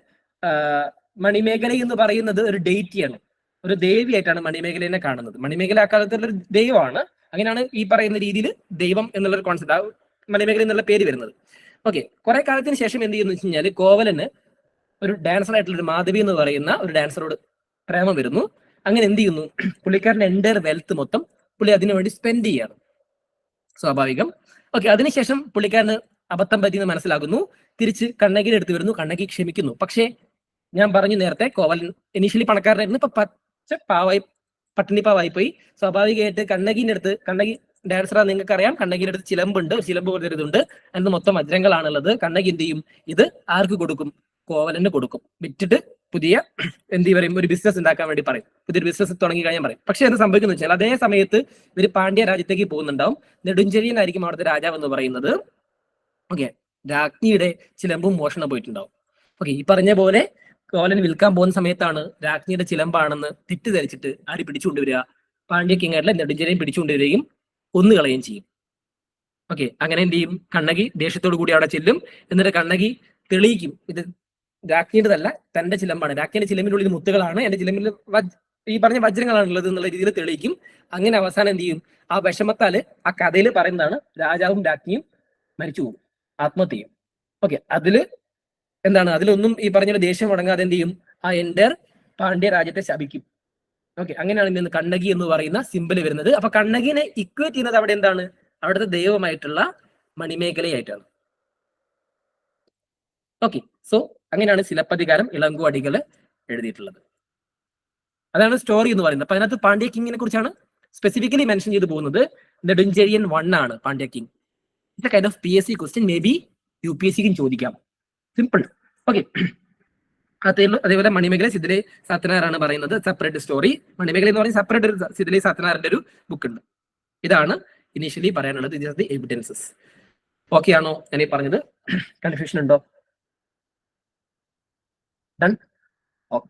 മണിമേഖല എന്ന് പറയുന്നത് ഒരു ഡെയിറ്റിയാണ്, ഒരു ദേവിയായിട്ടാണ് മണിമേഖലയെ കാണുന്നത്. മണിമേഖല അക്കാലത്തുള്ള ഒരു ദൈവമാണ്. അങ്ങനെയാണ് ഈ പറയുന്ന രീതിയിൽ ദൈവം എന്നുള്ളൊരു കോൺസെപ്റ്റ്, മണിമേഖല എന്നുള്ള പേര് വരുന്നത്. ഓക്കെ, കുറെ കാലത്തിന് ശേഷം എന്ത് ചെയ്യുന്നു വെച്ച് കഴിഞ്ഞാൽ കോവലന് ഒരു ഡാൻസർ ആയിട്ടുള്ള ഒരു മാധവി എന്ന് പറയുന്ന ഒരു ഡാൻസറോട് പ്രേമം വരുന്നു. അങ്ങനെ എന്ത് ചെയ്യുന്നു? പുള്ളിക്കാരന്റെ എൻ്റയർ വെൽത്ത് മൊത്തം പുള്ളി അതിനു വേണ്ടി സ്പെൻഡ് ചെയ്യാണ്, സ്വാഭാവികം. ഓക്കെ, അതിനുശേഷം പുള്ളിക്കാരന് അബദ്ധം പറ്റിയെന്ന് മനസ്സിലാകുന്നു. തിരിച്ച് കണ്ണകിയുടെ അടുത്ത് വരുന്നു. കണ്ണകി ക്ഷമിക്കുന്നു. പക്ഷേ ഞാൻ പറഞ്ഞു നേരത്തെ, കോവലൻ ഇനീഷ്യലി പണക്കാരനായിരുന്നു, ഇപ്പൊ പട്ടിണി പാവായി പോയി. സ്വാഭാവികമായിട്ട് കണ്ണകിന്റെ അടുത്ത്, കണ്ണകി ഡാൻസറാ നിങ്ങൾക്ക് അറിയാം, കണ്ണകിന്റെ അടുത്ത് ചിലമ്പുണ്ട്, ചിലമ്പ് പോലൊരിതുണ്ട്, അതിന് മൊത്തം വജ്രങ്ങളാണുള്ളത്. കണ്ണകി എന്ത് ചെയ്യും? ഇത് ആർക്ക് കൊടുക്കും? കോവലന് കൊടുക്കും. വിറ്റിട്ട് പുതിയ എന്ത് പറയും, ഒരു ബിസിനസ് ഉണ്ടാക്കാൻ വേണ്ടി പറയും. പുതിയൊരു ബിസിനസ് തുടങ്ങി കഴിഞ്ഞാൽ പറയും. പക്ഷെ എന്ത് സംഭവിക്കുന്നു വെച്ചാൽ, അതേ സമയത്ത് ഇവര് പാണ്ഡ്യ രാജ്യത്തേക്ക് പോകുന്നുണ്ടാവും. നെടുഞ്ചെഴിയനായിരിക്കും അവിടുത്തെ രാജാവ് എന്ന് പറയുന്നത്. ഓക്കെ, രാജ്ഞിയുടെ ചിലമ്പും മോഷണം പോയിട്ടുണ്ടാവും. ഓക്കെ, ഈ പറഞ്ഞ പോലെ കോവലൻ വിൽക്കാൻ പോകുന്ന സമയത്താണ് രാജ്ഞിയുടെ ചിലമ്പാണെന്ന് തെറ്റിദ്ധരിച്ചിട്ട് ആര് പിടിച്ചുകൊണ്ടുവരിക? പാണ്ഡ്യ കിങ് ആയിട്ടുള്ള നെടുഞ്ചെഴിയൻ പിടിച്ചുകൊണ്ടുവരികയും കൊന്നുകളയുകയും ചെയ്യും. ഓക്കെ, അങ്ങനെ എന്ത് ചെയ്യും? കണ്ണകി ദേഷ്യത്തോടു കൂടി അവിടെ ചെല്ലും. എന്നിട്ട് കണ്ണകി തെളിയിക്കും, ഇത് രാജ്ഞിയുടേതല്ല, തന്റെ ചിലമ്പാണ്. രാജ്ഞിയുടെ ചിലമ്പിനുള്ളിൽ മുത്തുകളാണ്, എന്റെ ചിലമ്പിൽ ഈ പറഞ്ഞ വജ്രങ്ങളാണുള്ളത് എന്നുള്ള രീതിയിൽ തെളിയിക്കും. അങ്ങനെ അവസാനം എന്ത് ചെയ്യും? ആ വിഷമത്താല് ആ കഥയിൽ പറയുന്നതാണ് രാജാവും രാജ്ഞിയും മരിച്ചു പോകും, ആത്മഹത്യ ചെയ്യും. ഓക്കെ, അതില് എന്താണ്? അതിലൊന്നും ഈ പറഞ്ഞ ദേഷ്യം അടങ്ങാതെ എന്ത് ചെയ്യും? ആ എൻ്റർ പാണ്ഡ്യ രാജ്യത്തെ ശപിക്കും. ഓക്കെ, അങ്ങനെയാണ് ഇന്ന് കണ്ണകി എന്ന് പറയുന്ന സിമ്പിൾ വരുന്നത്. അപ്പൊ കണ്ണകിനെ ഇക്വേറ്റ് ചെയ്യുന്നത് അവിടെ എന്താണ്? അവിടുത്തെ ദൈവമായിട്ടുള്ള മണിമേഖലയായിട്ടാണ്. ഓക്കെ, സോ അങ്ങനെയാണ് സിലപ്പതികാരം ഇളങ്കോ അടികൾ എഴുതിയിട്ടുള്ളത്. അതാണ് സ്റ്റോറി എന്ന് പറയുന്നത്. അപ്പൊ അതിനകത്ത് പാണ്ഡ്യ കിങ്ങിനെ കുറിച്ചാണ് സ്പെസിഫിക്കലി മെൻഷൻ ചെയ്ത് പോകുന്നത്. നെടുഞ്ചെഴിയൻ 1 ആണ് പാണ്ഡ്യ കിങ്. ഇത് kind of PSC question, may be UPSCക്കും ചോദിക്കാം. സിമ്പിൾ. ഓക്കെ. അതേപോലെ മണിമേഖല സിദ്ധിലെ സത്യനാരായണ പറയുന്നത് സെപ്പറേറ്റ് സ്റ്റോറി. മണിമേഖല എന്ന് പറഞ്ഞാൽ സെപ്പറേറ്റ് ഒരു സിദ്ധിലെ സത്യനാരായണന്റെ ഒരു ബുക്ക് ഉണ്ട്. ഇതാണ് ഇനീഷ്യലി പറയാനുള്ളത്. ഇത് ദി എവിഡൻസസ്. ഓക്കെ ആണോ ഞാൻ ഈ പറഞ്ഞത്? കൺഫ്യൂഷൻ ഉണ്ടോ? ഡൺ. ഓക്കെ.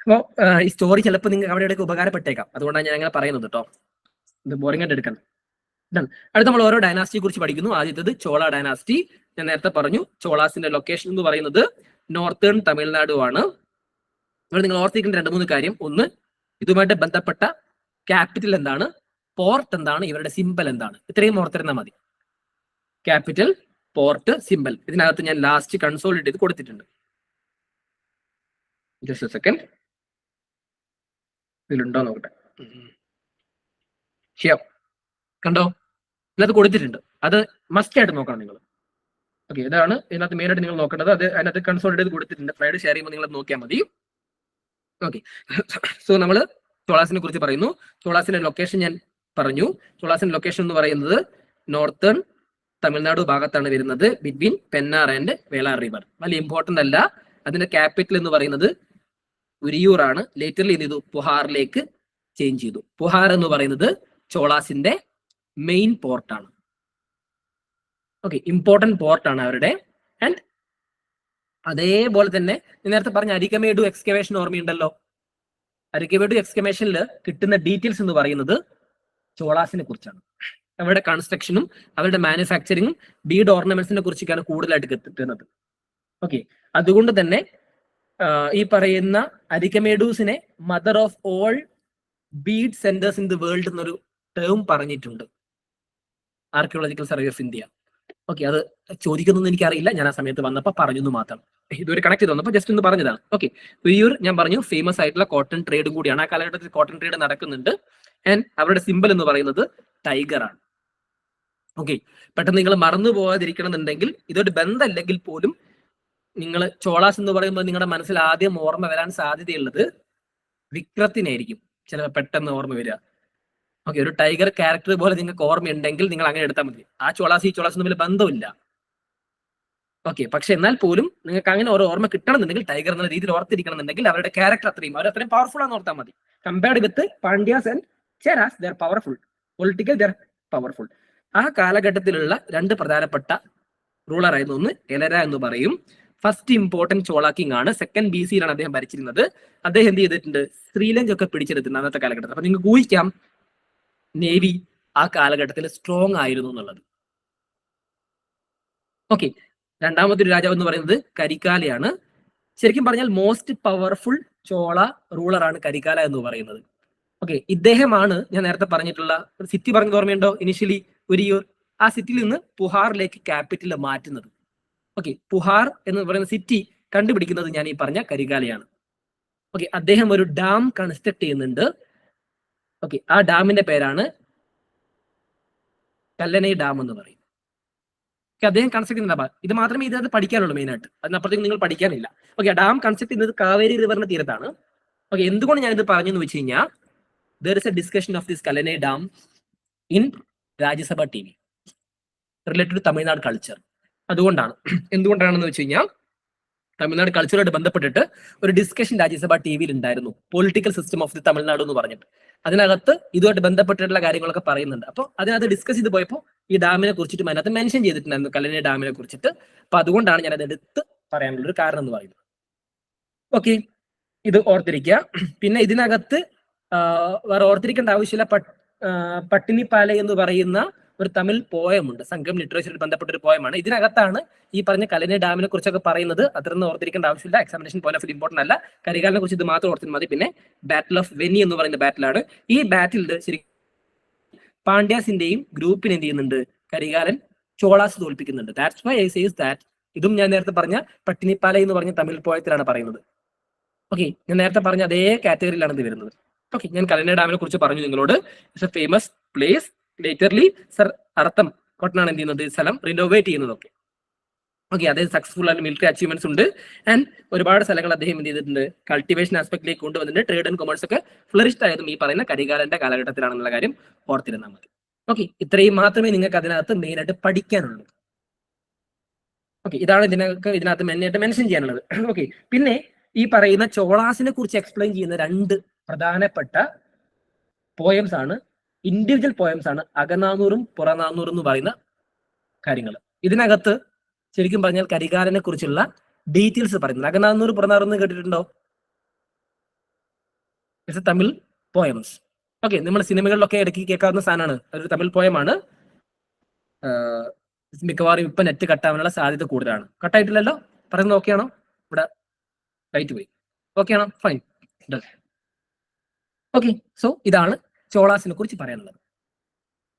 അപ്പോൾ ഈ സ്റ്റോറി ചിലപ്പോൾ നിങ്ങൾക്ക് അവിടെ ഇടയ്ക്ക് ഉപകാരപ്പെട്ടേക്കാം. അതുകൊണ്ടാണ് ഞാൻ അങ്ങനെ പറയുന്നത് കേട്ടോ. ഇത് ബോറിംഗ് ആയിട്ട് എടുക്കണം. ഡൺ. അടുത്ത നമ്മൾ ഓരോ ഡൈനാസ്റ്റിയെ കുറിച്ച് പഠിക്കുന്നു. ആദ്യത്തേത് ചോള ഡൈനാസ്റ്റി. ഞാൻ നേരത്തെ പറഞ്ഞു ചോളാസിന്റെ ലൊക്കേഷൻ എന്ന് പറയുന്നത് നോർത്തേൺ തമിഴ്നാടുമാണ്. അവിടെ നിങ്ങൾ ഓർത്തിരിക്കേണ്ട 2-3 കാര്യം. ഒന്ന്, ഇതുമായിട്ട് ബന്ധപ്പെട്ട ക്യാപിറ്റൽ എന്താണ്, പോർട്ട് എന്താണ്, ഇവരുടെ സിമ്പൽ എന്താണ്. ഇത്രയും ഓർത്തിരുന്നാൽ മതി. Capital, port, symbol. ഇതിനകത്ത് ഞാൻ ലാസ്റ്റ് കൺസോളിഡേറ്റ് ചെയ്ത് കൊടുത്തിട്ടുണ്ട്. Just A second. ഇതിലുണ്ടോ നോക്കട്ടെ. ഷിയോ കണ്ടോ? ഇതിനകത്ത് കൊടുത്തിട്ടുണ്ട്. അത് മസ്റ്റ് ആയിട്ട് നോക്കണം നിങ്ങൾ. ഓക്കെ. ഇതാണ് ഇതിനകത്ത് മെയിൻ ആയിട്ട് നിങ്ങൾ നോക്കേണ്ടത്. അത് അതിനകത്ത് കൺസോളിഡേറ്റ് ചെയ്ത് കൊടുത്തിട്ടുണ്ട്. സ്ലൈഡ് ഷെയർ ചെയ്യുമ്പോൾ നിങ്ങൾ നോക്കിയാൽ മതി. ഓക്കെ. സോ നമ്മൾ ചോളാസിനെ കുറിച്ച് പറയുന്നു. ചോളാസിന്റെ ലൊക്കേഷൻ ഞാൻ പറഞ്ഞു. ചോളാസിന്റെ ലൊക്കേഷൻ എന്ന് പറയുന്നത് നോർത്തേൺ തമിഴ്നാട് ഭാഗത്താണ് വരുന്നത്, ബിറ്റ്വീൻ പെന്നാർ ആൻഡ് വേളാർ റിവർ. വലിയ ഇമ്പോർട്ടന്റ് അല്ല. അതിന്റെ ക്യാപിറ്റൽ എന്ന് പറയുന്നത് ഉരിയൂർ ആണ്. ലേറ്റർലി എന്ത് ചെയ്തു? പുഹാറിലേക്ക് ചേഞ്ച് ചെയ്തു. പുഹാർ എന്ന് പറയുന്നത് ചോളാസിന്റെ മെയിൻ പോർട്ടാണ്. ഓക്കെ. ഇമ്പോർട്ടന്റ് പോർട്ടാണ് അവരുടെ. ആൻഡ് അതേപോലെ തന്നെ നേരത്തെ പറഞ്ഞ അരിക്കമേഡു എക്സ്കവേഷൻ ഓർമ്മയുണ്ടല്ലോ. അരിക്കമേഡു എക്സ്കവേഷനിൽ കിട്ടുന്ന ഡീറ്റെയിൽസ് എന്ന് പറയുന്നത് ചോളാസിനെ കുറിച്ചാണ്. അവരുടെ കൺസ്ട്രക്ഷനും അവരുടെ മാനുഫാക്ചറിങ്ങും ബീഡ് ഓർണമെന്റ്സിനെ കുറിച്ചൊക്കെയാണ് കൂടുതലായിട്ട് കിട്ടുന്നത്. ഓക്കെ. അതുകൊണ്ട് തന്നെ ഈ പറയുന്ന അരിക്കമേഡൂസിനെ mother of all bead centres in the world എന്നൊരു ടേം പറഞ്ഞിട്ടുണ്ട് archaeological survey of India. Okay. അത് ചോദിക്കുന്നൊന്നും എനിക്കറിയില്ല. ഞാൻ ആ സമയത്ത് വന്നപ്പോൾ പറഞ്ഞു മാത്രം. ഇതൊരു കണക്ട് ചെയ്ത് വന്നപ്പോൾ ജസ്റ്റ് ഒന്ന് പറഞ്ഞതാണ്. ഓക്കെ. ഉരിയൂർ ഞാൻ പറഞ്ഞു ഫേമസ് ആയിട്ടുള്ള കോട്ടൺ ട്രേഡും കൂടിയാണ്. ആ കാലഘട്ടത്തിൽ കോട്ടൺ ട്രേഡ് നടക്കുന്നുണ്ട്. ആൻഡ് അവരുടെ സിമ്പൽ എന്ന് പറയുന്നത് ടൈഗർ ആണ്. ഓക്കെ. പെട്ടെന്ന് നിങ്ങൾ മറന്നു പോകാതിരിക്കണം എന്നുണ്ടെങ്കിൽ, ഇതൊരു ബന്ധമല്ലെങ്കിൽ പോലും നിങ്ങൾ ചോളാസ് എന്ന് പറയുമ്പോൾ നിങ്ങളുടെ മനസ്സിൽ ആദ്യം ഓർമ്മ വരാൻ സാധ്യതയുള്ളത് വിക്രത്തിനായിരിക്കും ചിലപ്പോൾ പെട്ടെന്ന് ഓർമ്മ വരിക. ഓക്കെ. ഒരു ടൈഗർ ക്യാരക്ടർ പോലെ നിങ്ങൾക്ക് ഓർമ്മയുണ്ടെങ്കിൽ നിങ്ങൾ അങ്ങനെ എടുത്താൽ മതി. ആ ചോളാസ് ഈ ചോളാസ് തമ്മിൽ ബന്ധമില്ല. ഓക്കെ. പക്ഷെ എന്നാൽ പോലും നിങ്ങൾക്ക് അങ്ങനെ ഓരോ ഓർമ്മ കിട്ടണമെന്നുണ്ടെങ്കിൽ, ടൈഗർ എന്ന രീതിയിൽ ഓർത്തിരിക്കണം എന്നുണ്ടെങ്കിൽ അവരുടെ ക്യാരക്ടർ അവരത്രയും പവർഫുൾ ആണെന്ന് ഓർത്താൽ മതി. Compared with Pandyas and Cheras, there powerful. Political there powerful. ആ കാലഘട്ടത്തിലുള്ള 2 പ്രധാനപ്പെട്ട റൂളർ ആയിരുന്നു. ഒന്ന് എലര എന്ന് പറയും. ഫസ്റ്റ് ഇമ്പോർട്ടന്റ് ചോള കിങ് ആണ്. സെക്കൻഡ് BC അദ്ദേഹം ഭരിച്ചിരുന്നത്. അദ്ദേഹം എന്ത് ചെയ്തിട്ടുണ്ട്? ശ്രീലങ്ക ഒക്കെ പിടിച്ചെടുത്തിട്ടുണ്ട് അന്നത്തെ കാലഘട്ടത്തിൽ. അപ്പൊ നിങ്ങൾക്ക് ഊഹിക്കാം നേവി ആ കാലഘട്ടത്തിൽ സ്ട്രോങ് ആയിരുന്നു എന്നുള്ളത്. ഓക്കെ. രണ്ടാമത്തെ രാജാവ് എന്ന് പറയുന്നത് കരിക്കാലയാണ്. ശരിക്കും പറഞ്ഞാൽ മോസ്റ്റ് പവർഫുൾ ചോള റൂളർ ആണ് കരിക്കാല എന്ന് പറയുന്നത്. ഓക്കെ. ഇദ്ദേഹമാണ് ഞാൻ നേരത്തെ പറഞ്ഞിട്ടുള്ള സിറ്റി പറഞ്ഞത് ഓർമ്മയുണ്ടോ? ഇനിഷ്യലി ഉരിയൂർ. ആ സിറ്റിയിൽ നിന്ന് പുഹാറിലേക്ക് ക്യാപിറ്റൽ മാറ്റുന്നത്. ഓക്കെ. പുഹാർ എന്ന് പറയുന്ന സിറ്റി കണ്ടുപിടിക്കുന്നത് ഞാൻ ഈ പറഞ്ഞ കരികാലയാണ്. ഓക്കെ. അദ്ദേഹം ഒരു ഡാം കൺസ്ട്രക്ട് ചെയ്യുന്നുണ്ട്. ഓക്കെ. ആ ഡാമിന്റെ പേരാണ് കല്ലനൈ ഡാം എന്ന് പറയും. അദ്ദേഹം കൺസ്ട്രക്ട് ചെയ്യുന്ന ഇത് മാത്രമേ ഇതിനകത്ത് പഠിക്കാനുള്ളൂ മെയിൻ ആയിട്ട്. അതിനപ്പുറത്തേക്ക് നിങ്ങൾ പഠിക്കാനില്ല. ഓക്കെ. ഡാം കൺസ്ട്രക്ട് ചെയ്യുന്നത് കാവേരി റിവറിന്റെ തീരത്താണ്. ഓക്കെ. എന്തുകൊണ്ട് ഞാനിത് പറഞ്ഞെന്ന് വെച്ച് കഴിഞ്ഞാൽ, there is a discussion of this Kallanai Dam in Rajya Sabha TV related to Tamil Nadu culture. എന്തുകൊണ്ടാണെന്ന് വെച്ച് കഴിഞ്ഞാൽ, തമിഴ്നാട് കൾച്ചറുമായിട്ട് ബന്ധപ്പെട്ടിട്ട് ഒരു ഡിസ്കഷൻ രാജ്യസഭ TVയിൽ ഉണ്ടായിരുന്നു, political system of the Tamil Nadu എന്ന് പറഞ്ഞിട്ട്. അതിനകത്ത് ഇതുമായിട്ട് ബന്ധപ്പെട്ടിട്ടുള്ള കാര്യങ്ങളൊക്കെ പറയുന്നുണ്ട്. അപ്പോൾ അതിനകത്ത് ഡിസ്കസ് ചെയ്ത് പോയപ്പോൾ ഈ ഡാമിനെ കുറിച്ചിട്ട് അതിനകത്ത് മെൻഷൻ ചെയ്തിട്ടുണ്ടായിരുന്നു, കല്ലനൈ ഡാമിനെ കുറിച്ചിട്ട്. അപ്പൊ അതുകൊണ്ടാണ് ഞാൻ അത് എടുത്ത് പറയാനുള്ള ഒരു കാരണം എന്ന് പറയുന്നത്. ഓക്കെ. ഇത് ഓർത്തിരിക്കുക. പിന്നെ ഇതിനകത്ത് വേറെ ഓർത്തിരിക്കേണ്ട ആവശ്യമില്ല, പട്ടിണിപ്പാല എന്ന് പറയുന്ന ഒരു തമിഴ് പോയമുണ്ട്. സംഘം ലിറ്ററേച്ചറിൽ ബന്ധപ്പെട്ട ഒരു പോയമാണ്. ഇതിനകത്താണ് ഈ പറഞ്ഞ കല്ലനൈ ഡാമിനെ കുറിച്ചൊക്കെ പറയുന്നത്. അത്രയൊന്നും ഓർത്തിരിക്കേണ്ട ആവശ്യമില്ല. Examination point of view important അല്ല. കരികാലിനെ കുറിച്ച് ഇത് മാത്രം ഓർത്തിരുന്നാൽ മതി. പിന്നെ ബാറ്റിൽ ഓഫ് വെനി എന്ന് പറയുന്ന ബാറ്റിലാണ്. ഈ ബാറ്റിൽ ശരി പാണ്ഡ്യാസിന്റെയും ഗ്രൂപ്പിനെ എന്ത് ചെയ്യുന്നുണ്ട്? കരികാലൻ ചോളാസ് തോൽപ്പിക്കുന്നുണ്ട്. That's why I says that. ഇതും ഞാൻ നേരത്തെ പറഞ്ഞ പട്ടിണിപ്പാല എന്ന് പറഞ്ഞ തമിഴ് പോയത്തിലാണ് പറയുന്നത്. ഓക്കെ. ഞാൻ നേരത്തെ പറഞ്ഞ അതേ കാറ്റഗറിയിലാണ് ഇത് വരുന്നത്. ഓക്കെ. ഞാൻ കല്ലനൈ ഡാമിനെ കുറിച്ച് പറഞ്ഞു നിങ്ങളോട്. It's a famous place. Laterly sir അർത്ഥം കൊട്ടനാണ് എന്ത് ചെയ്യുന്നത്? സ്ഥലം റിനോവേറ്റ് ചെയ്യുന്നതൊക്കെ. ഓക്കെ, അതായത് സക്സസ്ഫുൾ ആയിട്ട് മിലിറ്ററി അച്ചീവ്മെന്റ്സ് ഉണ്ട്. ആൻഡ് ഒരുപാട് സ്ഥലങ്ങൾ അദ്ദേഹം എന്ത് ചെയ്തിട്ടുണ്ട്, കൾട്ടിവേഷൻ ആസ്പെക്ടിലേക്ക് കൊണ്ടുവന്നിട്ടുണ്ട്. ട്രേഡ് ആൻഡ് കൊമേഴ്സ് ഒക്കെ ഫ്ലറിഷ്ഡ് ആയതും ഈ പറയുന്ന കരികാലന്റെ കാലഘട്ടത്തിലാണെന്നുള്ള കാര്യം ഓർത്തിരുന്നാൽ മതി. ഓക്കെ, ഇത്രയും മാത്രമേ നിങ്ങൾക്ക് അതിനകത്ത് മെയിൻ ആയിട്ട് പഠിക്കാനുള്ളൂ. ഓക്കെ, ഇതാണ് ഇതിനകത്ത് മെയിനായിട്ട് മെൻഷൻ ചെയ്യാനുള്ളത്. ഓക്കെ, പിന്നെ ഈ പറയുന്ന ചോളാസിനെ കുറിച്ച് എക്സ്പ്ലെയിൻ ചെയ്യുന്ന രണ്ട് പ്രധാനപ്പെട്ട പോയംസ് ആണ്, ഇൻഡിവിജ്വൽ പോയംസ് ആണ്, അകനാനൂറും പുറനാനൂറും എന്ന് പറയുന്ന കാര്യങ്ങൾ. ഇതിനകത്ത് ശരിക്കും പറഞ്ഞാൽ കരികാലനെ കുറിച്ചുള്ള ഡീറ്റെയിൽസ് പറയുന്നത്. അകനാനൂറ് പുറനാനൂറ് കേട്ടിട്ടുണ്ടോ? It's A Tamil poems. Okay, നമ്മൾ സിനിമകളിലൊക്കെ ഇടയ്ക്ക് കേൾക്കാവുന്ന സാധനമാണ്. ഒരു തമിഴ് പോയമാണ്. മിക്കവാറും ഇപ്പൊ നെറ്റ് കട്ടാവാനുള്ള സാധ്യത കൂടുതലാണ്. കട്ടായിട്ടില്ലല്ലോ? പറയുന്നത് ഓക്കെ ആണോ? ഇവിടെ ലൈറ്റ് പോയി. ഓക്കെ ആണോ? ഫൈൻ. ഓക്കെ, സോ ഇതാണ് ചോളാസിനെ കുറിച്ച് പറയാനുള്ളത്.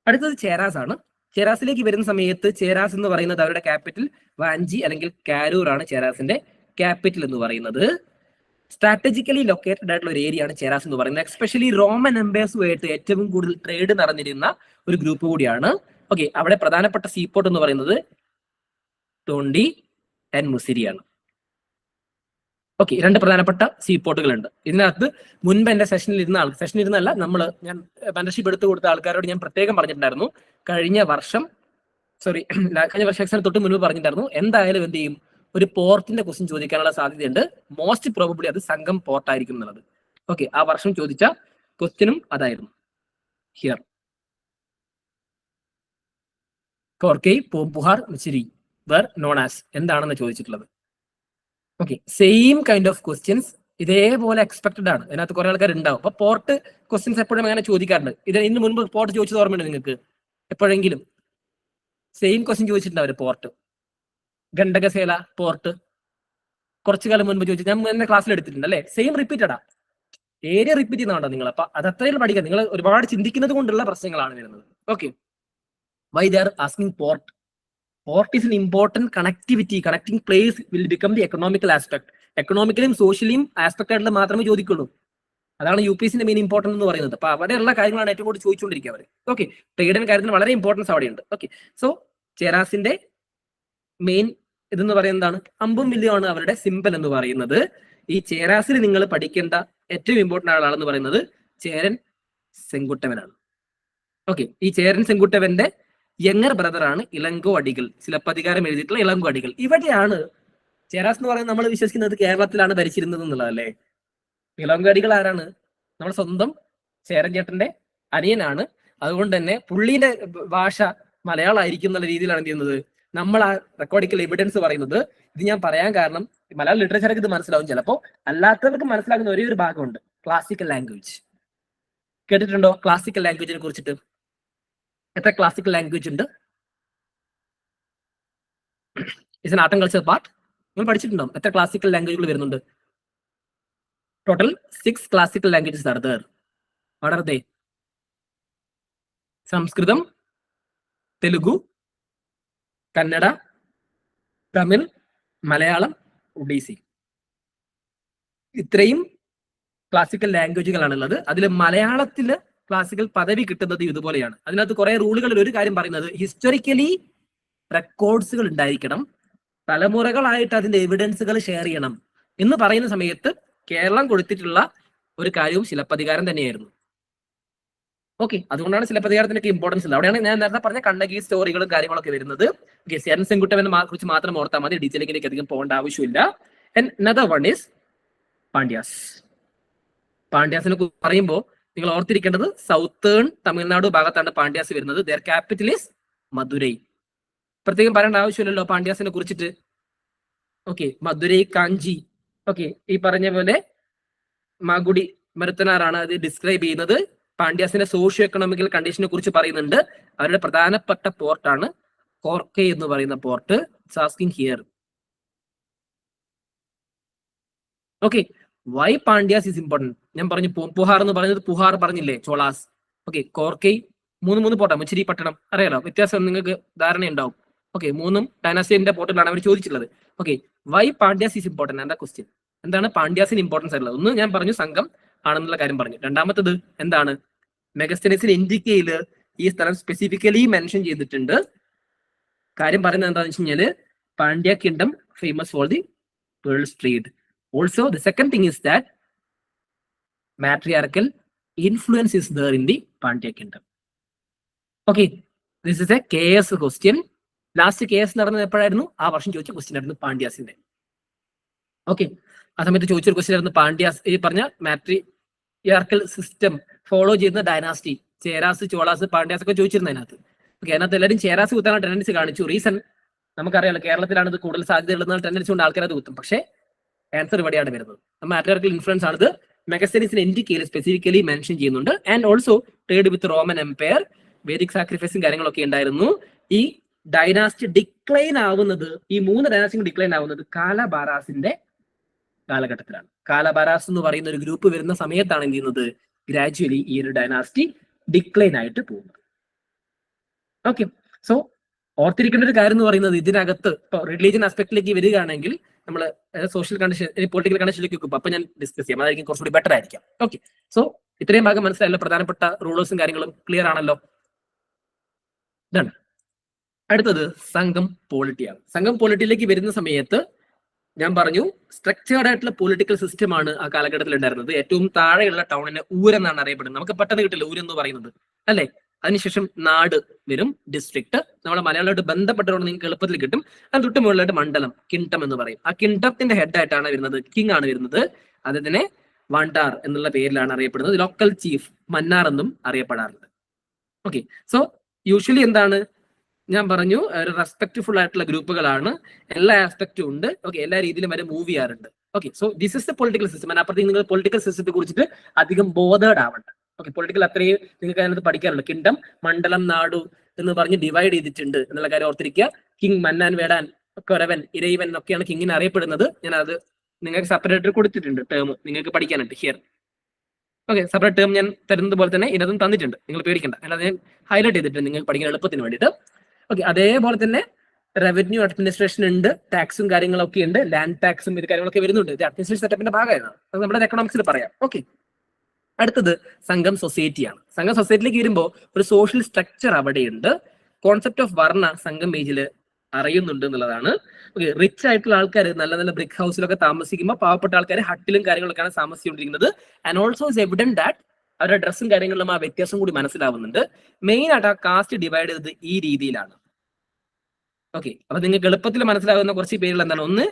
അടുത്തത് ചേരാസ് ആണ്. ചേരാസിലേക്ക് വരുന്ന സമയത്ത് ചേരാസ് എന്ന് പറയുന്നത് അവരുടെ ക്യാപിറ്റൽ വാഞ്ചി അല്ലെങ്കിൽ കാരൂർ ആണ്. ചേരാസിന്റെ ക്യാപിറ്റൽ എന്ന് പറയുന്നത് സ്ട്രാറ്റജിക്കലി ലൊക്കേറ്റഡ് ആയിട്ടുള്ള ഒരു ഏരിയ ആണ് ചേരാസ് എന്ന് പറയുന്നത്. എസ്പെഷ്യലി റോമൻ എംപയർസുമായിട്ട് ഏറ്റവും കൂടുതൽ ട്രേഡ് നടന്നിരുന്ന ഒരു ഗ്രൂപ്പ് കൂടിയാണ്. ഓക്കെ, അവിടെ പ്രധാനപ്പെട്ട സീപോർട്ട് എന്ന് പറയുന്നത് ടോണ്ടി ആൻഡ് മുസിരിയാണ്. ഓക്കെ, രണ്ട് പ്രധാനപ്പെട്ട സീപോർട്ടുകൾ ഉണ്ട്. ഇതിനകത്ത് മുൻപ് എന്റെ സെഷനിൽ ഇരുന്നല്ല, ഞാൻ മെമ്പർഷിപ്പ് എടുത്തു കൊടുത്ത ആൾക്കാരോട് ഞാൻ പ്രത്യേകം പറഞ്ഞിട്ടുണ്ടായിരുന്നു, കഴിഞ്ഞ വർഷം എക്സാമിന് തൊട്ട് മുൻപ് പറഞ്ഞിട്ടുണ്ടായിരുന്നു, എന്തായാലും എന്ത് ചെയ്യും, ഒരു പോർട്ടിന്റെ ക്വസ്റ്റ്യൻ ചോദിക്കാനുള്ള സാധ്യതയുണ്ട്. മോസ്റ്റ് പ്രോബബ്ലി അത് സംഘം പോർട്ട് ആയിരിക്കും എന്നുള്ളത്. ഓക്കെ, ആ വർഷം ചോദിച്ച ക്വസ്റ്റ്യനും അതായിരുന്നു. Here കോർക്കൈ, Poompuhar, മിച്ചിരി where known as എന്താണെന്ന് ചോദിച്ചിട്ടുള്ളത്. Okay, same kind of questions ഇതേപോലെ എക്സ്പെക്ടഡ് ആണ്. ഇതിനകത്ത് കുറെ ആൾക്കാർ ഉണ്ടാവും. അപ്പൊ പോർട്ട് ക്വസ്റ്റ്യൻസ് എപ്പോഴും അങ്ങനെ ചോദിക്കാറുണ്ട്. ഇതിന് മുൻപ് പോർട്ട് ചോദിച്ചത് ഓർമ്മയുണ്ട് നിങ്ങൾക്ക്? എപ്പോഴെങ്കിലും സെയിം ക്വസ്റ്റ്യൻ ചോദിച്ചിട്ടുണ്ടാവും. പോർട്ട് ഗണ്ഡകസേല പോർട്ട് കുറച്ചു കാലം മുൻപ് ചോദിച്ചു, ഞാൻ എന്നെ ക്ലാസ്സിൽ എടുത്തിട്ടുണ്ട് അല്ലെ. സെയിം റിപ്പീറ്റഡാ, ഏരിയ റിപ്പീറ്റ് ചെയ്യുന്നതാണോ നിങ്ങൾ? അപ്പൊ അത് അത്രയും പഠിക്കാം. നിങ്ങൾ ഒരുപാട് ചിന്തിക്കുന്നത് കൊണ്ടുള്ള പ്രശ്നങ്ങളാണ് വരുന്നത്. Okay, why they are asking port? Port is an important connectivity. Connecting place will become the economical aspect. എക്കണോമിക്കലിയും സോഷ്യലിയും ആസ്പെക്ട് ആയിട്ടുള്ള മാത്രമേ ചോദിക്കുള്ളൂ. അതാണ് UPSCന്റെ മെയിൻ ഇമ്പോർട്ടൻസ് എന്ന് പറയുന്നത്. അപ്പൊ അവിടെയുള്ള കാര്യങ്ങളാണ് ഏറ്റവും കൂടുതൽ ചോദിച്ചുകൊണ്ടിരിക്കുക അവർ. ഓക്കെ, ട്രേഡിന്റെ കാര്യത്തിന് വളരെ ഇമ്പോർട്ടൻസ് അവിടെയുണ്ട്. ഓക്കെ, സോ ചേരാസിന്റെ മെയിൻ ഇതെന്ന് പറയുന്നതാണ് അമ്പും വില്ലും ആണ് അവരുടെ സിമ്പൽ എന്ന് പറയുന്നത്. ഈ ചേരാസിൽ നിങ്ങൾ പഠിക്കേണ്ട ഏറ്റവും ഇമ്പോർട്ടന്റ് ആളാണെന്ന് പറയുന്നത് ചേരൻ സെങ്കുട്ടവനാണ്. ഓക്കെ, ഈ ചേരൻ സെങ്കുട്ടവന്റെ യങ്ങർ ബ്രദർ ആണ് ഇളങ്കോ അടികൾ, സിലപ്പതികാരം എഴുതിയിട്ടുള്ള ഇളങ്കോ അടികൾ. ഇവിടെയാണ് ചേരാസ് എന്ന് പറയുന്നത് നമ്മൾ വിശ്വസിക്കുന്നത് കേരളത്തിലാണ് ഭരിച്ചിരുന്നത് എന്നുള്ളതല്ലേ. ഇളങ്കോ അടികൾ ആരാണ്? നമ്മുടെ സ്വന്തം ചേരൻ ചേട്ടന്റെ അനിയനാണ്. അതുകൊണ്ട് തന്നെ പുള്ളിയുടെ ഭാഷ മലയാളമായിരിക്കും എന്നുള്ള രീതിയിലാണ് എന്ത് ചെയ്യുന്നത് നമ്മൾ ആ റെക്കോർഡിക്കൽ എവിഡൻസ് പറയുന്നത്. ഇത് ഞാൻ പറയാൻ കാരണം മലയാളം ലിറ്ററേച്ചർക്ക് ഇത് മനസ്സിലാവും, ചിലപ്പോൾ അല്ലാത്തവർക്ക് മനസ്സിലാക്കുന്ന ഒരേ ഒരു ഭാഗമുണ്ട്, ക്ലാസിക്കൽ ലാംഗ്വേജ്. കേട്ടിട്ടുണ്ടോ ക്ലാസിക്കൽ ലാംഗ്വേജിനെ കുറിച്ചിട്ട്? എത്ര ക്ലാസിക്കൽ ലാംഗ്വേജ് ഉണ്ട്? It's an art and culture part. നിങ്ങൾ പഠിച്ചിട്ടുണ്ടോ എത്ര ക്ലാസിക്കൽ ലാംഗ്വേജുകൾ വരുന്നുണ്ട്? Total 6 classical languages are there. What are they? Samskritam, Telugu, Kannada, Tamil, Malayalam, Odissi. ഇത്രയും ക്ലാസിക്കൽ ലാംഗ്വേജുകളാണുള്ളത്. അതിൽ മലയാളത്തില് ക്ലാസിക്കൽ പദവി കിട്ടുന്നത് ഇതുപോലെയാണ്. അതിനകത്ത് കുറെ റൂളുകളിൽ ഒരു കാര്യം പറയുന്നത്, ഹിസ്റ്റോറിക്കലി റെക്കോർഡ്സുകൾ ഉണ്ടായിരിക്കണം, തലമുറകളായിട്ട് അതിന്റെ എവിഡൻസുകൾ ഷെയർ ചെയ്യണം എന്ന് പറയുന്ന സമയത്ത് കേരളം കൊടുത്തിട്ടുള്ള ഒരു കാര്യവും ശിലപ്പതികാരം തന്നെയായിരുന്നു. ഓക്കെ, അതുകൊണ്ടാണ് ശിലപ്പതികാരത്തിനൊക്കെ ഇമ്പോർട്ടൻസ് ഉള്ളത്. അവിടെയാണ് ഞാൻ നേരത്തെ പറഞ്ഞ കണ്ണകി സ്റ്റോറികളും കാര്യങ്ങളൊക്കെ വരുന്നത്. ഓക്കെ, ചേരൻ സെങ്കുട്ടവനെ കുറിച്ച് മാത്രം ഓർത്താൽ മതി, ഡീറ്റെയിലേക്ക് അധികം പോകേണ്ട ആവശ്യമില്ല. And another one is Pandyas. പാണ്ഡ്യാസിനെ കുറിച്ച് പറയുമ്പോൾ നിങ്ങൾ ഓർത്തിരിക്കേണ്ടത് സൗത്തേൺ തമിഴ്നാട് ഭാഗത്താണ് പാണ്ഡ്യാസ് വരുന്നത്. Their capital is Madurai. പ്രത്യേകം പറയേണ്ട ആവശ്യമില്ലല്ലോ പാണ്ഡ്യാസിനെ കുറിച്ചിട്ട്. ഓക്കെ, മധുരൈ, കാഞ്ചി. ഓക്കെ, ഈ പറഞ്ഞ പോലെ മാഗുഡി മരുത്തനാറാണ് അത് ഡിസ്ക്രൈബ് ചെയ്യുന്നത്. പാണ്ഡ്യാസിന്റെ സോഷ്യോ എക്കണോമിക്കൽ കണ്ടീഷനെ കുറിച്ച് പറയുന്നുണ്ട്. അവരുടെ പ്രധാനപ്പെട്ട പോർട്ടാണ് കോർക്കൈ എന്ന് പറയുന്ന port. Asking here. Okay, why Pandyas is important? ഞാൻ പറഞ്ഞു പൂംപുഹാർ എന്ന് പറഞ്ഞത് പുഹാർ പറഞ്ഞില്ലേ, ചോളാസ്. ഓക്കെ, കോർക്കൈ 3 പോർട്ടാണ്. മുച്ചിരി പട്ടണം അറിയാലോ, വ്യത്യാസം നിങ്ങൾക്ക് ധാരണയുണ്ടാവും. ഓക്കെ, 3 ഡൈനാസ്റ്റിന്റെ പോർട്ടുകളാണ് അവർ ചോദിച്ചിട്ടുള്ളത്. Okay, why Pandyas is important? എന്താ ക്വസ്റ്റ്യൻ? എന്താണ് പാണ്ഡ്യാസിന് ഇമ്പോർട്ടൻസ് ആയിട്ടുള്ളത്? ഒന്ന് ഞാൻ പറഞ്ഞു സംഘം ആണെന്നുള്ള കാര്യം പറഞ്ഞു. രണ്ടാമത്തത് എന്താണ്? മെഗസ്തനീസിൽ ഇന്ത്യയിൽ ഈ സ്ഥലം സ്പെസിഫിക്കലി മെൻഷൻ ചെയ്തിട്ടുണ്ട്. കാര്യം പറയുന്നത് എന്താണെന്ന് വെച്ച് കഴിഞ്ഞാല് Pandya kingdom famous for the pearls trade. Also, the second thing is that matriarchal influence is there in the Pandya kingdom. Okay, this is a KS question. Last KS നടന്നത് എപ്പോഴായിരുന്നു? ആ വർഷം ചോദിച്ച ക്വസ്റ്റ്യൻ ആയിരുന്നു പാണ്ഡ്യാസിന്റെ. ഓക്കെ, ആ സമയത്ത് ചോദിച്ചൊരു question ആയിരുന്നു പാണ്ഡ്യാസ്, ഈ പറഞ്ഞ മാട്രിയാർക്കൽ സിസ്റ്റം ഫോളോ ചെയ്യുന്ന ഡൈനാസ്റ്റി, ചേരാസ്, ചോളാസ്, പാണ്ഡ്യാസ് ഒക്കെ ചോദിച്ചിരുന്നു അതിനകത്ത്. ഓക്കെ, അതിനകത്ത് എല്ലാവരും ചേരാസ് കുത്താനുള്ള ടെൻഡൻസി കാണിച്ചു. റീസൺ നമുക്കറിയാലോ, കേരളത്തിലാണ് ഇത് കൂടുതൽ സാധ്യത ഉള്ള ടെൻഡൻസി കൊണ്ട് ആൾക്കാർ അത് കുത്തും. പക്ഷേ ആൻസർ ഇവിടെയാണ് വരുന്നത്. മാട്രിയാർക്കൽ ഇൻഫ്ലുവൻസ് ആണിത്. മെഗസ്തനീസിന് എൻഡിക്കയിൽ സ്പെസിഫിക്കലി മെൻഷൻ ചെയ്യുന്നുണ്ട്. And also trade with Roman empire, Vedic സാക്രിഫൈസും കാര്യങ്ങളൊക്കെ ഉണ്ടായിരുന്നു. ഈ ഡൈനാസ്റ്റി ഡിക്ലൈൻ ആവുന്നത്, ഈ 3 ഡൈനാസ്റ്റിയും ഡിക്ലൈൻ ആവുന്നത് കാലബാരാസിന്റെ കാലഘട്ടത്തിലാണ്. കാലബാരാസ് എന്ന് പറയുന്ന ഒരു ഗ്രൂപ്പ് വരുന്ന സമയത്താണ് എന്ത് ചെയ്യുന്നത്, ഗ്രാജുവലി ഈ ഒരു ഡൈനാസ്റ്റി ഡിക്ലൈൻ ആയിട്ട് പോകുന്നത്. ഓക്കെ, സോ ഓർത്തിരിക്കേണ്ട ഒരു കാര്യം എന്ന് പറയുന്നത്, ഇതിനകത്ത് ഇപ്പോൾ റിലീജിയൻ ആസ്പെക്ടിലേക്ക് വരികയാണെങ്കിൽ നമ്മൾ സോഷ്യൽ കണ്ടീഷൻ, പൊളിറ്റിക്കൽ കണ്ടീഷനിലേക്ക് വെക്കും. അപ്പൊ ഞാൻ ഡിസ്കസ് ചെയ്യാം, അതായിരിക്കും കുറച്ചുകൂടി ബെറ്റർ ആയിരിക്കാം. ഓക്കെ, സോ ഇത്രയും ഭാഗം മനസ്സിലായല്ലോ, പ്രധാനപ്പെട്ട റൂളേഴ്സും കാര്യങ്ങളും ക്ലിയർ ആണല്ലോ. ഇതാണ് അടുത്തത് സംഘം പോളിറ്റിയാണ്. സംഘം പോളിറ്റിയിലേക്ക് വരുന്ന സമയത്ത് ഞാൻ പറഞ്ഞു സ്ട്രക്ചേർഡ് ആയിട്ടുള്ള പൊളിറ്റിക്കൽ സിസ്റ്റം ആണ് ആ കാലഘട്ടത്തിൽ ഉണ്ടായിരുന്നത്. ഏറ്റവും താഴെയുള്ള ടൗണിനെ ഊരെന്നാണ് അറിയപ്പെടുന്നത്. നമുക്ക് പെട്ടെന്ന് കിട്ടില്ല ഊരെന്ന് പറയുന്നത്, അല്ലെ? അതിനുശേഷം നാട് വരും, ഡിസ്ട്രിക്ട്. നമ്മളെ മലയാളമായിട്ട് ബന്ധപ്പെട്ടവരോട് നിങ്ങൾക്ക് എളുപ്പത്തിൽ കിട്ടും. അത് തൊട്ട് മുകളിലായിട്ട് മണ്ഡലം, കിങ്ഡം എന്ന് പറയും. ആ കിങ്ഡത്തിന്റെ ഹെഡ് ആയിട്ടാണ് വരുന്നത്, കിങ് ആണ് വരുന്നത്. അതിനെ വാണ്ടാർ എന്നുള്ള പേരിലാണ് അറിയപ്പെടുന്നത്. ലോക്കൽ ചീഫ് മന്നാർ എന്നും അറിയപ്പെടാറുണ്ട്. ഓക്കെ, സോ യൂഷ്വലി എന്താണ് ഞാൻ പറഞ്ഞു, ഒരു റെസ്പെക്ട്ഫുൾ ആയിട്ടുള്ള ഗ്രൂപ്പുകളാണ്, എല്ലാ ആസ്പെക്റ്റും ഉണ്ട്. ഓക്കെ, എല്ലാ രീതിയിലും വരെ മൂവ് ചെയ്യാറുണ്ട്. Okay, so this is the political system. അപ്പുറത്തേക്ക് നിങ്ങൾ പൊളിറ്റിക്കൽ സിസ്റ്റത്തെ കുറിച്ചിട്ട് അധികം ബോധേഡ് ആവണ്ട. ഓക്കെ, പൊളിറ്റിക്കൽ അത്രയും നിങ്ങൾക്ക് അതിനകത്ത് പഠിക്കാറുണ്ട്. കിങ്ഡം, മണ്ഡലം, നാടു എന്ന് പറഞ്ഞ് ഡിവൈഡ് ചെയ്തിട്ടുണ്ട് എന്നുള്ള കാര്യം ഓർത്തിരിക്കുക. കിങ്, മന്നാൻ, വേടാൻ, കൊരവൻ, ഇരയിവൻ എന്നൊക്കെയാണ് കിങ്ങിനെ അറിയപ്പെടുന്നത്. ഞാൻ അത് നിങ്ങൾക്ക് സെപ്പറേറ്റ് കൊടുത്തിട്ടുണ്ട് ടേം, നിങ്ങൾക്ക് പഠിക്കാനുണ്ട് ഹിയർ. ഓക്കെ, സെപ്പറേറ്റ് ടേം ഞാൻ തരുന്നത് പോലെ തന്നെ ഇതിനകത്തും തന്നിട്ടുണ്ട്, നിങ്ങൾ പേടിക്കണ്ട. അല്ലാതെ ഞാൻ ഹൈലൈറ്റ് ചെയ്തിട്ടുണ്ട് നിങ്ങൾക്ക് പഠിക്കാൻ എളുപ്പത്തിന് വേണ്ടിയിട്ട്. ഓക്കെ, അതേപോലെ തന്നെ റവന്യൂ അഡ്മിനിസ്ട്രേഷൻ ഉണ്ട്, ടാക്സും കാര്യങ്ങളൊക്കെ ഉണ്ട്, ലാൻഡ് ടാക്സും ഇത് കാര്യങ്ങളൊക്കെ വരുന്നുണ്ട്. ഇത് അഡ്മിനിസ്ട്രേഷൻ സെറ്റപ്പിന്റെ ഭാഗമാണ്, അത് നമ്മുടെ എക്കണോമിക്സിൽ പറയാം. ഓക്കെ, അടുത്തത് സംഘം സൊസൈറ്റിയാണ്. സംഘം സൊസൈറ്റിയിലേക്ക് വരുമ്പോൾ ഒരു സോഷ്യൽ സ്ട്രക്ചർ അവിടെയുണ്ട്. കോൺസെപ്റ്റ് ഓഫ് വർണ്ണ സംഘം പേജിൽ അറിയുന്നുണ്ട് എന്നുള്ളതാണ്. ഓക്കെ, റിച്ച് ആയിട്ടുള്ള ആൾക്കാർ നല്ല നല്ല ബ്രിക്ക് ഹൗസിലൊക്കെ താമസിക്കുമ്പോൾ പാവപ്പെട്ട ആൾക്കാർ ഹട്ടിലും കാര്യങ്ങളൊക്കെയാണ് താമസിച്ചുകൊണ്ടിരിക്കുന്നത്. And also is evident that അവരുടെ ഡ്രസ്സും കാര്യങ്ങളിലും ആ വ്യത്യാസം കൂടി മനസ്സിലാവുന്നുണ്ട്. മെയിൻ ആയിട്ട് ആ കാസ്റ്റ് ഡിവൈഡ് ചെയ്തത് ഈ രീതിയിലാണ്. ഓക്കെ, അപ്പൊ നിങ്ങൾക്ക് എളുപ്പത്തിൽ മനസ്സിലാകുന്ന കുറച്ച് പേരുകൾ എന്താണ്? ഒന്ന്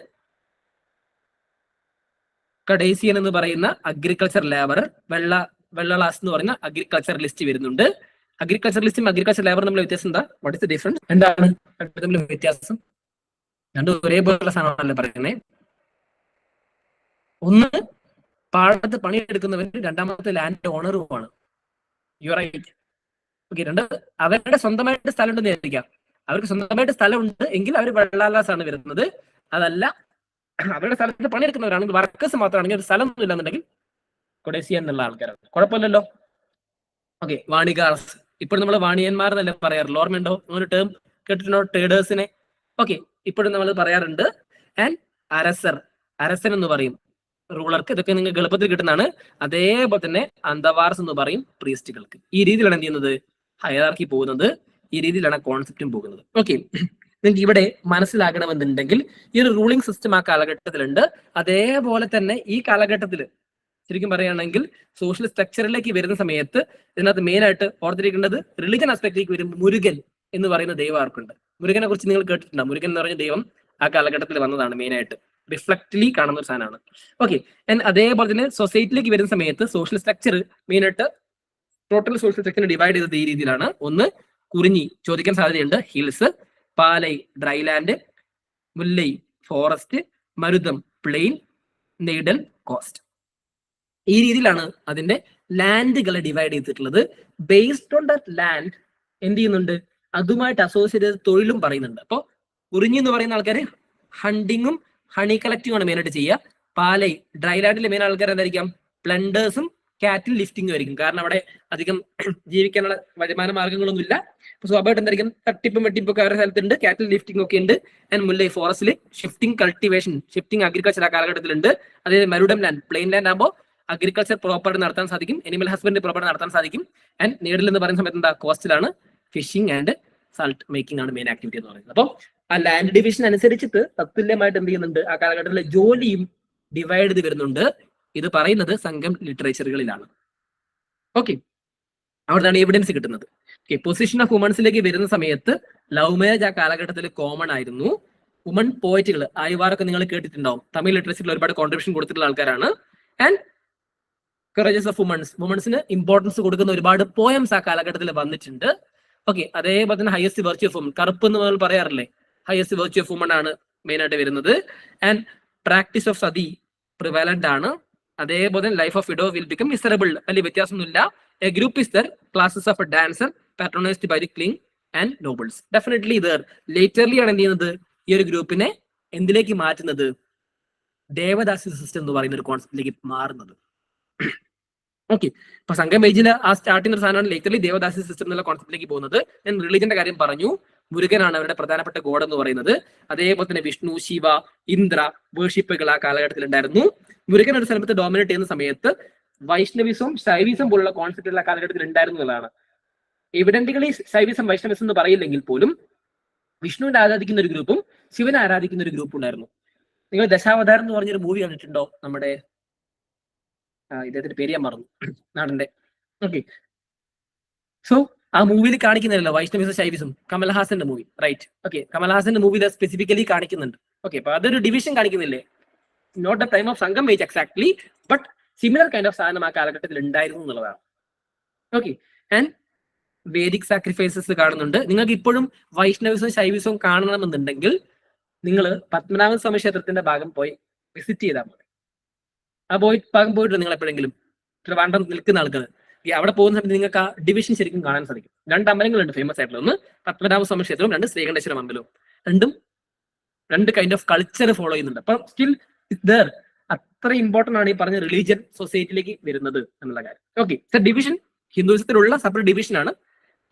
കഡേസിയൻ എന്ന് പറയുന്ന അഗ്രികൾച്ചർ ലേബർ, വെള്ളളാസ് എന്ന് പറയുന്ന അഗ്രികൾച്ചർ ലിസ്റ്റ് വരുന്നുണ്ട്. അഗ്രികൾച്ചർ ലിസ്റ്റും അഗ്രികൾച്ചർ ലേബർ തമ്മിലുള്ള വ്യത്യാസം എന്താ? What is the difference? എന്താണ് തമ്മിലുള്ള വ്യത്യാസം? രണ്ടും ഒരേപോലുള്ള സാധനമാണല്ലോ പറയുന്നത്. ഒന്ന് പാടത്ത് പണിയെടുക്കുന്നവരും രണ്ടാമത്തെ ലാൻഡ് ഓണറുമാണ്. You are right. ഓക്കെ, രണ്ട് അവരുടെ സ്വന്തമായിട്ട് സ്ഥലം ഉണ്ടെന്ന് വിചാരിക്കാം. അവർക്ക് സ്വന്തമായിട്ട് സ്ഥലമുണ്ട് എങ്കിൽ അവർ വെള്ളാലാസ് ആണ് വരുന്നത്. അതല്ല, അവരുടെ സ്ഥലത്ത് പണിയെടുക്കുന്നവരാണെങ്കിൽ വർക്കേഴ്സ് മാത്രമാണെങ്കിൽ ഒരു സ്ഥലം ഒന്നും ഇല്ലെന്നുണ്ടെങ്കിൽ കൊഡേസിയൻ എന്നുള്ള ആൾക്കാരാണ്. കുഴപ്പമില്ലല്ലോ. ഓക്കെ, വാണികാർസ്, ഇപ്പോൾ നമ്മൾ വാണിയന്മാർ എന്നല്ലേ പറയാറുള്ളൂ, ഓർമ്മയുണ്ടോ? ഒരു ടേം കേട്ടിട്ടുണ്ടോ? ട്രേഡേഴ്സിനെ. ഓക്കെ, ഇപ്പോഴും നമ്മൾ പറയാറുണ്ട്. ആൻഡ് അരസൻ എന്ന് പറയും റൂളർക്ക്. ഇതൊക്കെ നിങ്ങൾക്ക് എളുപ്പത്തിൽ കിട്ടുന്നതാണ്. അതേപോലെ തന്നെ അന്തവാർസ് എന്ന് പറയും പ്രീസ്റ്റുകൾക്ക്. ഈ രീതിയിലാണ് എന്ത് ചെയ്യുന്നത്? ഹയറാർക്കി പോകുന്നത്. ഈ രീതിയിലാണ് കോൺസെപ്റ്റും പോകുന്നത്. ഓക്കെ, നിങ്ങൾക്ക് ഇവിടെ മനസ്സിലാക്കണമെന്നുണ്ടെങ്കിൽ ഈ ഒരു റൂളിംഗ് സിസ്റ്റം ആ കാലഘട്ടത്തിലുണ്ട്. അതേപോലെ തന്നെ ഈ കാലഘട്ടത്തിൽ ശരിക്കും പറയുകയാണെങ്കിൽ സോഷ്യൽ സ്ട്രക്ചറിലേക്ക് വരുന്ന സമയത്ത് ഇതിനകത്ത് മെയിൻ ആയിട്ട് ഓർത്തിരിക്കേണ്ടത് റിലിജൻ ആസ്പെക്റ്റിലേക്ക് വരുമ്പോൾ മുരുകൻ എന്ന് പറയുന്ന ദൈവം ആർക്കുണ്ട്? മുരുകനെ കുറിച്ച് നിങ്ങൾ കേട്ടിട്ടുണ്ടോ? മുരുകൻ എന്ന് പറഞ്ഞ ദൈവം ആ കാലഘട്ടത്തിൽ വന്നതാണ്. മെയിൻ ആയിട്ട് റിഫ്ലക്റ്റ്ലി കാണുന്ന ഒരു സാധനമാണ്. ഓക്കെ, അതേപോലെ തന്നെ സൊസൈറ്റിയിലേക്ക് വരുന്ന സമയത്ത് സോഷ്യൽ സ്ട്രക്ചർ മെയിൻ ആയിട്ട് ടോട്ടൽ സോഷ്യൽ സ്ട്രക്ചർ ഡിവൈഡ് ചെയ്തത് ഈ രീതിയിലാണ്. ഒന്ന് കുറിഞ്ഞി, ചോദിക്കാൻ സാധ്യതയുണ്ട്, hills, Palai dry land, Mullai forest, Marutham plain, Neithal coast. ഈ രീതിയിലാണ് അതിന്റെ ലാൻഡുകളെ ഡിവൈഡ് ചെയ്തിട്ടുള്ളത്. ബേസ്ഡ് ഓൺ ദാറ്റ് ലാൻഡ് എന്ത് ചെയ്യുന്നുണ്ട്? അതുമായിട്ട് അസോസിയേറ്റ് ചെയ്ത് തൊഴിലും പറയുന്നുണ്ട്. അപ്പോൾ കുറിഞ്ഞി എന്ന് പറയുന്ന ആൾക്കാർ ഹണ്ടിങ്ങും ഹണി കളക്ടിങ്ങും ആണ് മെയിനായിട്ട് ചെയ്യുക. പാലൈ ഡ്രൈലാൻഡിലെ മെയിൻ ആൾക്കാർ എന്തായിരിക്കാം? പ്ലണ്ടേഴ്സും കാറ്റിൽ ലിഫ്റ്റിംഗും ആയിരിക്കും. കാരണം അവിടെ അധികം ജീവിക്കാനുള്ള വരുമാന മാർഗങ്ങളൊന്നും ഇല്ല. അപ്പൊ സ്വാഭാവികമായിട്ട് എന്തായിരിക്കും? തട്ടിപ്പും വെട്ടിപ്പും ഒക്കെ അവരുടെ സ്ഥലത്തുണ്ട്. കാറ്റിൽ ലിഫ്റ്റിംഗ് ഒക്കെ ഉണ്ട്. ആൻഡ് മുല്ലൈ ഫോറസ്റ്റിൽ ഷിഫ്റ്റിംഗ് കൾട്ടിവേഷൻ, ഷിഫ്റ്റിംഗ് അഗ്രികൾച്ചർ ആ കാലഘട്ടത്തിലുണ്ട്. അതായത് മരുടം ലാൻഡ്, പ്ലെയിൻ ലാൻഡ് ആകുമ്പോൾ അഗ്രികൾച്ചർ പ്രോപ്പർട്ടി നടത്താൻ സാധിക്കും, അനിമൽ ഹസ്ബൻഡറി പ്രോപ്പർട്ടി നടത്താൻ സാധിക്കും. ആൻഡ് നീഡിൽ എന്ന് പറയുന്ന സമയത്ത് എന്താ? കോസ്റ്റിലാണ്. ഫിഷിംഗ് ആൻഡ് സാൾട്ട് മേക്കിംഗ് ആണ് മെയിൻ ആക്ടിവിറ്റി എന്ന് പറയുന്നത്. അപ്പം ആ ലാൻഡ് ഡിവിഷൻ അനുസരിച്ചിട്ട് തത്തുല്യമായിട്ട് എന്ത് ചെയ്യുന്നുണ്ട്, ആ കാലഘട്ടത്തിലെ ജോലിയും ഡിവൈഡ് ചെയ്ത് വരുന്നുണ്ട്. ഇത് പറയുന്നത് സംഘം ലിറ്ററേച്ചറുകളിലാണ്. ഓക്കെ, അവിടുന്നാണ് എവിഡൻസ് കിട്ടുന്നത്. പൊസിഷൻ ഓഫ് വുമൺസിലേക്ക് വരുന്ന സമയത്ത് ലവ് മാരേജ് ആ കാലഘട്ടത്തിൽ കോമൺ ആയിരുന്നു. വുമൺ പോയറ്റുകൾ ആയിവാറൊക്കെ നിങ്ങൾ കേട്ടിട്ടുണ്ടാവും, തമിഴ് ലിറ്ററേച്ചറിൽ ഒരുപാട് കോൺട്രിബ്യൂഷൻ കൊടുത്തിട്ടുള്ള ആൾക്കാരാണ്. ആൻഡ് കറേജസ് ഓഫ് വുമൺസിന് ഇമ്പോർട്ടൻസ് കൊടുക്കുന്ന ഒരുപാട് പോയംസ് ആ കാലഘട്ടത്തിൽ വന്നിട്ടുണ്ട്. ഓക്കെ, അതേപോലെ തന്നെ ഹയസ്റ്റ് വെർച്യൂ ഓഫ് വുമൺ, കറുപ്പ് എന്ന് നമ്മൾ പറയാറില്ലേ, ഹയസ്റ്റ് വെർച്യൂ ഓഫ് വുമൺ ആണ് മെയിൻ ആയിട്ട് വരുന്നത്. And practice of sati prevalent ആണ്. അതേപോലെ തന്നെ life of widow will become miserable, വലിയ വ്യത്യാസമൊന്നുമില്ല. A group is there, classes of a dancer patronised by the king and nobles. Definitely there laterly ആണ് എന്ത് ചെയ്യുന്നത്, ഈ ഒരു ഗ്രൂപ്പിനെ എന്തിലേക്ക് മാറ്റുന്നത്, ദേവദാസി സിസ്റ്റം എന്ന് പറയുന്ന ഒരു കോൺസെപ്റ്റിലേക്ക് മാറുന്നത്. ഓക്കെ, ഇപ്പൊ സംഘം ഏജിൽ ആ സ്റ്റാർട്ട് ചെയ്യുന്ന സാധനമാണ് ലേറ്റർലി ദേവദാസി സിസ്റ്റം എന്നുള്ള കോൺസെപ്റ്റിലേക്ക് പോകുന്നത്. ഞാൻ റിലീജിയന്റെ കാര്യം പറഞ്ഞു, മുരുകനാണ് അവരുടെ പ്രധാനപ്പെട്ട ഗോഡ് എന്ന് പറയുന്നത്. അതേപോലെ തന്നെ വിഷ്ണു, ശിവ, ഇന്ദ്ര വേർഷിപ്പുകൾ ആ കാലഘട്ടത്തിൽ ഉണ്ടായിരുന്നു. മുരുകൻ ഒരു സ്ഥലത്ത് ഡോമിനേറ്റ് ചെയ്യുന്ന സമയത്ത് വൈഷ്ണവിസവും ശൈവിസം പോലുള്ള കോൺസെപ്റ്റുകൾ ആ കാലഘട്ടത്തിൽ ഉണ്ടായിരുന്നു എന്നുള്ളതാണ്. എവിഡന്റുകളി ശൈവിസം വൈഷ്ണവിസം എന്ന് പറയില്ലെങ്കിൽ പോലും വിഷ്ണുവിനെ ആരാധിക്കുന്ന ഒരു ഗ്രൂപ്പും ശിവനെ ആരാധിക്കുന്ന ഒരു ഗ്രൂപ്പും ഉണ്ടായിരുന്നു. നിങ്ങൾ ദശാവതാരം എന്ന് പറഞ്ഞൊരു മൂവി കണ്ടിട്ടുണ്ടോ? നമ്മുടെ ഇദ്ദേഹത്തിന്റെ പേര് ഞാൻ മറന്നു, നാടന്റെ. ഓക്കെ, സോ ആ മൂവിയിൽ കാണിക്കുന്നില്ലല്ലോ വൈഷ്ണവിസം ശൈവിസം, കമൽഹാസന്റെ മൂവി, റൈറ്റ്? ഓക്കെ, കമൽഹാസന്റെ മൂവിയിൽ സ്പെസിഫിക്കലി കാണിക്കുന്നുണ്ട്. ഓക്കെ, അപ്പൊ അതൊരു ഡിവിഷൻ കാണിക്കുന്നില്ലേ? Not the time of Sangam age exactly, but similar kind of സാധനം ആ കാലഘട്ടത്തിൽ ഉണ്ടായിരുന്നു എന്നുള്ളതാണ്. ഓക്കെ, ആൻഡ് വേദിക് സാക്രിഫൈസസ് കാണുന്നുണ്ട്. നിങ്ങൾക്ക് ഇപ്പോഴും വൈഷ്ണവിസവും ശൈവിസവും കാണണമെന്നുണ്ടെങ്കിൽ നിങ്ങൾ പത്മനാഭ സ്വാമി ക്ഷേത്രത്തിന്റെ ഭാഗം പോയി വിസിറ്റ് ചെയ്താൽ മതി. ആ ഭാഗം പോയിട്ട് നിങ്ങൾ എപ്പോഴെങ്കിലും ട്രിവാൻഡ്രം നിൽക്കുന്ന ആൾക്കാർ അവിടെ പോകുന്ന സമയത്ത് നിങ്ങൾക്ക് ആ ഡിവിഷൻ ശരിക്കും കാണാൻ സാധിക്കും. 2 അമ്പലങ്ങളുണ്ട് ഫേമസ് ആയിട്ടുള്ള, ഒന്ന് പത്മനാഭ സ്വാമി ക്ഷേത്രവും 2 ശ്രീകണ്ഠേശ്വരം അമ്പലവും. രണ്ടും 2 കൈൻഡ് ഓഫ് കൾച്ചർ ഫോളോ ചെയ്യുന്നുണ്ട്. അപ്പൊ സ്റ്റിൽ ഇറ്റ്സ് ദേർ. അത്ര ഇമ്പോർട്ടന്റ് ആണ് ഈ പറഞ്ഞ റിലീജിയൻ സൊസൈറ്റിയിലേക്ക് വരുന്നത് എന്നുള്ള കാര്യം. ഓക്കെ, ഡിവിഷൻ ഹിന്ദുയിസത്തിലുള്ള സെപ്പറേറ്റ് ഡിവിഷൻ ആണ്.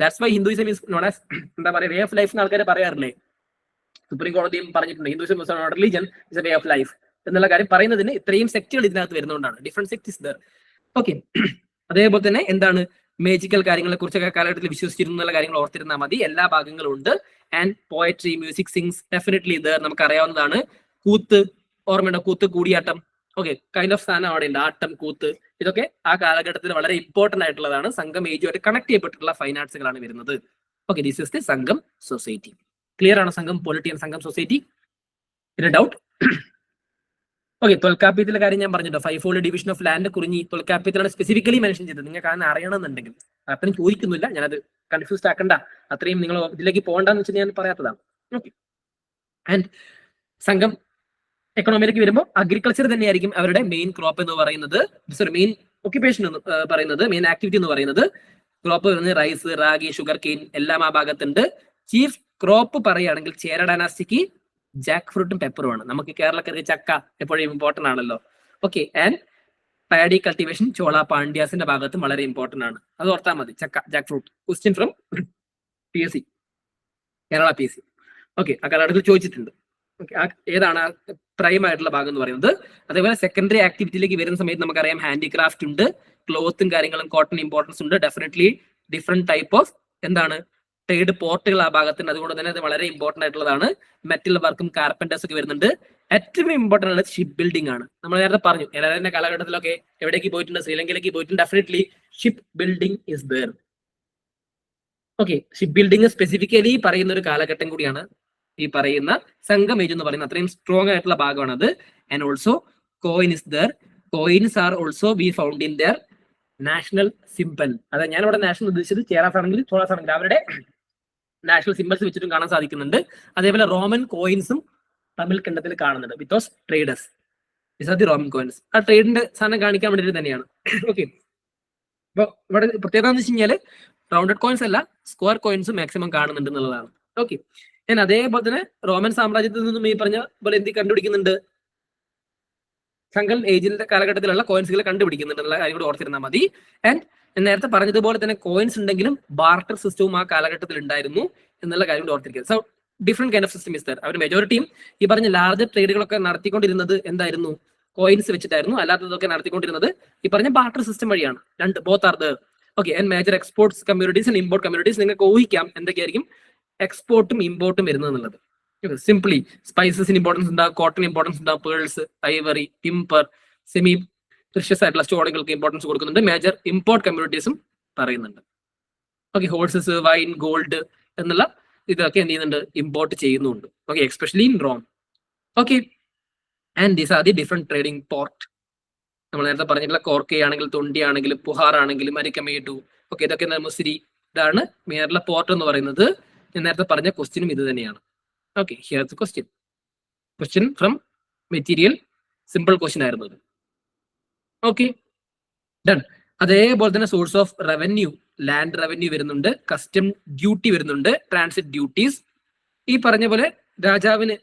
That's why Hinduism is known as, എന്താ പറയുക, വേ ഓഫ് ലൈഫ് എന്ന് ആൾക്കാർ പറയാറില്ലേ. സുപ്രീം കോടതിയും പറഞ്ഞിട്ടുണ്ട് Hinduism is not religion, is a way of life എന്നുള്ള കാര്യം പറയുന്നതിന് ഇത്രയും സെക്റ്റുകൾ ഇതിനകത്ത് വരുന്നതുകൊണ്ടാണ്. Different sect is there. Okay, അതേപോലെ തന്നെ എന്താണ് മേജിക്കൽ കാര്യങ്ങളെ കുറിച്ചൊക്കെ കാലഘട്ടത്തിൽ വിശ്വസിച്ചിരുന്നു എന്നുള്ള കാര്യങ്ങൾ ഓർത്തിരുന്നാൽ മതി. എല്ലാ ഭാഗങ്ങളും ഉണ്ട്. And poetry, music, sings definitely there. നമുക്ക് അറിയാവുന്നതാണ്. കൂത്ത് ഓർമ്മയുണ്ടോ? കൂത്ത്, കൂടിയാട്ടം. ഓക്കെ, കൈൻഡ് ഓഫ് സാധനം അവിടെ ഉണ്ട്. ആട്ടം, കൂത്ത്, ഇതൊക്കെ ആ കാലഘട്ടത്തിൽ വളരെ ഇമ്പോർട്ടന്റ് ആയിട്ടുള്ളതാണ്. സംഘം ഏജുമായിട്ട് കണക്ട് ചെയ്യപ്പെട്ടിട്ടുള്ള ഫൈൻ ആർട്സുകളാണ് വരുന്നത്. Okay, this is the Sangam society. Clear ആണ്? Sangam polity and Sangam society. പിന്നെ ഡൗട്ട്? ഓക്കെ, തൊൽക്കാപ്യത്തിലെ കാര്യം ഞാൻ പറഞ്ഞിട്ടോ, 5-fold division of land Kurinji തൊൽക്കാപ്യത്തിലാണ് സ്പെസിഫിക്കലി മെൻഷൻ ചെയ്തത്. നിങ്ങൾക്ക് അതിനെ അറിയണമെന്നുണ്ടെങ്കിൽ, അത്രയും ചോദിക്കുന്നില്ല, ഞാനത് കൺഫ്യൂസ്ഡ് ആക്കണ്ട, അത്രയും നിങ്ങൾ ഇതിലേക്ക് പോകണ്ടെന്ന് വെച്ചാൽ ഞാൻ പറയാത്തതാണ്. ഓക്കെ, ആൻഡ് സംഘം എക്കണോമിയിലേക്ക് വരുമ്പോൾ അഗ്രികൾച്ചർ തന്നെയായിരിക്കും അവരുടെ മെയിൻ ക്രോപ്പ് എന്ന് പറയുന്നത്, സോറി മെയിൻ ഒക്യുപ്പേഷൻ എന്ന് പറയുന്നത്, മെയിൻ ആക്ടിവിറ്റി എന്ന് പറയുന്നത്. ക്രോപ്പ് വരുന്നത് റൈസ്, റാഗി, ഷുഗർ കെയിൻ എല്ലാം ആ ഭാഗത്തുണ്ട്. ചീഫ് ക്രോപ്പ് പറയുകയാണെങ്കിൽ ചേര ഡൈനാസ്റ്റിക്ക് ജാക്ക് ഫ്രൂട്ടും പെപ്പറും ആണ്. നമുക്ക് കേരളക്കാർക്ക് ചക്ക എപ്പോഴും ഇമ്പോർട്ടന്റ് ആണല്ലോ. Okay, and paddy cultivation Chola പാണ്ഡ്യാസിന്റെ ഭാഗത്തും വളരെ ഇമ്പോർട്ടന്റ് ആണ്. അത് ഓർത്താൽ മതി. ചക്ക, jackfruit. Question from PSC, Kerala PSC. Okay, ആ കാലഘട്ടത്തിൽ ചോദിച്ചിട്ടുണ്ട്. ഓക്കെ, ഏതാണ് പ്രൈം ആയിട്ടുള്ള ഭാഗം എന്ന് പറയുന്നത്. അതേപോലെ സെക്കൻഡറി ആക്ടിവിറ്റിയിലേക്ക് വരുന്ന സമയത്ത് നമുക്കറിയാം ഹാൻഡിക്രാഫ്റ്റ് ഉണ്ട്, ക്ലോത്തും കാര്യങ്ങളും, കോട്ടൺ ഇമ്പോർട്ടൻസ് ഉണ്ട്. ഡെഫിനറ്റ്ലി ഡിഫറെന്റ് ടൈപ്പ് ഓഫ് എന്താണ് ട്രേഡ് പോർട്ടുകൾ ആ ഭാഗത്തുണ്ട്. അതുകൊണ്ട് തന്നെ അത് വളരെ ഇമ്പോർട്ടന്റ് ആയിട്ടുള്ളതാണ്. മെറ്റൽ വർക്കും കാർപ്പൻറ്റേഴ്സ് ഒക്കെ വരുന്നുണ്ട്. ഏറ്റവും ഇമ്പോർട്ടന്റ് ഉള്ളത് ഷിപ്പ് ബിൽഡിംഗ് ആണ്. നമ്മൾ നേരത്തെ പറഞ്ഞു ഏതായാലും കാലഘട്ടത്തിലൊക്കെ എവിടേക്ക് പോയിട്ടുണ്ട്, ശ്രീലങ്കയിലേക്ക് പോയിട്ടുണ്ട്. Definitely ship building is there. Okay, ship building specifically പറയുന്ന ഒരു കാലഘട്ടം കൂടിയാണ് ഈ പറയുന്ന സംഘം ഏജ് എന്ന് പറയുന്ന അത്രയും സ്ട്രോങ് ആയിട്ടുള്ള ഭാഗമാണ് അത്. And also coin is there. Coins are also be found in there national symbol. അതെ, ഞാൻ ഇവിടെ നാഷണൽ ഉദ്ദേശിച്ചത് ചേരാസ് ആണെങ്കിൽ ചോളാസ് ആണെങ്കിൽ അവരുടെ നാഷണൽ സിംബൽസ് വെച്ചിട്ടും കാണാൻ സാധിക്കുന്നുണ്ട്. അതേപോലെ റോമൻ കോയിൻസും തമിഴ് കണ്ടത്തിൽ കാണുന്നുണ്ട്. With those traders is are the Roman coins. ആ ട്രേഡിന്റെ സാധനം കാണിക്കാൻ വേണ്ടിയിട്ട് തന്നെയാണ്. ഓക്കെ, അപ്പൊ ഇവിടെ പ്രത്യേകത എന്ന് വെച്ച് കഴിഞ്ഞാല് റൗണ്ടഡ് കോയിൻസ് അല്ല, സ്ക്വയർ കോയിൻസും മാക്സിമം കാണുന്നുണ്ട് എന്നുള്ളതാണ്. ഓക്കെ, ഞാൻ അതേപോലെ തന്നെ റോമൻ സാമ്രാജ്യത്തിൽ നിന്നും ഈ പറഞ്ഞ പോലെ എന്ത് കണ്ടുപിടിക്കുന്നുണ്ട്, സംഘം ഏജിന്റെ കാലഘട്ടത്തിലുള്ള കോയിൻസുകൾ കണ്ടുപിടിക്കുന്നുണ്ട് എന്നുള്ള കാര്യം കൂടി ഓർത്തിരുന്നാൽ മതി. ആൻഡ് നേരത്തെ പറഞ്ഞതുപോലെ തന്നെ കോയിൻസ് ഉണ്ടെങ്കിലും ബാർട്ടർ സിസ്റ്റവും ആ കാലഘട്ടത്തിൽ ഉണ്ടായിരുന്നു എന്നുള്ള കാര്യം കൂടി ഓർത്തിരിക്കുക. So different kind of system is there. അവർ മെജോറിറ്റിയും ഈ പറഞ്ഞ ലാർജർ ട്രേഡുകളൊക്കെ നടത്തിക്കൊണ്ടിരുന്നത് എന്തായിരുന്നു, കോയിൻസ് വെച്ചിട്ടായിരുന്നു. അല്ലാത്തതൊക്കെ നടത്തിക്കൊണ്ടിരുന്നത് ഈ പറഞ്ഞ ബാർട്ടർ സിസ്റ്റം വഴിയാണ്. Both are there. Okay, and major exports communities and import communities. നിങ്ങൾക്ക് ഊഹിക്കാം എന്തൊക്കെയായിരിക്കും എക്സ്പോർട്ടും ഇമ്പോർട്ടും വരുന്നത് എന്നുള്ളത്. സിംപ്ലി സ്പൈസസിന് ഇമ്പോർട്ടൻസ് ഉണ്ടാവും, കോട്ടൺ ഇമ്പോർട്ടൻസ് ഉണ്ടാവും, പേൾസ്, ഐവറി, ടിംപർ, സെമി പ്രിഷ്യസ് ആയിട്ടുള്ള സ്റ്റോണുകൾക്ക് ഇമ്പോർട്ടൻസ് കൊടുക്കുന്നുണ്ട്. മേജർ ഇമ്പോർട്ട് കമ്മ്യൂണിറ്റീസും പറയുന്നുണ്ട്. ഓക്കെ, ഹോഴ്സസ്, വൈൻ, ഗോൾഡ് എന്നുള്ള ഇതൊക്കെ എന്ത് ചെയ്യുന്നുണ്ട്, ഇമ്പോർട്ട് ചെയ്യുന്നുണ്ട്. Okay, especially in Rome. Okay, and these are the different trading port. നമ്മൾ നേരത്തെ പറഞ്ഞിട്ടുള്ള കോർക്കെ ആണെങ്കിലും, തൊണ്ടി ആണെങ്കിലും, പുഹാർ ആണെങ്കിലും, അരിക്കമേട്ടു, ഓക്കെ, ഇതൊക്കെ മുസിരി, ഇതാണ് മെയിനായിട്ടുള്ള പോർട്ട് എന്ന് പറയുന്നത്. ഞാൻ നേരത്തെ പറഞ്ഞ ക്വസ്റ്റ്യനും ഇത് തന്നെയാണ്. Okay, here the question from material, simple question ആയിരുന്നു ഇത്. Okay, done. അതേപോലെ തന്നെ source of revenue, land revenue വരുന്നുണ്ട്, കസ്റ്റം ഡ്യൂട്ടി വരുന്നുണ്ട്, ട്രാൻസിറ്റ് ഡ്യൂട്ടീസ്. ഈ പറഞ്ഞ പോലെ രാജാവിന്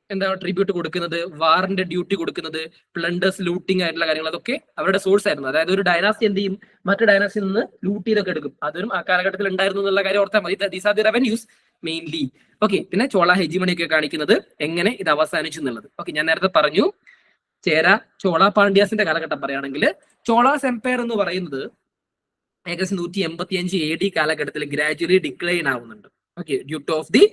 എന്താ ട്രിബ്യൂട്ട് കൊടുക്കുന്നത്, വാറിന്റെ ഡ്യൂട്ടി കൊടുക്കുന്നത്, പ്ലണ്ടേഴ്സ്, ലൂട്ടിംഗ് ആയിട്ടുള്ള കാര്യങ്ങൾ, അതൊക്കെ അവരുടെ സോഴ്സ് ആയിരുന്നു. അതായത് ഒരു ഡൈനാസ്റ്റി എന്ത് ചെയ്യും, മറ്റു ഡൈനാസ്റ്റിയിൽ നിന്ന് ലൂട്ട് ചെയ്തൊക്കെ എടുക്കും. അതൊരു ആ കാലഘട്ടത്തിൽ ഉണ്ടായിരുന്നു എന്നുള്ള കാര്യം ഓർത്താൽ മതി. These are the revenues mainly. Okay, പിന്നെ ചോള ഹെജിമണി ഒക്കെ കാണിക്കുന്നത് എങ്ങനെ ഇത് അവസാനിച്ചു എന്നുള്ളത്. ഓക്കെ, ഞാൻ നേരത്തെ പറഞ്ഞു ചേര, ചോള, പാണ്ഡ്യാസിന്റെ കാലഘട്ടം പറയുകയാണെങ്കിൽ ചോളാസ് എംപയർ എന്ന് പറയുന്നത് ഏകദേശം 185 AD കാലഘട്ടത്തിൽ ഗ്രാജുവലി ഡിക്ലൈൻ ആവുന്നുണ്ട്. Okay, due two of the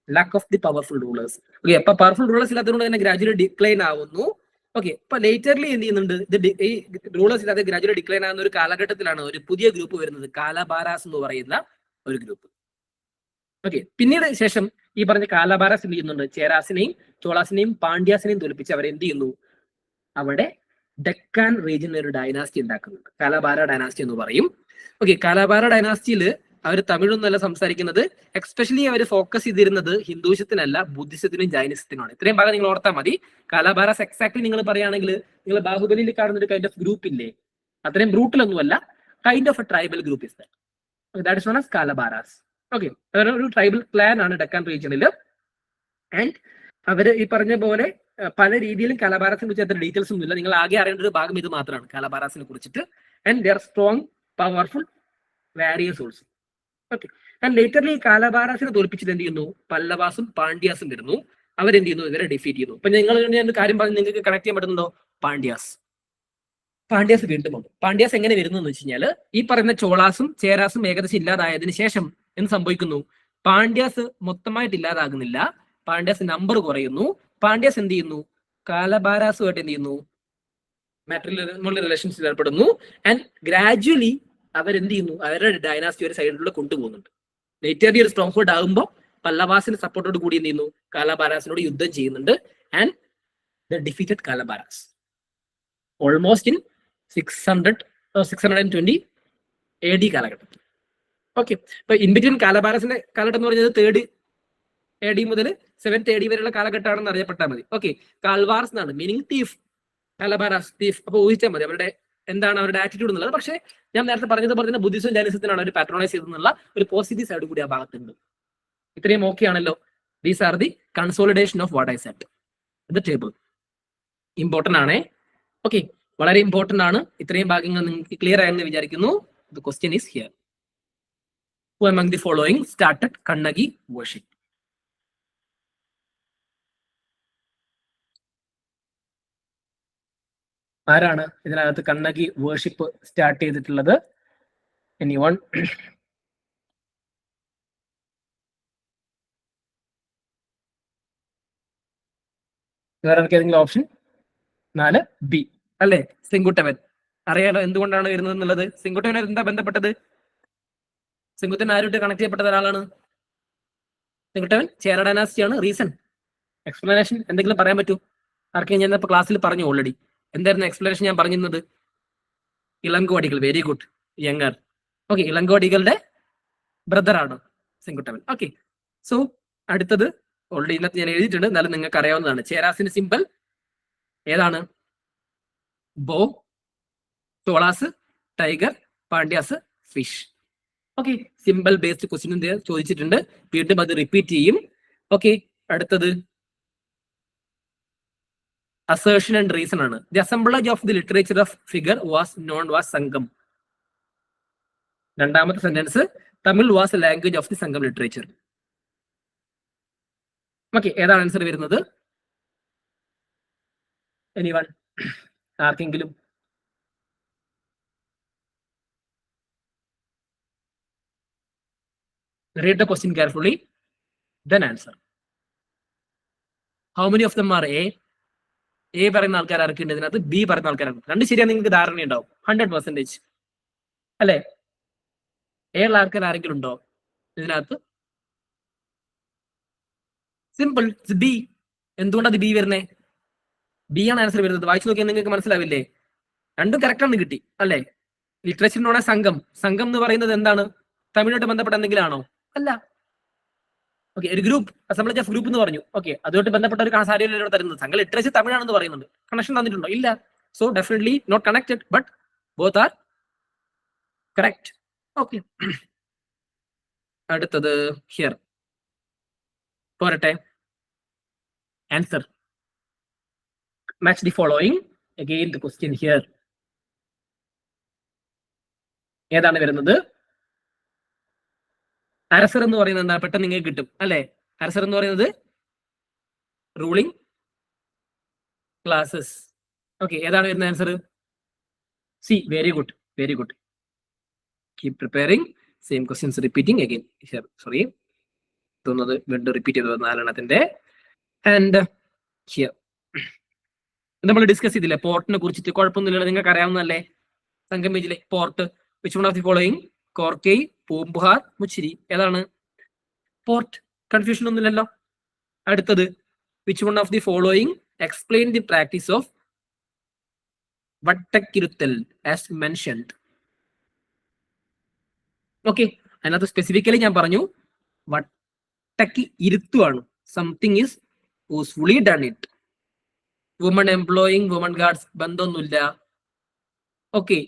lack of the powerful rulers. Okay, അപ്പൊ പവർഫുൾ റൂളേഴ്സ് ഇല്ലാത്തതുകൊണ്ട് തന്നെ ഗ്രാജുവലി ഡിക്ലൈൻ ആവുന്നു. ഓക്കെ, അപ്പൊ ലേറ്റർലി എന്ത് ചെയ്യുന്നുണ്ട്, ഇത് ഈ റൂളേഴ്സ് ഇല്ലാതെ ഗ്രാജുവലി ഡിക്ലൈൻ ആവുന്ന ഒരു കാലഘട്ടത്തിലാണ് ഒരു പുതിയ ഗ്രൂപ്പ് വരുന്നത്, കാലാബാരാസ് എന്ന് പറയുന്ന ഒരു ഗ്രൂപ്പ്. ഓക്കെ, പിന്നീട് ശേഷം ഈ പറഞ്ഞ കാലാബാരാസ് എന്ത് ചെയ്യുന്നുണ്ട്, ചേരാസിനെയും ചോളാസിനെയും പാണ്ഡ്യാസിനെയും തോൽപ്പിച്ച് അവരെന്ത് ചെയ്യുന്നു, അവിടെ ഡെക്കാൻ റീജിയനിൽ ഒരു ഡൈനാസ്റ്റി ഉണ്ടാക്കുന്നുണ്ട്, കാലാബാര ഡൈനാസ്റ്റി എന്ന് പറയും. ഓക്കെ, കാലാബാര ഡൈനാസ്റ്റിയിൽ അവർ തമിഴൊന്നല്ല സംസാരിക്കുന്നത്. എക്സ്പെഷ്യലി അവർ ഫോക്കസ് ചെയ്തിരുന്നത് ഹിന്ദുയിസത്തിനല്ല, ബുദ്ധിസത്തിനും ജൈനിസത്തിനുമാണ്. ഇത്രയും ഭാഗം നിങ്ങൾ ഓർത്താൽ മതി. കാലാബാരാസ് എക്സാക്ട്ലി നിങ്ങൾ പറയുകയാണെങ്കിൽ നിങ്ങൾ ബാഹുബലിയിൽ കാണുന്ന ഒരു കൈൻഡ് ഓഫ് ഗ്രൂപ്പ് ഇല്ലേ, അത്രയും ബ്രൂട്ടലൊന്നുമല്ല, kind of a tribal group is that is known as Kalabhras. Okay, ഒരു ട്രൈബൽ ക്ലാൻ ആണ് ഡെക്കാൻ റീജിയനിൽ. ആൻഡ് അവര് ഈ പറഞ്ഞ പോലെ പല രീതിയിലും കാലാബാരാസിനെ കുറിച്ച് അത്ര ഡീറ്റെയിൽസ് ഒന്നുമില്ല. നിങ്ങൾ ആകെ അറിയേണ്ട ഒരു ഭാഗം ഇത് മാത്രമാണ് കാലാബാരാസിനെ കുറിച്ചിട്ട്. And they are strong, powerful warriors also. Okay, and laterly കാലാബാരാസിനെ തോൽപ്പിച്ചിട്ട് എന്ത് ചെയ്യുന്നു, പല്ലവാസും പാണ്ഡ്യാസും വരുന്നു. അവരെന്ത് ചെയ്യുന്നു, ഇവരെ ഡിഫീറ്റ് ചെയ്യുന്നു. അപ്പൊ നിങ്ങൾ ഞാൻ കാര്യം പറഞ്ഞ് നിങ്ങൾക്ക് കണക്ട് ചെയ്യാൻ പറ്റുന്നുണ്ടോ, പാണ്ഡ്യാസ് വീണ്ടും വന്നു. പാണ്ഡ്യാസ് എങ്ങനെ വരുന്നു എന്ന് വെച്ച് കഴിഞ്ഞാൽ ഈ പറയുന്ന ചോളാസും ചേരാസും ഏകദേശം ഇല്ലാതായതിനു ശേഷം എന്ത് സംഭവിക്കുന്നു, പാണ്ഡ്യാസ് മൊത്തമായിട്ട് ഇല്ലാതാകുന്നില്ല, പാണ്ഡ്യാസ് നമ്പർ കുറയുന്നു. പാണ്ഡ്യാസ് എന്ത് ചെയ്യുന്നു, കാലബാരാസുമായിട്ട് എന്ത് ചെയ്യുന്നു, മാട്രിമോണിയൽ റിലേഷൻഷിപ്പിൽ ഏർപ്പെടുന്നു. ആൻഡ് ഗ്രാജുവലി അവരെന്ത് ചെയ്യുന്നു, അവരുടെ ഡൈനാസ്റ്റി ഒരു സൈഡിലൂടെ കൊണ്ടുപോകുന്നുണ്ട്. ലേറ്റർലി ഒരു സ്ട്രോങ് ഹോൾഡ് ആകുമ്പോൾ പല്ലവാസിന്റെ സപ്പോർട്ടോട് കൂടി എന്ത് ചെയ്യുന്നു, കാലബാരാസിനോട് യുദ്ധം ചെയ്യുന്നുണ്ട്. And the defeated Kalabhras almost in 620 AD കാലഘട്ടത്തിൽ. ഓക്കെ, ഇപ്പൊ ഇൻ ബിറ്റ്വീൻ കാലബാരാസിന്റെ കാലഘട്ടം എന്ന് പറയുന്നത് 3rd AD മുതൽ 7th AD വരെയുള്ള കാലഘട്ടമാണെന്ന് അറിയപ്പെട്ടാൽ മതി. ഓക്കെ, കാൽവാർസ് എന്നാണ് മീനിങ് തീഫ്, കാലബാരാസ് തീഫ്. അപ്പൊ ഊഹിച്ചാൽ മതി അവരുടെ എന്താണ് അവരുടെ ആറ്റിറ്റ്യൂഡ് എന്നുള്ളത്. പക്ഷേ ഞാൻ നേരത്തെ പറഞ്ഞ ബുദ്ധിസം ജൈനിസത്തിനാണ് അവർ പാട്രോണൈസ് ചെയ്തെന്നുള്ള ഒരു പോസിറ്റീവ് സൈഡ് കൂടി ആ ഭാഗത്തുണ്ട്. ഇത്രയും ഓക്കെ ആണല്ലോ. These are the consolidation of what I said. The table important ആണേ. ഓക്കെ, വളരെ ഇമ്പോർട്ടന്റ് ആണ്. ഇത്രയും ഭാഗങ്ങൾ നിങ്ങൾക്ക് ക്ലിയർ ആയെന്ന് വിചാരിക്കുന്നു. The question is here. Who among the following started Kannagi worship? ആരാണ് ഇതിനകത്ത് കണ്ണകി വേർഷിപ്പ് സ്റ്റാർട്ട് ചെയ്തിട്ടുള്ളത്? എനിവൺ? വേറെ ഏതെങ്കിലും ഓപ്ഷൻ? 4B അല്ലേ, സെങ്കുട്ടവൻ. അറിയാലോ എന്തുകൊണ്ടാണ് വരുന്നത് എന്നുള്ളത്. സെങ്കുട്ടവൻ എന്താ ബന്ധപ്പെട്ടത്? സെങ്കുട്ടൻ ആരുമായിട്ട് കണക്ട് ചെയ്യപ്പെട്ട ഒരാളാണ്. സെങ്കുട്ടവൻ ചേര ഡൈനാസ്റ്റിയാണ്. റീസൺ, എക്സ്പ്ലനേഷൻ എന്തെങ്കിലും പറയാൻ പറ്റൂ ആർക്കെങ്കിലും? ഞാൻ ഇപ്പൊ ക്ലാസ്സിൽ പറഞ്ഞു ഓൾറെഡി. എന്തായിരുന്നു എക്സ്പ്ലനേഷൻ ഞാൻ പറഞ്ഞിരുന്നത്? Ilango Adigal. Very good, younger. Okay, ഇളങ്കോടികളുടെ ബ്രദർ ആണ് സെങ്കുട്ടവൻ. ഓക്കെ, സോ അടുത്തത് ഓൾറെഡി ഇന്നത്തെ ഞാൻ എഴുതിയിട്ടുണ്ട്, എന്നാലും നിങ്ങൾക്ക് അറിയാവുന്നതാണ്. ചേരാസിന്റെ സിമ്പിൾ ഏതാണ്? ബോ. Cholas tiger, Pandyas fish. Okay, simple based question ചോദിച്ചിട്ടുണ്ട്. വീണ്ടും അത് റിപ്പീറ്റ് ചെയ്യും. ഓക്കെ, അടുത്തത് അസേർഷൻ ആൻഡ് റീസൺ ആണ്. The assemblage of the literature of figure was known was സംഘം. രണ്ടാമത്തെ sentence, Tamil was A language of the സംഘം ലിറ്ററേച്ചർ. ഓക്കെ, ഏതാണ് ആൻസർ വരുന്നത്? എനിവൺ? ആർക്കെങ്കിലും? Read the question carefully. Then answer. How many of them are A? A പറയുന്ന ആൾക്കാർ ആർക്കുണ്ട് ഇതിനകത്ത്, B പറയുന്ന ആൾക്കാരാണ്. രണ്ട് ശരിയാ, നിങ്ങൾക്ക് ധാരണയുണ്ടാവും 100%. അല്ലെ? എ ഉള്ള ആൾക്കാർ ആരെങ്കിലും ഉണ്ടോ ഇതിനകത്ത്? Simple, B. എന്തുകൊണ്ടാണ് ബി വരുന്നേ? ബി ആണ് ആൻസർ വരുന്നത്. വായിച്ചു നോക്കിയാൽ നിങ്ങൾക്ക് മനസ്സിലാവില്ലേ? രണ്ടും കറക്റ്റ് ആണ് കിട്ടി അല്ലേ? ലിറ്ററേച്ചറിനോടെ സംഘം, സംഘം എന്ന് പറയുന്നത് എന്താണ്? തമിഴായിട്ട് ബന്ധപ്പെട്ട എന്തെങ്കിലും ആണോ? അല്ല. ഓക്കെ, ഒരു ഗ്രൂപ്പ്, അസംബ്ലേജ് ഓഫ് ഗ്രൂപ്പ് എന്ന് പറഞ്ഞു. ഓക്കെ, അതുമായിട്ട് ബന്ധപ്പെട്ട ഒരു സാരിയല്ലോ തരുന്നത്. സംഘം ലിറ്ററേച്ചർ തമിഴാണെന്ന് പറയുന്നുണ്ട്. കണക്ഷൻ തന്നിട്ടുണ്ടോ? ഇല്ല. So definitely not connected, but both are correct. Okay, അടുത്തത് ഹിയർ പോരട്ടെ. Answer match the following. Again the question here. ഏതാണ് വരുന്നത്? അരസർ എന്ന് പറയുന്നത് എന്താ? പെട്ടെന്ന് നിങ്ങൾക്ക് കിട്ടും അല്ലെ? അരസർ എന്ന് പറയുന്നത് റൂളിംഗ് ക്ലാസസ്. ഓക്കെ, ഏതാണ് വരുന്ന answer? C. Very good, very good. Keep preparing. Same questions repeating again. Sorry, തോന്നുന്നത് വീണ്ടും റിപ്പീറ്റ് ചെയ്തത് 4 ആൻഡ് ഹിയർ നമ്മൾ ഡിസ്കസ് ചെയ്തില്ലേ പോർട്ടിനെ കുറിച്ചിട്ട്? കുഴപ്പമൊന്നുമില്ല, നിങ്ങൾക്ക് അറിയാവുന്നതല്ലേ? സംഗമേജിലെ port. Which one of the following? Korkai, Poompuhar, Muchiri. ഏതാണ് പോർട്ട്? കൺഫ്യൂഷൻ ഒന്നുമില്ലല്ലോ. അടുത്തത് which one of the following explain the practice of Vadakkiruthal as mentioned? Okay, അതിനകത്ത് സ്പെസിഫിക്കലി ഞാൻ പറഞ്ഞു വട്ടക്ക് ഇരുത്തുവാണ്. Something is usefully done it. Woman employing, woman guards ബന്ധമൊന്നുമില്ല. Okay,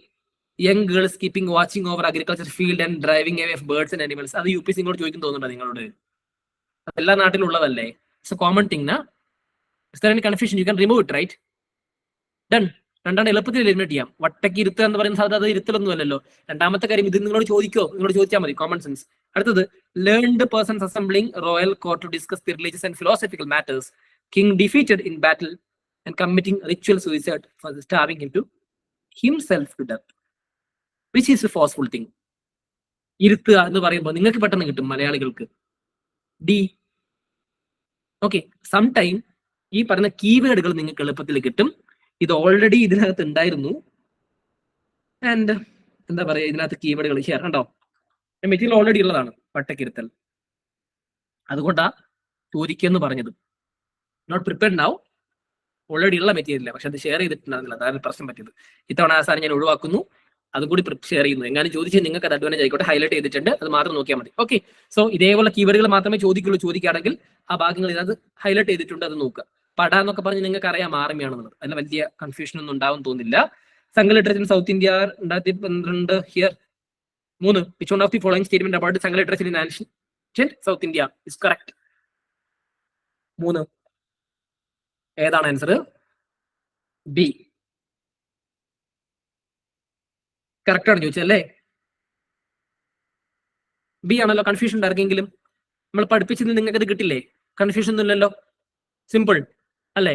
young girls keeping watching over agriculture field and driving away of birds and animals. അത് U P C ഇങ്ങോട്ട് ചോദിക്കും തോന്നുന്നുണ്ടോ നിങ്ങളോട്? എല്ലാ നാട്ടിലുള്ളതല്ലേ? It's a common thing. Is there any confusion? You can remove it, right? Done. രണ്ടാണ് എളുപ്പത്തിൽ eliminate ചെയ്യാം. വട്ടക്ക് ഇരുത്തുക എന്ന് പറയുന്ന സാധ്യത അത് ഇരുത്തലൊന്നും അല്ലല്ലോ. രണ്ടാമത്തെ കാര്യം ഇത് നിങ്ങളോട് ചോദിക്കോ? നിങ്ങളോട് ചോദിച്ചാൽ മതി, കോമൺ സെൻസ്. അടുത്തത് learned persons assembling royal court to discuss the religious and philosophical matters. King defeated in battle and committing ritual suicide for starving him to himself to death. Which is a forceful thing? ഇരുത്തുക എന്ന് പറയുമ്പോൾ നിങ്ങൾക്ക് പെട്ടെന്ന് കിട്ടും, മലയാളികൾക്ക് D. Okay, some time ഈ പറയുന്ന കീവേഡുകൾ നിങ്ങൾക്ക് എളുപ്പത്തിൽ കിട്ടും. ഇത് ഓൾറെഡി ഇതിനകത്ത് ഉണ്ടായിരുന്നു. ആൻഡ് എന്താ പറയാ, ഇതിനകത്ത് കീവേഡുകൾ ഹിയർ കണ്ടോ? മെറ്റീരിയൽ ഓൾറെഡി ഉള്ളതാണ് വട്ടക്കിരുത്തൽ. അതുകൊണ്ടാ ചോദിക്കുമെന്ന് പറഞ്ഞത്. നോട്ട് പ്രിപ്പയർഡ് നൗ, ഓൾറെഡി ഉള്ള മെറ്റീരിയൽ, പക്ഷെ അത് ഷെയർ ചെയ്തിട്ടുണ്ടായിരുന്നില്ല. അതാണ് പ്രശ്നം പറ്റിയത്. ഇത്തവണ ആ സാധനം ഞാൻ ഒഴിവാക്കുന്നു, അതും കൂടി ഷെയർ ചെയ്യുന്നു. എങ്ങനെ ചോദിച്ചാൽ നിങ്ങൾക്ക് അത് അഡ്വാൻറ്റേജ് ആയിക്കോട്ടെ. ഹൈലൈറ്റ് ചെയ്തിട്ടുണ്ട്, അത് മാത്രം നോക്കിയാൽ മതി. ഓക്കെ, സോ ഇതേപോലെ കീവേഡുകൾ മാത്രമേ ചോദിക്കുള്ളൂ. ചോദിക്കുകയാണെങ്കിൽ ആ ഭാഗങ്ങൾ ഇതിനകത്ത് ഹൈലൈറ്റ് ചെയ്തിട്ടുണ്ട്, അത് നോക്കുക. പട എന്നൊക്കെ പറഞ്ഞ് നിങ്ങൾക്ക് അറിയാം ആർമിയാണെന്നുള്ളത്. അതിന് വലിയ കൺഫ്യൂഷൻ ഒന്നും ഉണ്ടാവും തോന്നില്ല. Sangha literature in south India 2012 here 3. Which one of the following statement about Sangha literature in ancient south India is correct? 3 ഏതാണ് ആൻസർ? ബി. കറക്റ്റ് ആണ് ചോദിച്ചല്ലേ? ബി ആണല്ലോ. കൺഫ്യൂഷൻ ഉണ്ടായിരുന്നെങ്കിലും നമ്മൾ പഠിപ്പിച്ചത് നിങ്ങൾക്ക് അത് കിട്ടില്ലേ? കൺഫ്യൂഷൻ ഒന്നും ഇല്ലല്ലോ. സിമ്പിൾ അല്ലേ?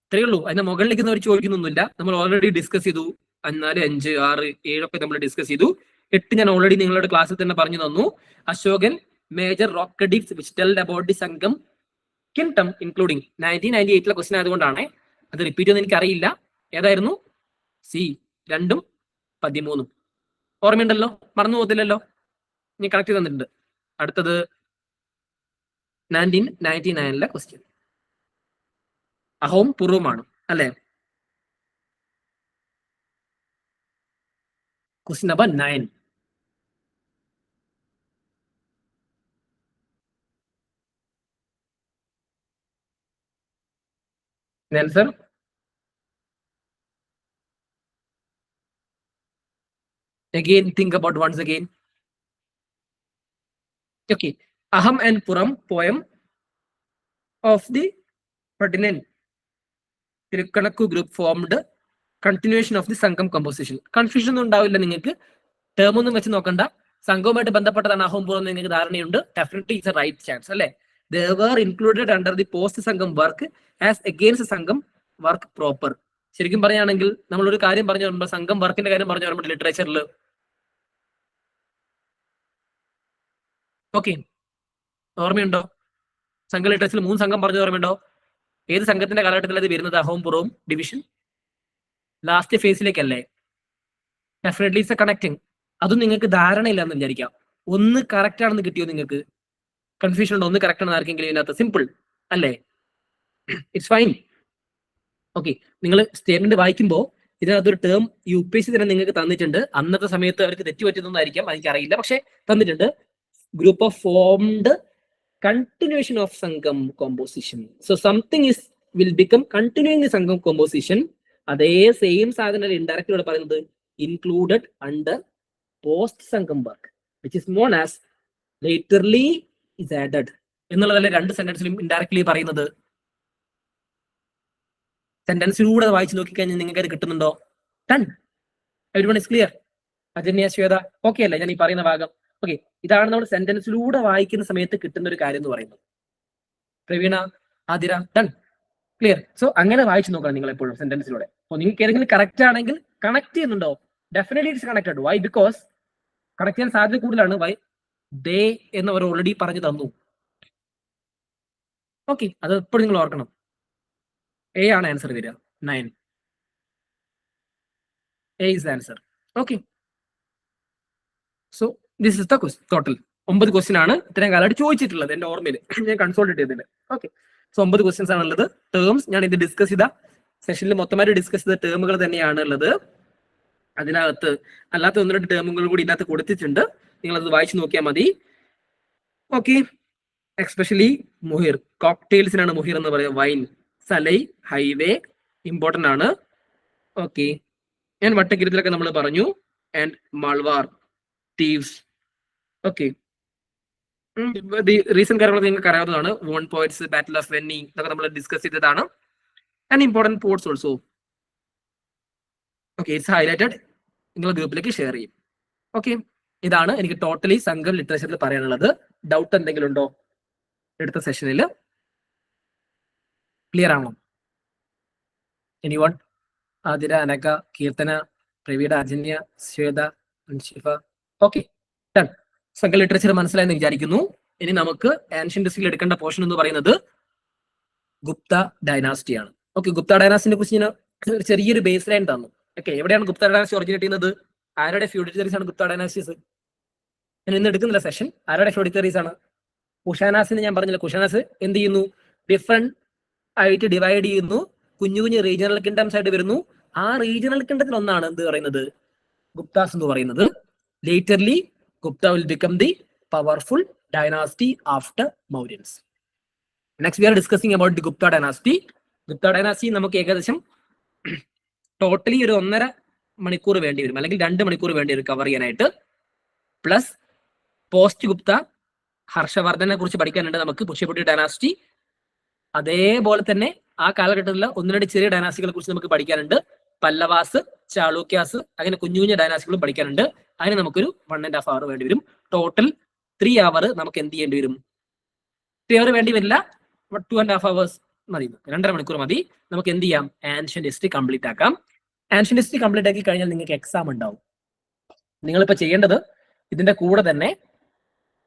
ഇത്രയേ ഉള്ളൂ. അതിന്റെ മുകളിലേക്ക് അവർ ചോദിക്കുന്നൊന്നുമില്ല. നമ്മൾ ഓൾറെഡി ഡിസ്കസ് ചെയ്തു. 4, 5, 6, 7 ഒക്കെ നമ്മൾ ഡിസ്കസ് ചെയ്തു. 8 ഞാൻ ഓൾറെഡി നിങ്ങളുടെ ക്ലാസ്സിൽ തന്നെ പറഞ്ഞു തന്നു. Ashokan major rock edicts which telled about the Sangam kingdom including 1998 question ആയതുകൊണ്ടാണ് അത് റിപ്പീറ്റ് ചെയ്യുന്നത്. എനിക്കറിയില്ല. ഏതായിരുന്നു? സി 2ഉം 13ഉം. ഓർമ്മയുണ്ടല്ലോ, മറന്നു പോകത്തില്ലല്ലോ. ഞാൻ കണക്ട് ചെയ്ത് തന്നിട്ടുണ്ട്. അടുത്തത് 1999 ക്വസ്റ്റ്യൻ. അഹോം പൂർവമാണ് അല്ലെ? Question number 9. Answer again, think about once again. Okay, Aham and Puram poem of the Ferdinand Tirukkanakku group formed continuation of the Sangam composition. Confusion ഉണ്ടാവില്ല നിങ്ങൾക്ക്. ടേം ഒന്നും വെച്ച് നോക്കണ്ട. സംഘവുമായിട്ട് ബന്ധപ്പെട്ടതാണ് അഹോം പൂർവം. നിങ്ങൾക്ക് ധാരണയുണ്ട്. Definitely it's a right chance അല്ലേ? They were included under the post Sangam work as against Sangam work proper. ശരിക്കും പറയുകയാണെങ്കിൽ നമ്മൾ ഒരു കാര്യം പറഞ്ഞു വരുമ്പോൾ, സംഘം വർക്കിന്റെ കാര്യം പറഞ്ഞു വരുമ്പോൾ ലിറ്ററേച്ചറിൽ ഓക്കെ ഓർമ്മയുണ്ടോ? സംഘ ലിറ്ററസിൽ 3 സംഘം പറഞ്ഞു ഓർമ്മയുണ്ടോ? ഏത് സംഘത്തിന്റെ കാലഘട്ടത്തിൽ അത് വരുന്നത്? അഹവും പുറവും ഡിവിഷൻ ലാസ്റ്റ് ഫേസിലേക്കല്ലേ? Definitely it's a connecting. അതും നിങ്ങൾക്ക് ധാരണയില്ലാന്ന് വിചാരിക്കാം. ഒന്ന് കറക്റ്റ് ആണെന്ന് കിട്ടിയോ നിങ്ങൾക്ക്? കൺഫ്യൂഷൻ ഉണ്ടോ? ഒന്ന് കറക്റ്റ് ആണ് ആർക്കെങ്കിലും ഇതിനകത്ത്? സിമ്പിൾ അല്ലേ? It's fine. ഓക്കെ, നിങ്ങൾ സ്റ്റേറ്റ്മെന്റ് വായിക്കുമ്പോൾ ഇതിനകത്തൊരു ടേം UPSC തന്നെ നിങ്ങൾക്ക് തന്നിട്ടുണ്ട്. അന്നത്തെ സമയത്ത് അവർക്ക് തെറ്റുപറ്റുന്നതായിരിക്കാം, എനിക്കറിയില്ല, പക്ഷെ തന്നിട്ടുണ്ട്. Group of formed continuation of സംഘം composition. So something is will become continuing the Sangam composition. അതേ സെയിം സാധനം ഇൻഡയറക്റ്റ് പറയുന്നത് included under post Sangam work which is known as laterly is added എന്നുള്ളതല്ലേ രണ്ട് സെന്റൻസിലും ഇൻഡയറക്ട്ലി പറയുന്നത്. സെന്റൻസിലൂടെ വായിച്ചു നോക്കിക്കഴിഞ്ഞാൽ നിങ്ങൾക്ക് അത് കിട്ടുന്നുണ്ടോ? Done. Everyone is clear? Ajanya, Shweta okay അല്ലേ ഞാൻ ഈ പറയുന്ന ഭാഗം? ഓക്കെ, ഇതാണ് നമ്മൾ സെന്റൻസിലൂടെ വായിക്കുന്ന സമയത്ത് കിട്ടുന്ന ഒരു കാര്യം എന്ന് പറയുന്നത്. Praveena, Athira, done, clear. So അങ്ങനെ വായിച്ചു നോക്കണം നിങ്ങൾ എപ്പോഴും സെന്റൻസിലൂടെ. അപ്പോൾ നിങ്ങൾക്ക് ഏതെങ്കിലും കറക്റ്റ് ആണെങ്കിൽ കണക്ട് ചെയ്യുന്നുണ്ടോ? Definitely it's connected. Why? Because connect ചെയ്യാൻ സാധ്യത കൂടുതലാണ്. വൈ? ദേ എന്ന് അവർ ഓൾറെഡി പറഞ്ഞു തന്നു. ഓക്കെ, അത് എപ്പോഴും നിങ്ങൾ ഓർക്കണം. എ ആണ് ആൻസർ വരിക. 9 A is answer. Okay, so this is the total 9 question ആണ് ഇത്രയും കാലമായിട്ട് ചോദിച്ചിട്ടുള്ളത് എന്റെ ഓർമ്മയിൽ. ഞാൻ കൺസോൾട്ട് ചെയ്തിട്ടുണ്ട്. ഓക്കെ, സോ 9 ക്വസ്റ്റ്യൻസ് ആണുള്ളത്. ടേംസ് ഞാൻ ഇത് ഡിസ്കസ് ചെയ്ത സെഷനിൽ മൊത്തമായിട്ട് ഡിസ്കസ് ചെയ്ത ടേമുകൾ തന്നെയാണ് ഉള്ളത്. അതിനകത്ത് അല്ലാത്ത 1-2 ടേമുകൾ കൂടി ഇതിനകത്ത് കൊടുത്തിട്ടുണ്ട്. നിങ്ങൾ അത് വായിച്ചു നോക്കിയാൽ മതി. ഓക്കെ, എക്സ്പെഷ്യലി മുഹിർ, കോക്ടെയിൽസിനാണ് മുഹിർ എന്ന് പറയുന്നത്. വൈൻ, സലൈ, ഹൈവേ ഇമ്പോർട്ടന്റ് ആണ്. ഓക്കെ, ഞാൻ വട്ടക്കിരത്തിലൊക്കെ നമ്മൾ പറഞ്ഞു. ആൻഡ് മാൾവാർ, തീവ്സ്. ഓക്കെ, റീസൺ കാര്യങ്ങളൊക്കെ നിങ്ങൾക്ക് അറിയാവുന്നതാണ്. Won points, battle of Venni, ഇതൊക്കെ നമ്മൾ ഡിസ്കസ് ചെയ്തതാണ്. And important ports also. Okay, it's highlighted. നിങ്ങൾ ഗ്രൂപ്പിലേക്ക് ഷെയർ ചെയ്യും. ഓക്കെ, ഇതാണ് എനിക്ക് ടോട്ടലി സംഘം ലിറ്ററേച്ചറിൽ പറയാനുള്ളത്. ഡൗട്ട് എന്തെങ്കിലും ഉണ്ടോ അടുത്ത സെഷനിൽ? ക്ലിയർ ആണോ? Anyone? Athira, Anaka, Keerthana, Praveena, Ajanya, Shweta, Anshifa. Okay, done. Sangha literature മനസ്സിലായെന്ന് വിചാരിക്കുന്നു. ഇനി നമുക്ക് ആൻഷ്യന്റ് ഹിസ്റ്ററിയിൽ എടുക്കേണ്ട പോർഷൻ എന്ന് പറയുന്നത് ഗുപ്ത ഡൈനാസ്റ്റി ആണ്. ഓക്കെ, ഗുപ്ത ഡൈനാസ്റ്റിനെ കുറിച്ച് ഞാൻ ഒരു ചെറിയൊരു ബേസ് ലൈൻ തന്നു. ഓക്കെ, എവിടെയാണ് ഗുപ്ത ഡൈനാസ്റ്റി ഒറിജിനേറ്റ് ചെയ്യുന്നത്? ആരുടെ ഫ്യൂഡിറ്ററീസ് ആണ് ഗുപ്ത ഡൈനാസ്റ്റീസ്? ഞാൻ ഇന്ന് എടുക്കുന്നില്ല സെഷൻ. ആരുടെ ഫ്യൂഡിറ്ററീസ് ആണ്? കുഷാനാസിന് ഞാൻ പറഞ്ഞില്ല. കുഷാനാസ് എന്ത് ചെയ്യുന്നു? ഡിഫറെന്റ് ആയിട്ട് ഡിവൈഡ് ചെയ്യുന്നു. കുഞ്ഞു കുഞ്ഞു റീജിയണൽ കിങ്ഡംസ് ആയിട്ട് വരുന്നു. ആ റീജിയണൽ കിങ്ഡത്തിൽ ഒന്നാണ് എന്ത് പറയുന്നത്? ഗുപ്താസ് എന്ന് പറയുന്നത്. Laterly Gupta will become the powerful dynasty after Mauryans. Next we are discussing about the Gupta dynasty. Gupta dynasty നമുക്ക് ഏകദേശം ടോട്ടലി ഒരു 1.5 മണിക്കൂർ വേണ്ടി വരും, അല്ലെങ്കിൽ 2 മണിക്കൂർ വേണ്ടി വരും കവർ ചെയ്യാനായിട്ട്. പ്ലസ് പോസ്റ്റ് ഗുപ്ത ഹർഷവർദ്ധനെ കുറിച്ച് പഠിക്കാനുണ്ട് നമുക്ക്, പുഷ്യപുട്ടി ഡൈനാസ്റ്റി. അതേപോലെ തന്നെ ആ കാലഘട്ടത്തിലുള്ള 1-2 ചെറിയ ഡൈനാസ്റ്റികളെ കുറിച്ച് നമുക്ക് പഠിക്കാനുണ്ട്. പല്ലവാസ്, ചാളൂക്യാസ്, അങ്ങനെ കുഞ്ഞു കുഞ്ഞു ഡൈനാസ്റ്റികളും പഠിക്കാനുണ്ട്. അതിന് നമുക്കൊരു 1.5 hour വേണ്ടി വരും. ടോട്ടൽ 3 hour നമുക്ക് എന്ത് ചെയ്യേണ്ടി വരും? 3 hour വേണ്ടി വരില്ല, 2.5 hours മതി, 2.5 മണിക്കൂർ മതി. നമുക്ക് എന്ത് ചെയ്യാം? ആൻഷ്യന്റ് ഹിസ്റ്ററി കംപ്ലീറ്റ് ആക്കാം. ആൻഷ്യന്റ് ഹിസ്റ്ററി കംപ്ലീറ്റ് ആക്കി കഴിഞ്ഞാൽ നിങ്ങൾക്ക് എക്സാം ഉണ്ടാവും. നിങ്ങളിപ്പോൾ ചെയ്യേണ്ടത് ഇതിന്റെ കൂടെ തന്നെ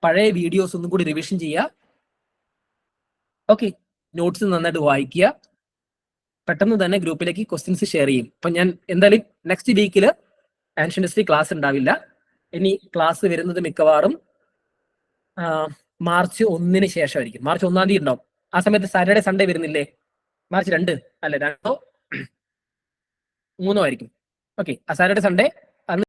പഴയ വീഡിയോസ് ഒന്നും കൂടി റിവിഷൻ ചെയ്യുക. ഓക്കെ, നോട്ട്സ് നന്നായിട്ട് വായിക്കുക. പെട്ടെന്ന് തന്നെ ഗ്രൂപ്പിലേക്ക് ക്വസ്റ്റ്യൻസ് ഷെയർ ചെയ്യും. അപ്പൊ ഞാൻ എന്തായാലും നെക്സ്റ്റ് വീക്കിൽ ആൻഷ്യന്റ് ഹിസ്റ്ററി ക്ലാസ് ഉണ്ടാവില്ല. ഇനി ക്ലാസ് വരുന്നത് മിക്കവാറും മാർച്ച് 1 ശേഷമായിരിക്കും. മാർച്ച് 1 ഉണ്ടാവും. ആ സമയത്ത് സാറ്റർഡേ സൺഡേ വരുന്നില്ലേ? മാർച്ച് 2 അല്ലെ, 2 3 ആയിരിക്കും. ഓക്കെ, ആ സാറ്റർഡേ സൺഡേ